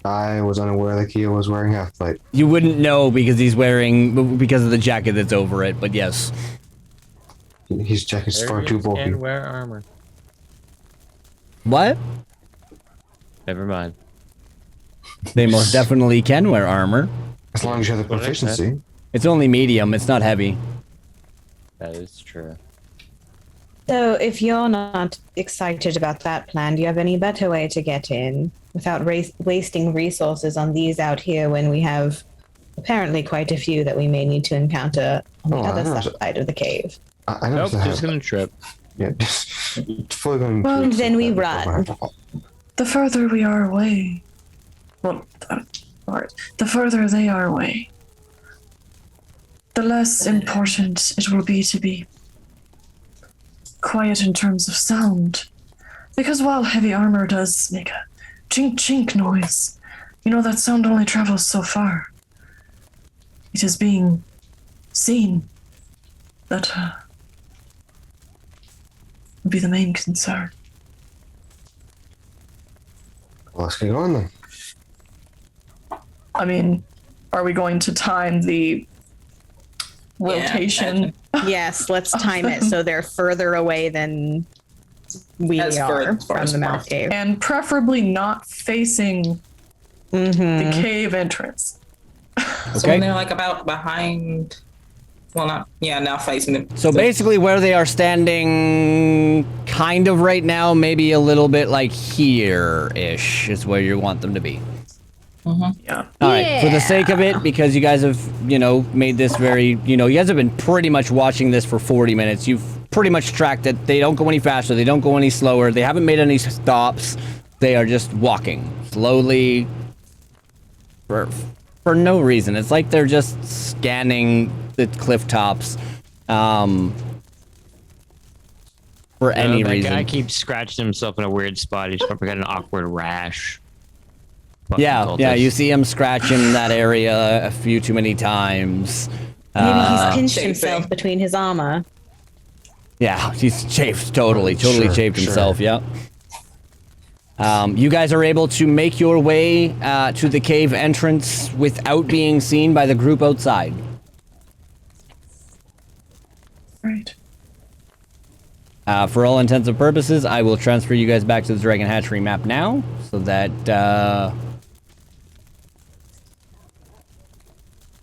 I was unaware that Keo was wearing half plate. You wouldn't know because because of the jacket that's over it, but yes. His jacket's far too Variants bulky. can wear armor. What? Never mind. They most definitely can wear armor. As long as you have the What I said. proficiency. It's only medium, it's not heavy. That is true. So, if you're not excited about that plan, do you have any better way to get in without wasting resources on these out here when we have apparently quite a few that we may need to encounter on the Oh, I other know. side of the cave? I Nope, never just gonna trip. Yeah, just fully going. Well, to then we that. run. The further we are away, well, the further they are away, the less important it will be to be quiet in terms of sound. Because while heavy armor does make a chink chink noise, you know that sound only travels so far. It is being seen that would be the main concern. Well, let's get going then. I mean, are we going to time the rotation? Yes, let's time it so they're further away than we As are far from as the mouth possible. cave. And preferably not facing the cave entrance. So when Okay. they're like about behind, well, not now facing them. So basically, where they are standing, kind of right now, maybe a little bit like here-ish is where you want them to be. Yeah. All right, for the sake of it, because you guys have, made this very, you guys have been pretty much watching this for 40 minutes. You've pretty much tracked it. They don't go any faster. They don't go any slower. They haven't made any stops. They are just walking slowly for no reason. It's like they're just scanning the cliff tops for any that reason. guy keeps scratching himself in a weird spot. He's probably got an awkward rash. Fucking Yeah, cultist. you see him scratching that area a few too many times. Maybe he's pinched Chafing. himself between his armor. Yeah, he's chafed, totally Sure, chafed sure. himself, yeah. You guys are able to make your way to the cave entrance without being seen by the group outside. Right. For all intents and purposes, I will transfer you guys back to the Dragon Hatchery map now, so that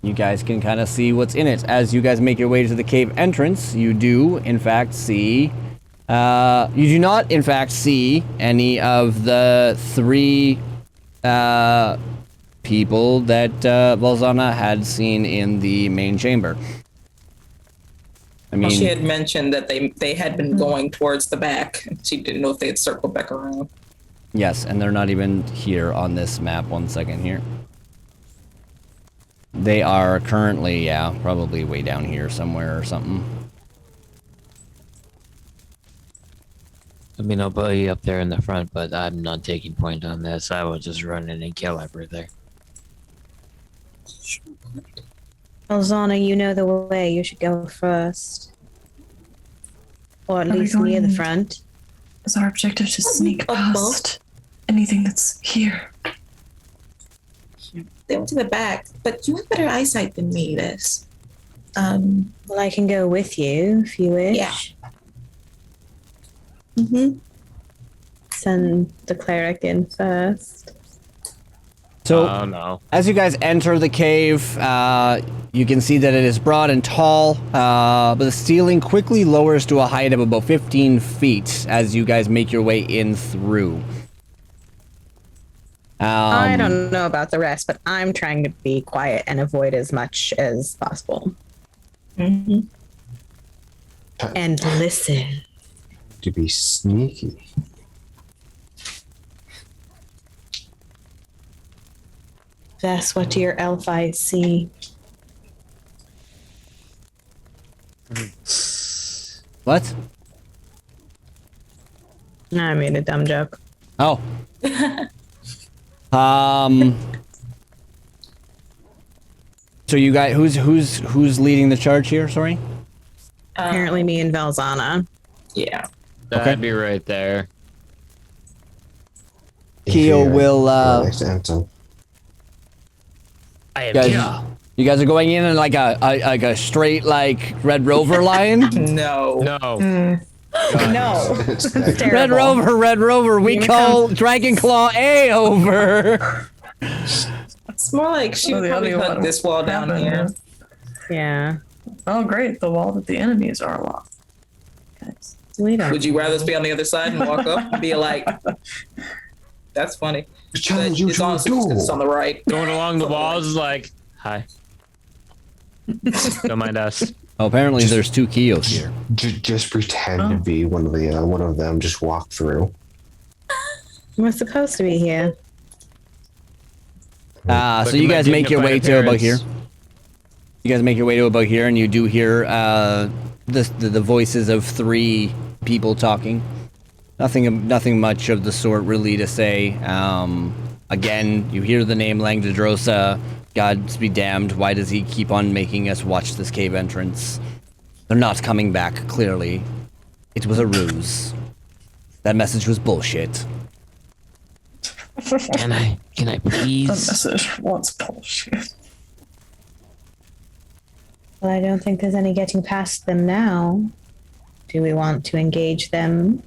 you guys can kind of see what's in it. As you guys make your way to the cave entrance, you do, in fact, see... you do not, in fact, see any of the three people that Valzana had seen in the main chamber. I Well, mean, she had mentioned that they had been going towards the back. And she didn't know if they had circled back around. yes, and they're not even here on this map. 1 second here. They are currently, probably way down here somewhere or something. I mean, I'll be up there in the front, but I'm not taking point on this. I will just run in and kill everything. Elzana, you know the way. You should go first. Or at Are we least near the going- front. Is our objective to sneak Up past anything that's here? They went to the back, but you have better eyesight than me, Liz. Well, I can go with you if you wish. Yeah. Mm-hmm. Send the cleric in first. So, Oh no. as you guys enter the cave, you can see that it is broad and tall, but the ceiling quickly lowers to a height of about 15 feet as you guys make your way in through. I don't know about the rest, but I'm trying to be quiet and avoid as much as possible. Mm-hmm. And listen. To be sneaky. That's what your elf eyes see. What? I made a dumb joke. Oh. So you guys, who's leading the charge here? Sorry. Apparently, me and Valzana. Yeah. That'd be right there. Keo Here, will. next to Anton. I am Guys, you guys are going in like a straight like Red Rover line. No. No. No. It's It's Red terrible. Rover. We Here call Dragon Claw A over. It's more like she Oh, would the probably other hug one this wall down happened, here. Yeah. Oh, great. The wall that the enemies are along. Okay. We don't. Would you rather us be on the other side and walk up and be like, "That's funny"? Challenge you It's to a on, duel. it's on the right. Going along the walls is like, hi. Don't mind us. Oh, apparently there's two Kios here. Just pretend to be one of them. Just walk through. We're supposed to be here. So Look you at my guys make your way dignified to about here. appearance. You guys make your way to about here, and you do hear the voices of three people talking. Nothing much of the sort really to say. Again, you hear the name Langdedrosa. Gods be damned. Why does he keep on making us watch this cave entrance? They're not coming back, clearly. It was a ruse. That message was bullshit. Can I The please? message wants bullshit. Well, I don't think there's any getting past them now. Do we want to engage them?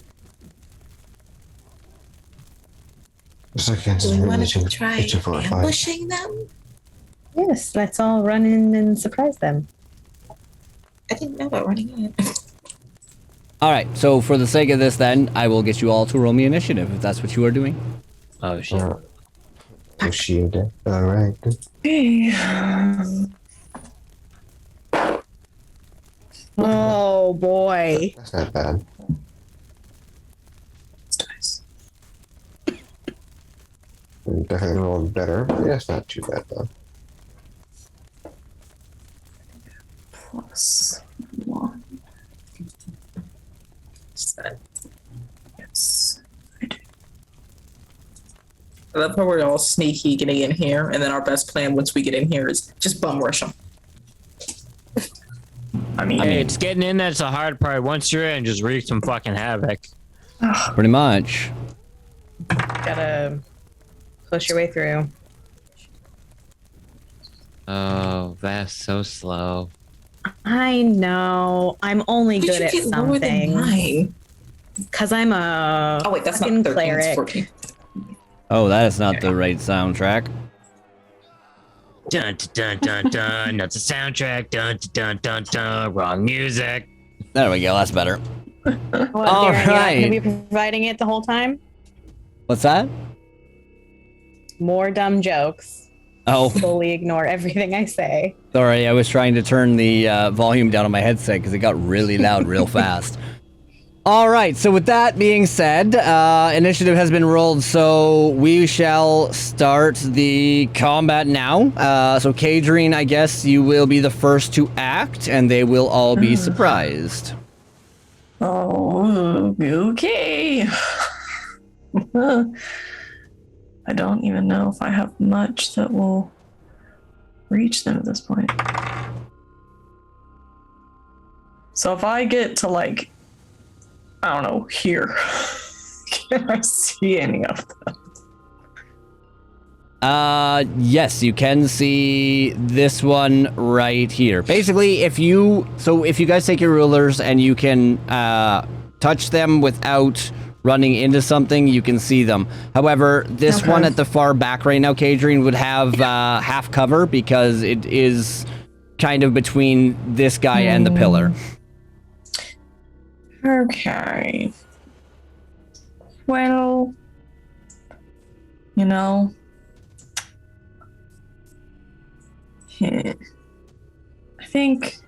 It's against Do we want religion. to try It's a fight. ambushing them? Yes, let's all run in and surprise them. I didn't know about running in. All right, so for the sake of this, then, I will get you all to roll me initiative, if that's what you are doing. Oh shit. Oh, shit. All right. Oh boy. That's not bad. Nice. Definitely rolled better. Yeah, it's not too bad though. Plus 1. Yes. I love how we're all sneaky getting in here, and then our best plan once we get in here is just bum rush them. I mean, Hey, it's getting in that's the hard part. Once you're in, just wreak some fucking havoc. Pretty much. Gotta push your way through. Oh, that's so slow. I know. I'm only good at something. mine? Because I'm a Oh wait, that's not fucking 13, it's cleric. 14. Oh, that is not the right soundtrack. Dun dun dun dun. That's a soundtrack. Dun dun dun dun. Wrong music. There we go, that's better. What, All Darren, right. You're gonna be providing it the whole time? What's that? More dumb jokes. Oh, Fully ignore everything I say. sorry, I was trying to turn the volume down on my headset because it got really loud real fast. All right, so with that being said, initiative has been rolled, so we shall start the combat now. So Kadrine, I guess you will be the first to act, and they will all be surprised. oh, okay. I don't even know if I have much that will reach them at this point. So if I get to like, I don't know, here, can I see any of them? Yes, you can see this one right here. Basically, if you guys take your rulers and you can touch them without running into something, you can see them. However, this Okay. one at the far back right now, Kadrine, would have half cover because it is kind of between this guy and the pillar. Okay. Well, you know, I think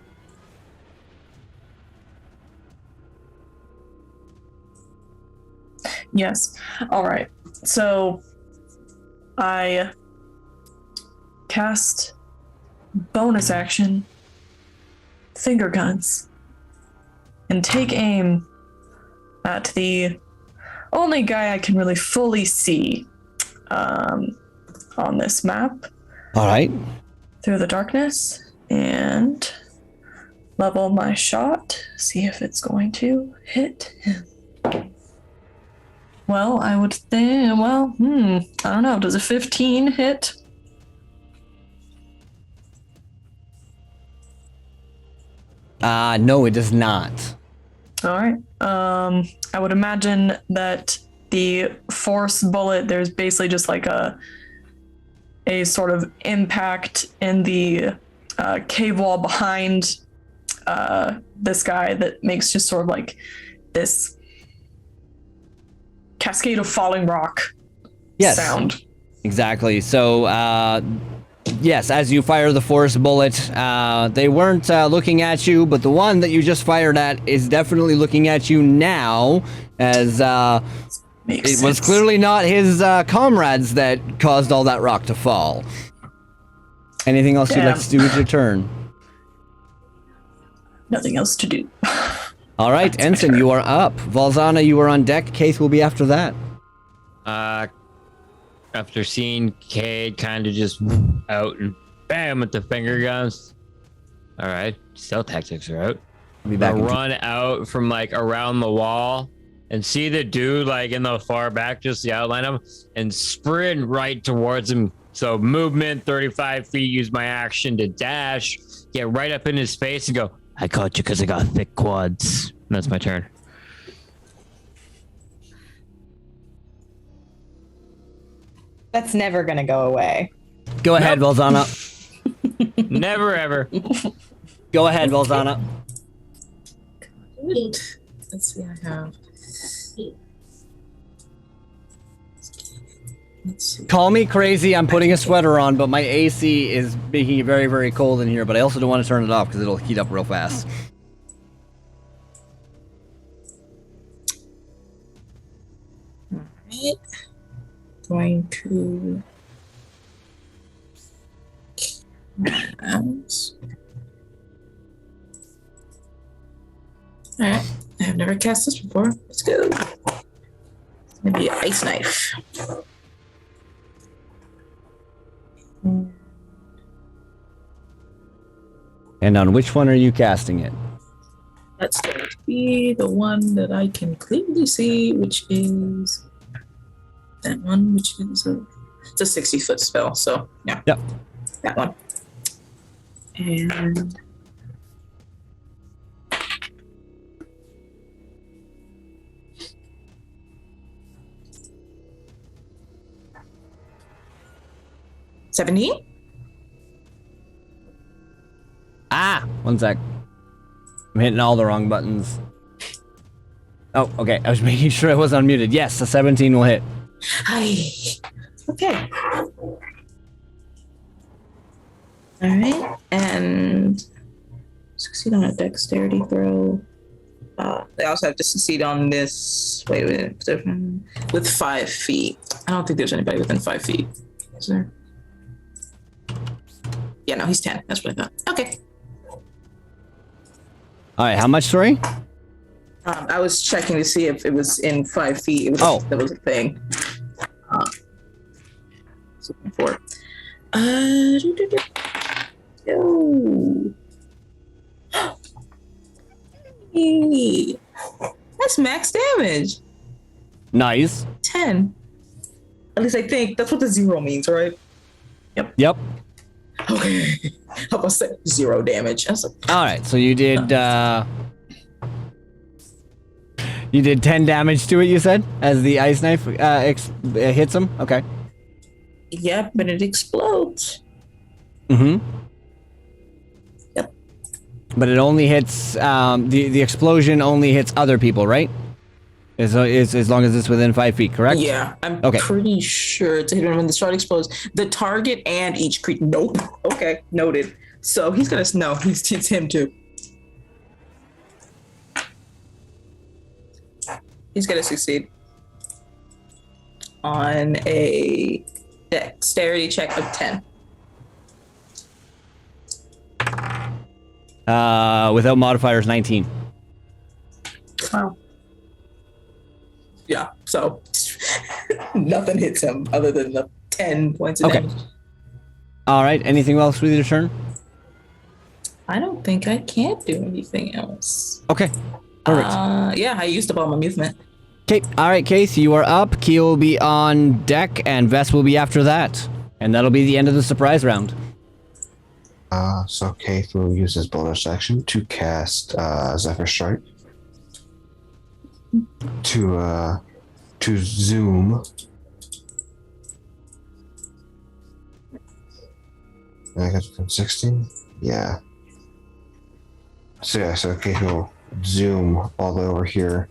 yes. All right. So I cast bonus action finger guns and take aim at the only guy I can really fully see on this map All right. through the darkness and level my shot, see if it's going to hit him. Well, I would think, I don't know. Does a 15 hit? No, it does not. All right. I would imagine that the force bullet, there's basically just like a sort of impact in the cave wall behind this guy that makes just sort of like this cascade of falling rock Yes. sound. Exactly. So, yes, as you fire the force bullet, they weren't looking at you, but the one that you just fired at is definitely looking at you now, as Makes it was sense. clearly not his comrades that caused all that rock to fall. Anything else you'd like Damn. to do with your turn? Nothing else to do. All right, That's my Ensign, turn. you are up. Valzana, you are on deck. Case will be after that. After seeing Cade kind of just out and bam with the finger guns. All right, stealth tactics are out. I'll be back. Gonna In run out from like around the wall and see the dude like in the far back, just the outline of him, and sprint right towards him. So movement 35 feet, use my action to dash, get right up in his face and go, I caught you because I got thick quads. And that's my turn. That's never gonna go away. Go ahead, Valzana. Never ever. Go ahead, Valzana. Let's see, I have. Let's see. Call me crazy. I'm putting a sweater on, but my AC is making it very, very cold in here. But I also don't want to turn it off because it'll heat up real fast. Right. Going to. Alright, I have never cast this before. Let's go. It's gonna be an ice knife. And on which one are you casting it? That's going to be the one that I can clearly see, which is that one, which is it's a 60-foot spell. So yeah, Yep. that one. And $17. Ah! One sec. I'm hitting all the wrong buttons. Oh, okay. I was making sure I was unmuted. Yes, a 17 will hit. Hi. Okay. All right, and succeed on a dexterity throw. They also have to succeed on this. Wait, with 5 feet. I don't think there's anybody within 5 feet. Is there? Yeah, no, he's 10. That's what I thought. Okay. All right, how much, sorry? I was checking to see if it was in 5 feet. It was, Oh. that was a thing. Looking for. Yo. Hey. That's max damage. Nice. 10. At least I think that's what the 0 means, right? Yep. Okay. I was say 0 damage. I was like, All right, so you did 10 damage to it, you said? As the ice knife hits him? Okay. yep, but it explodes. Mm-hmm. Yep. But it only hits, the explosion only hits other people, right? As long as it's within 5 feet, correct? Yeah, I'm Okay. pretty sure it's hidden when the shot explodes. The target and each creature. Nope. Okay, noted. So he's gonna no. It's him too. He's gonna succeed on a dexterity check of 10. Without modifiers, 19. Wow. Yeah. So nothing hits him other than the 10 points of Okay. damage. All right, anything else with your turn? I don't think I can't do anything else. Okay, perfect. Yeah, I used up all my movement. Okay, all right, Case, you are up. Keel will be on deck, and Vess will be after that. And that'll be the end of the surprise round. So Keith will use his bonus action to cast Zephyr Strike to zoom. I got 16. Yeah. So Keith will zoom all the way over here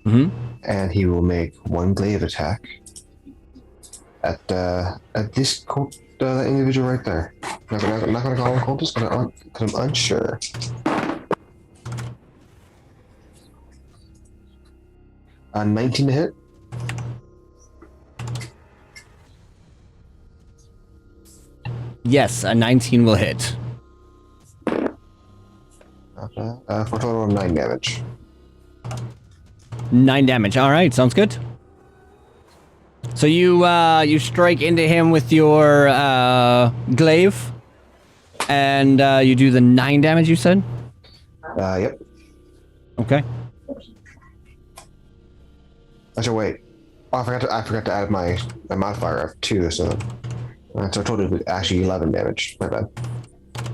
and he will make one glaive attack at this that individual right there. I'm not gonna call him cultist because I'm unsure. A 19 to hit. Yes, a 19 will hit. For a total of 9 damage. 9 damage. All right, sounds good. So you strike into him with your glaive, and you do the 9 damage. You said. Yep. Okay. Actually, wait. Oh, I forgot to add my modifier of 2, so total actually 11 damage. My bad.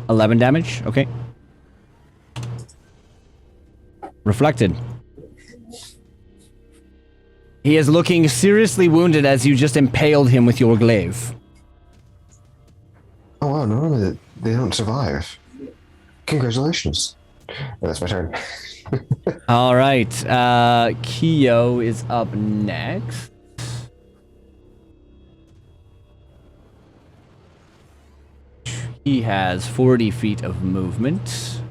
11 damage. Okay. Reflected. He is looking seriously wounded as you just impaled him with your glaive. Oh wow! Normally they don't survive. Congratulations. That's my turn. All right. Kyo is up next. He has 40 feet of movement.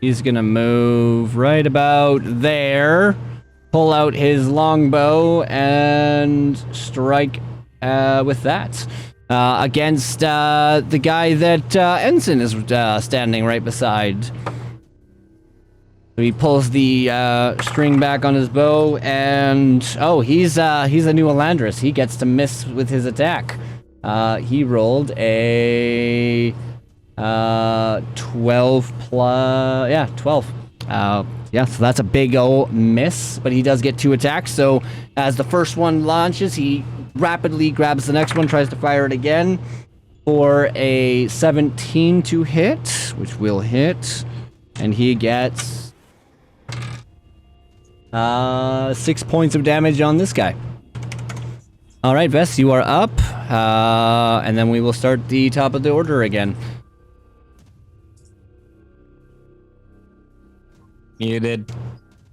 He's gonna move right about there, pull out his longbow, and strike with that. Against the guy that Ensign is standing right beside. So he pulls the string back on his bow, and he's a new Elandris. He gets to miss with his attack. He rolled a 12 plus 12. So that's a big old miss, but he does get 2 attacks. So as the first one launches, he rapidly grabs the next one, tries to fire it again for a 17 to hit, which will hit, and he gets 6 points of damage on this guy. All right, Vess, you are up, and then we will start the top of the order again. Muted.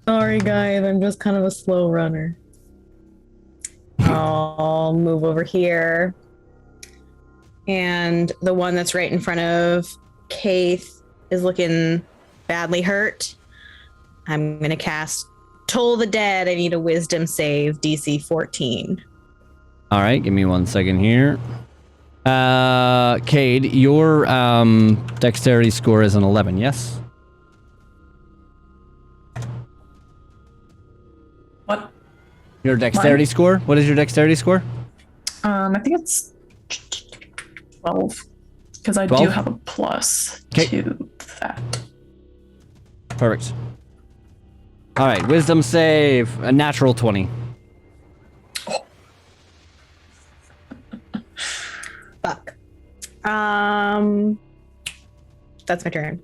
Sorry, guys. I'm just kind of a slow runner. I'll move over here. And the one that's right in front of Kaith is looking badly hurt. I'm going to cast Toll the Dead. I need a wisdom save, DC 14. All right, give me 1 second here. Cade, your dexterity score is an 11, yes? What? Your dexterity score? What is your dexterity score? I think it's 12 because I 12? do have a plus to that. Perfect. All right, wisdom save, a natural 20. Fuck. That's my turn.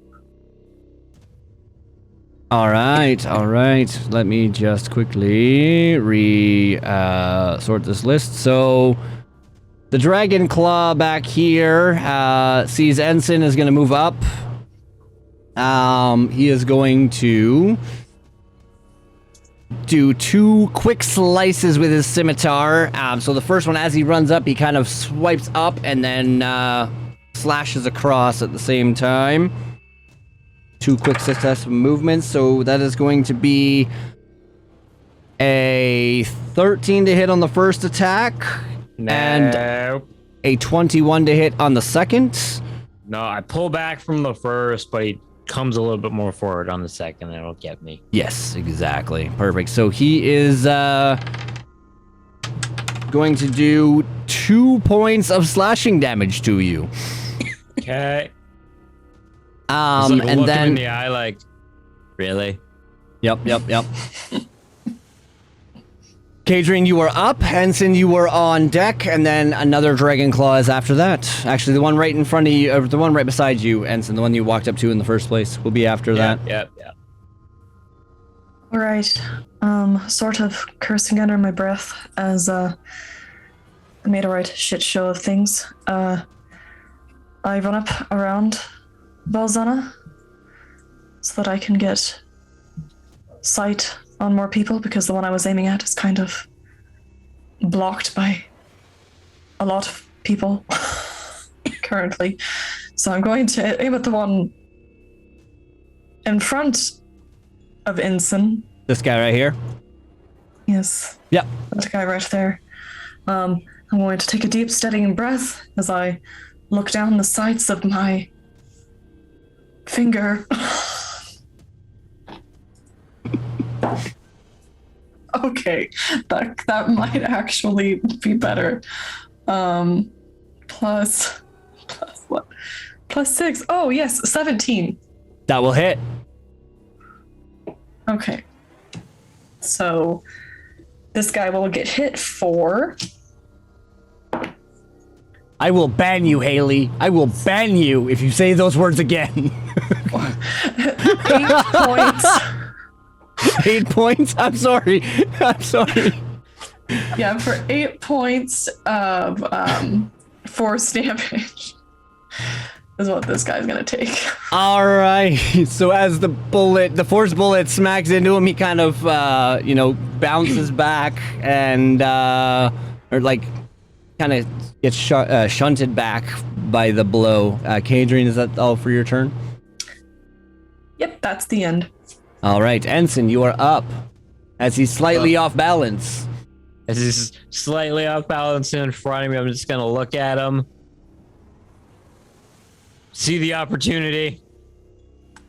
All right. Let me just quickly sort this list. So the Dragon Claw back here sees Ensign is going to move up. He is going to do 2 quick slices with his scimitar. So the first one, as he runs up, he kind of swipes up and then slashes across at the same time. 2 quick successful movements, so that is going to be a 13 to hit on the first attack, and a 21 to hit on the second. No, I pull back from the first, but he comes a little bit more forward on the second, and it'll get me. Yes, exactly. Perfect. So he is going to do 2 points of slashing damage to you. Okay. And look him then in the eye, like, really? Yep. Kadrian, you are up. Ensign, you were on deck, and then another Dragon Claw is after that. Actually, the one right in front of you, or the one right beside you, Ensign, the one you walked up to in the first place, will be after that. Yeah. All right. Sort of cursing under my breath as I made a right shit show of things. I run up around Balzana so that I can get sight on more people, because the one I was aiming at is kind of blocked by a lot of people currently. So I'm going to aim at the one in front of Ensign. This guy right here? Yes. Yep. That guy right there. I'm going to take a deep, steadying breath as I look down the sights of my finger. Okay, that might actually be better. Plus what? Plus 6. Oh yes, 17. That will hit. Okay. So this guy will get hit for. I will ban you, Haley. I will ban you if you say those words again. 8 points. 8 points? I'm sorry. I'm sorry. Yeah, for 8 points of force damage is what this guy's gonna take. All right. So as the force bullet smacks into him, he kind of, bounces back and, kind of gets shunted back by the blow. Kadrian, is that all for your turn? Yep, that's the end. All right, Ensign, you are up. As he's slightly off balance. As he's slightly off balance in front of me, I'm just gonna look at him. See the opportunity.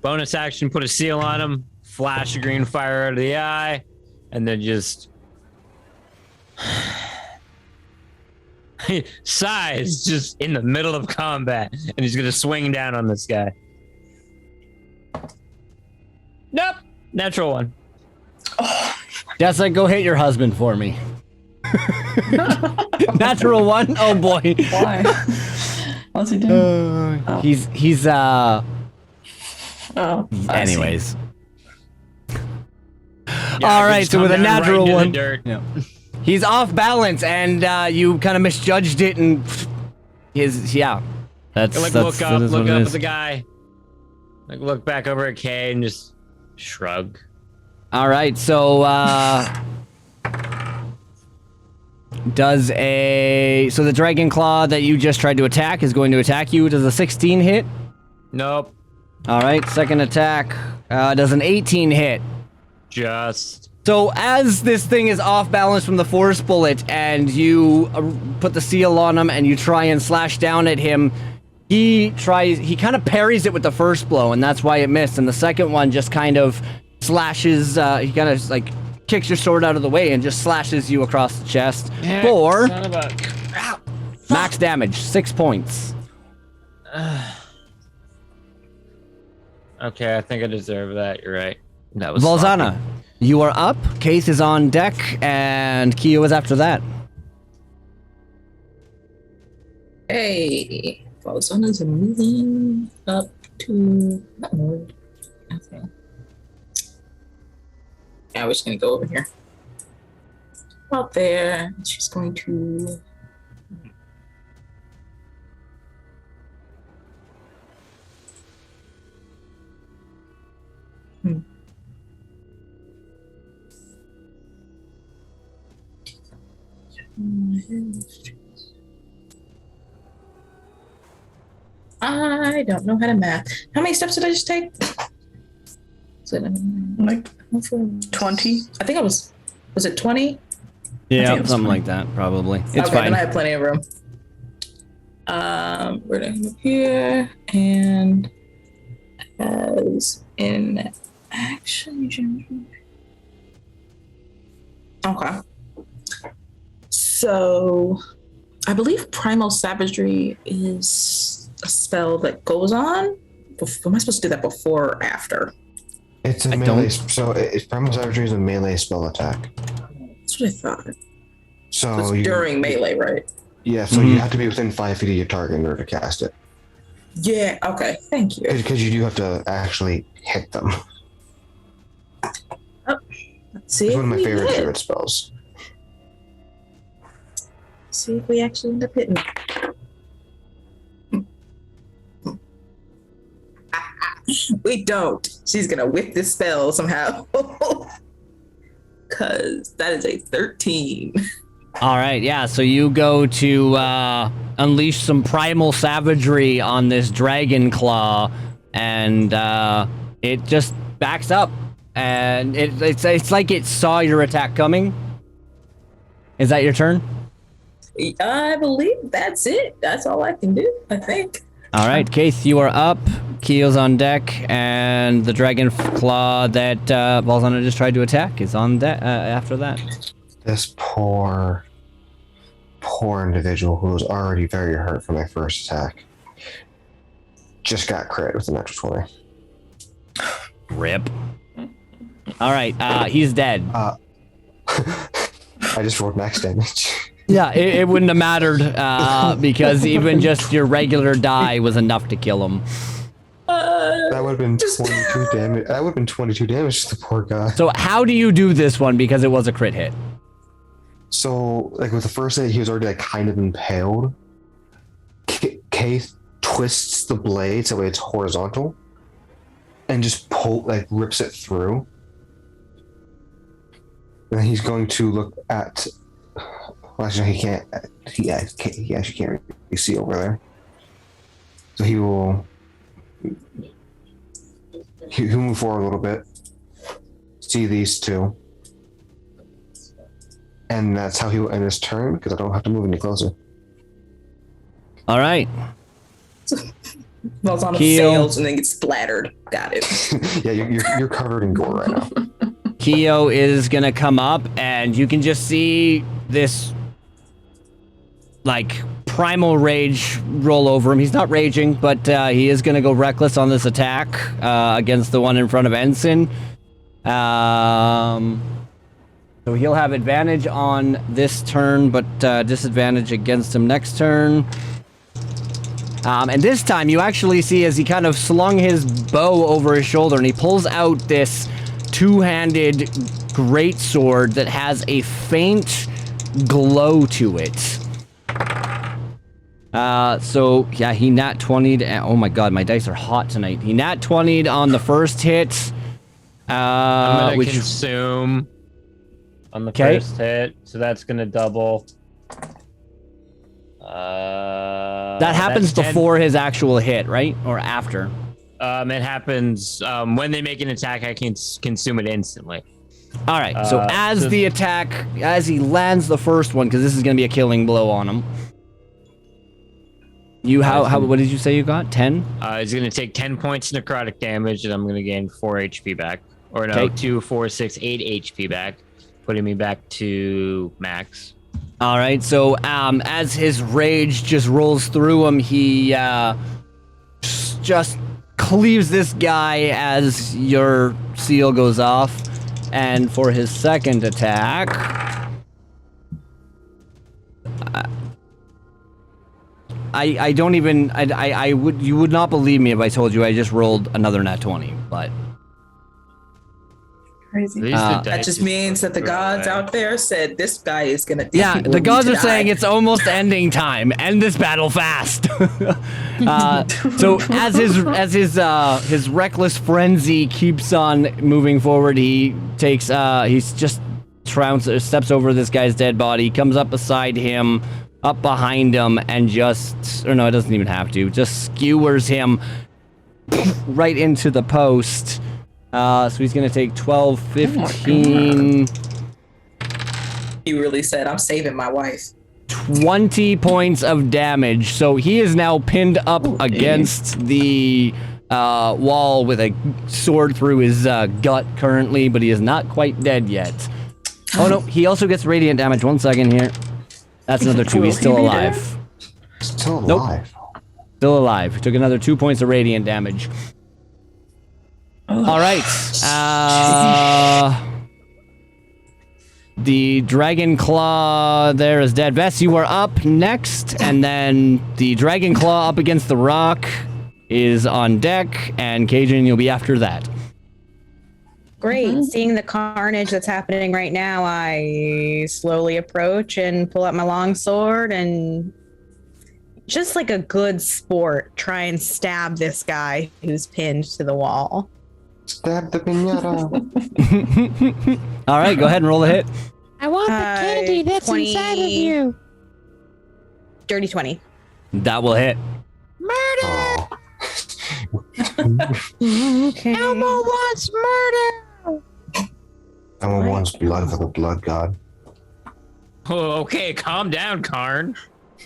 Bonus action, put a seal on him. Flash a green fire out of the eye. And then just... sighs just in the middle of combat. And he's gonna swing down on this guy. Nope. Natural one. Jessica, go hit your husband for me. Natural one? Oh boy. Why? What's he doing? He's Oh. I anyways. Yeah, All right, just so come with a down right natural into the one. dirt. Yeah. He's off balance and you kind of misjudged it and That's Like that's, look that up is what it at is. the guy. Like look back over at Kay and just shrug. All right, so so the dragon claw that you just tried to attack is going to attack you. Does a 16 hit? Nope. All right, second attack does an 18 hit. Just. So as this thing is off balance from the force bullet and you put the seal on him and you try and slash down at him, he kind of parries it with the first blow and that's why it missed. And the second one just kind of slashes, he kind of like kicks your sword out of the way and just slashes you across the chest for max damage, 6 points. Okay, I think I deserve that. You're right. That was Valzana, you are up. Case is on deck and Kyo is after that. Hey, Balzona's moving up to not moving. Okay. Yeah, we're just gonna go over here. Out there, she's going to. I don't know how to math. How many steps did I just take? Like 20. I think I was it 20? Yeah, it was something fine. like that, probably. It's Okay, fine. then I have plenty of room. We're gonna come up here and as in action. Okay. So I believe Primal Savagery is a spell that goes on. Am I supposed to do that before or after? It's a melee. So it's Primal Savagery is a melee spell attack. That's what I thought. So It's during melee, right? Yeah, so you have to be within 5 feet of your target in order to cast it. Yeah, okay. Thank you. Because you do have to actually hit them. Let's see It's if one of my we favorite hit. druid spells. See if we actually end up hitting. we don't, she's gonna whip this spell somehow. Cause that is a 13. All right, yeah. So you go to unleash some primal savagery on this dragon claw, and it just backs up, and it's like it saw your attack coming. Is that your turn? I believe that's it. That's all I can do, I think. All right, Keith, you are up. Keel's on deck, and the dragon claw that Balzana just tried to attack is on deck after that. This poor individual who was already very hurt from my first attack just got crit with a natural 20. Rip. All right, he's dead. I just rolled max damage. Yeah, it wouldn't have mattered because even just your regular die was enough to kill him. That would have been 22 damage. That would have been 22 damage to the poor guy. So how do you do this one? Because it was a crit hit. So, like with the first hit, he was already like kind of impaled. Keith twists the blade so it's horizontal, and just rips it through. And then he's going to look at. Well, actually, he can't. He actually can't really see over there. So he'll move forward a little bit. See these two. And that's how he will end his turn, because I don't have to move any closer. All right. Falls on the sails and then gets splattered. Got it. Yeah, you're covered in gore right now. Keo is gonna come up, and you can just see this like primal rage roll over him. He's not raging, but he is gonna go reckless on this attack against the one in front of Ensign. So he'll have advantage on this turn, but disadvantage against him next turn. And this time you actually see as he kind of slung his bow over his shoulder, and he pulls out this two-handed greatsword that has a faint glow to it. So yeah, he nat 20'd. Oh my god, my dice are hot tonight. He nat 20'd on the first hit. I'm gonna consume on the first hit, so that's gonna double. That happens before his actual hit, right? Or after? It happens when they make an attack. I can consume it instantly. All right. So as he lands the first one, because this is going to be a killing blow on him. What did you say you got? 10? He's going to take 10 points necrotic damage, and I'm going to gain 4 HP back. Or no, 2, 4, 6, 8 HP back, putting me back to max. All right. So as his rage just rolls through him, he just cleaves this guy as your seal goes off. And for his second attack, you would not believe me if I told you I just rolled another nat 20, but Crazy. That just means that the gods out there said this guy is gonna. Yeah, the gods are saying it's almost ending time. End this battle fast. So as his reckless frenzy keeps on moving forward, he takes steps over this guy's dead body, comes up beside him, up behind him, and it doesn't even have to, just skewers him right into the post. So he's going to take 12, 15... He really said, I'm saving my wife. 20 points of damage. So he is now pinned up against the wall with a sword through his gut currently, but he is not quite dead yet. Oh no, he also gets radiant damage. 1 second here. That's another 2. He's still alive. Still alive? Nope. Still alive. He took another 2 points of radiant damage. All right. The dragon claw there is dead. Vess, you are up next, and then the dragon claw up against the rock is on deck, and Cajun, you'll be after that. Great. Seeing the carnage that's happening right now, I slowly approach and pull out my long sword and just like a good sport, try and stab this guy who's pinned to the wall. Stab the pinata. All right, go ahead and roll a hit. I want the candy that's 20 inside of you. Dirty 20. That will hit. Oh. Okay. Elmo wants murder. Someone wants blood for the blood god. Oh, okay, calm down, Karn.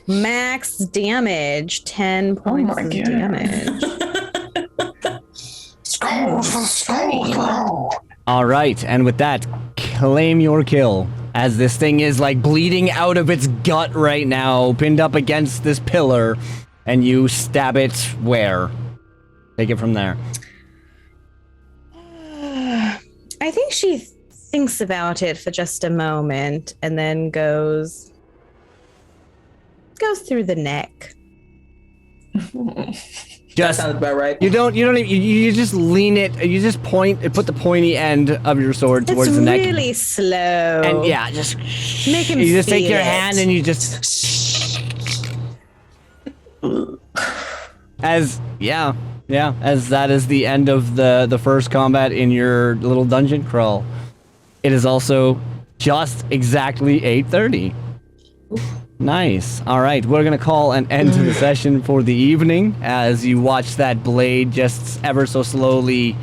Max damage, 10 points my of God. damage. All right, and with that, claim your kill. As this thing is like bleeding out of its gut right now, pinned up against this pillar, and you stab it where? Take it from there. I think she thinks about it for just a moment and then goes through the neck. Just Sounds about right. you just lean it, you just put the pointy end of your sword It's towards the neck. really slow. And yeah, just Make him you just take feel your it. hand and you just as that is the end of the first combat in your little dungeon crawl. It is also just exactly 8:30. Nice. All right, we're gonna call an end to the session for the evening as you watch that blade just ever so slowly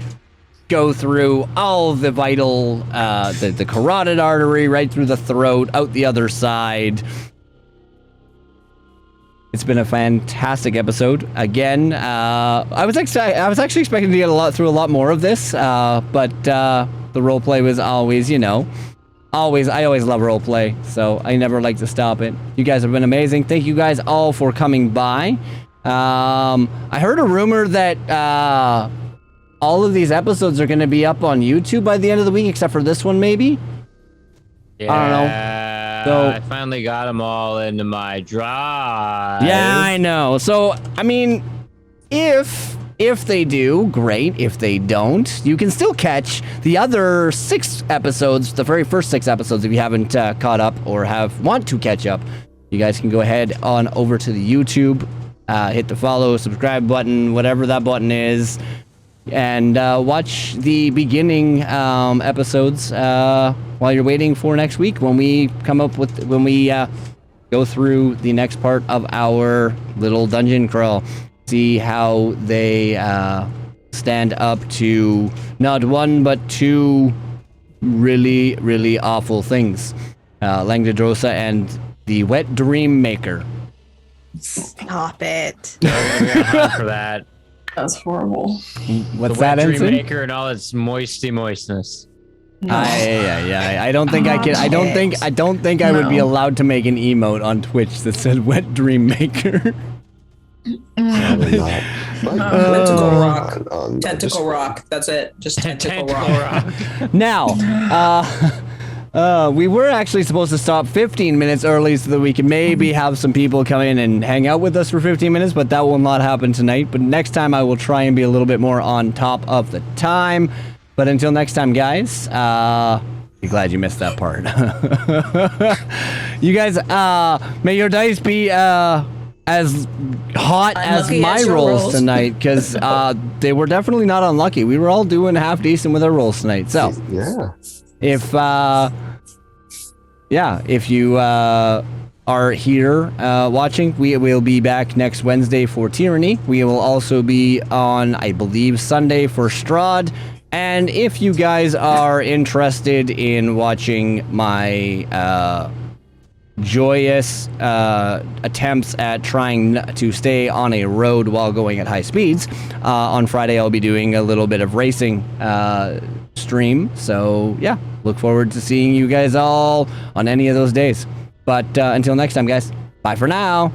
go through all of the vital, the carotid artery, right through the throat, out the other side. It's been a fantastic episode. Again, I was actually expecting to get through a lot more of this, but the roleplay was always, I always love roleplay, so I never like to stop it. You guys have been amazing. Thank you guys all for coming by. I heard a rumor that all of these episodes are going to be up on YouTube by the end of the week, except for this one, maybe? Yeah, I don't know. So- I finally got them all into my drive. Yeah, I know. So, I mean, if they do, great. If they don't, you can still catch the other 6 episodes, the very first 6 episodes, if you haven't caught up or want to catch up. You guys can go ahead on over to the YouTube, hit the follow, subscribe button, whatever that button is, and watch the beginning episodes while you're waiting for next week when we go through the next part of our little dungeon crawl. See how they stand up to not one but 2 really, really awful things. Langdedrosa and the Wet Dream Maker. Stop it. For that. That's horrible. What's The that, wet dream Ensign? maker and all its moistness. I don't think I can. I don't think I would be No. allowed to make an emote on Twitch that said Wet Dream Maker. Probably not. But, Tentacle rock. on Tentacle Discord. rock. That's it. Just tentacle Tentacle rock. rock. Now, we were actually supposed to stop 15 minutes early so that we could maybe have some people come in and hang out with us for 15 minutes, but that will not happen tonight. But next time I will try and be a little bit more on top of the time. But until next time, guys, be glad you missed that part. You guys, may your dice be as hot as Unlucky my as your rolls rolls. tonight, because they were definitely not unlucky. We were all doing half decent with our rolls tonight. So, Yeah. if you are here watching, we will be back next Wednesday for Tyranny. We will also be on, I believe, Sunday for Strahd. And if you guys are interested in watching my joyous attempts at trying to stay on a road while going at high speeds, on Friday I'll be doing a little bit of racing stream. So yeah, look forward to seeing you guys all on any of those days. But until next time, guys, bye for now.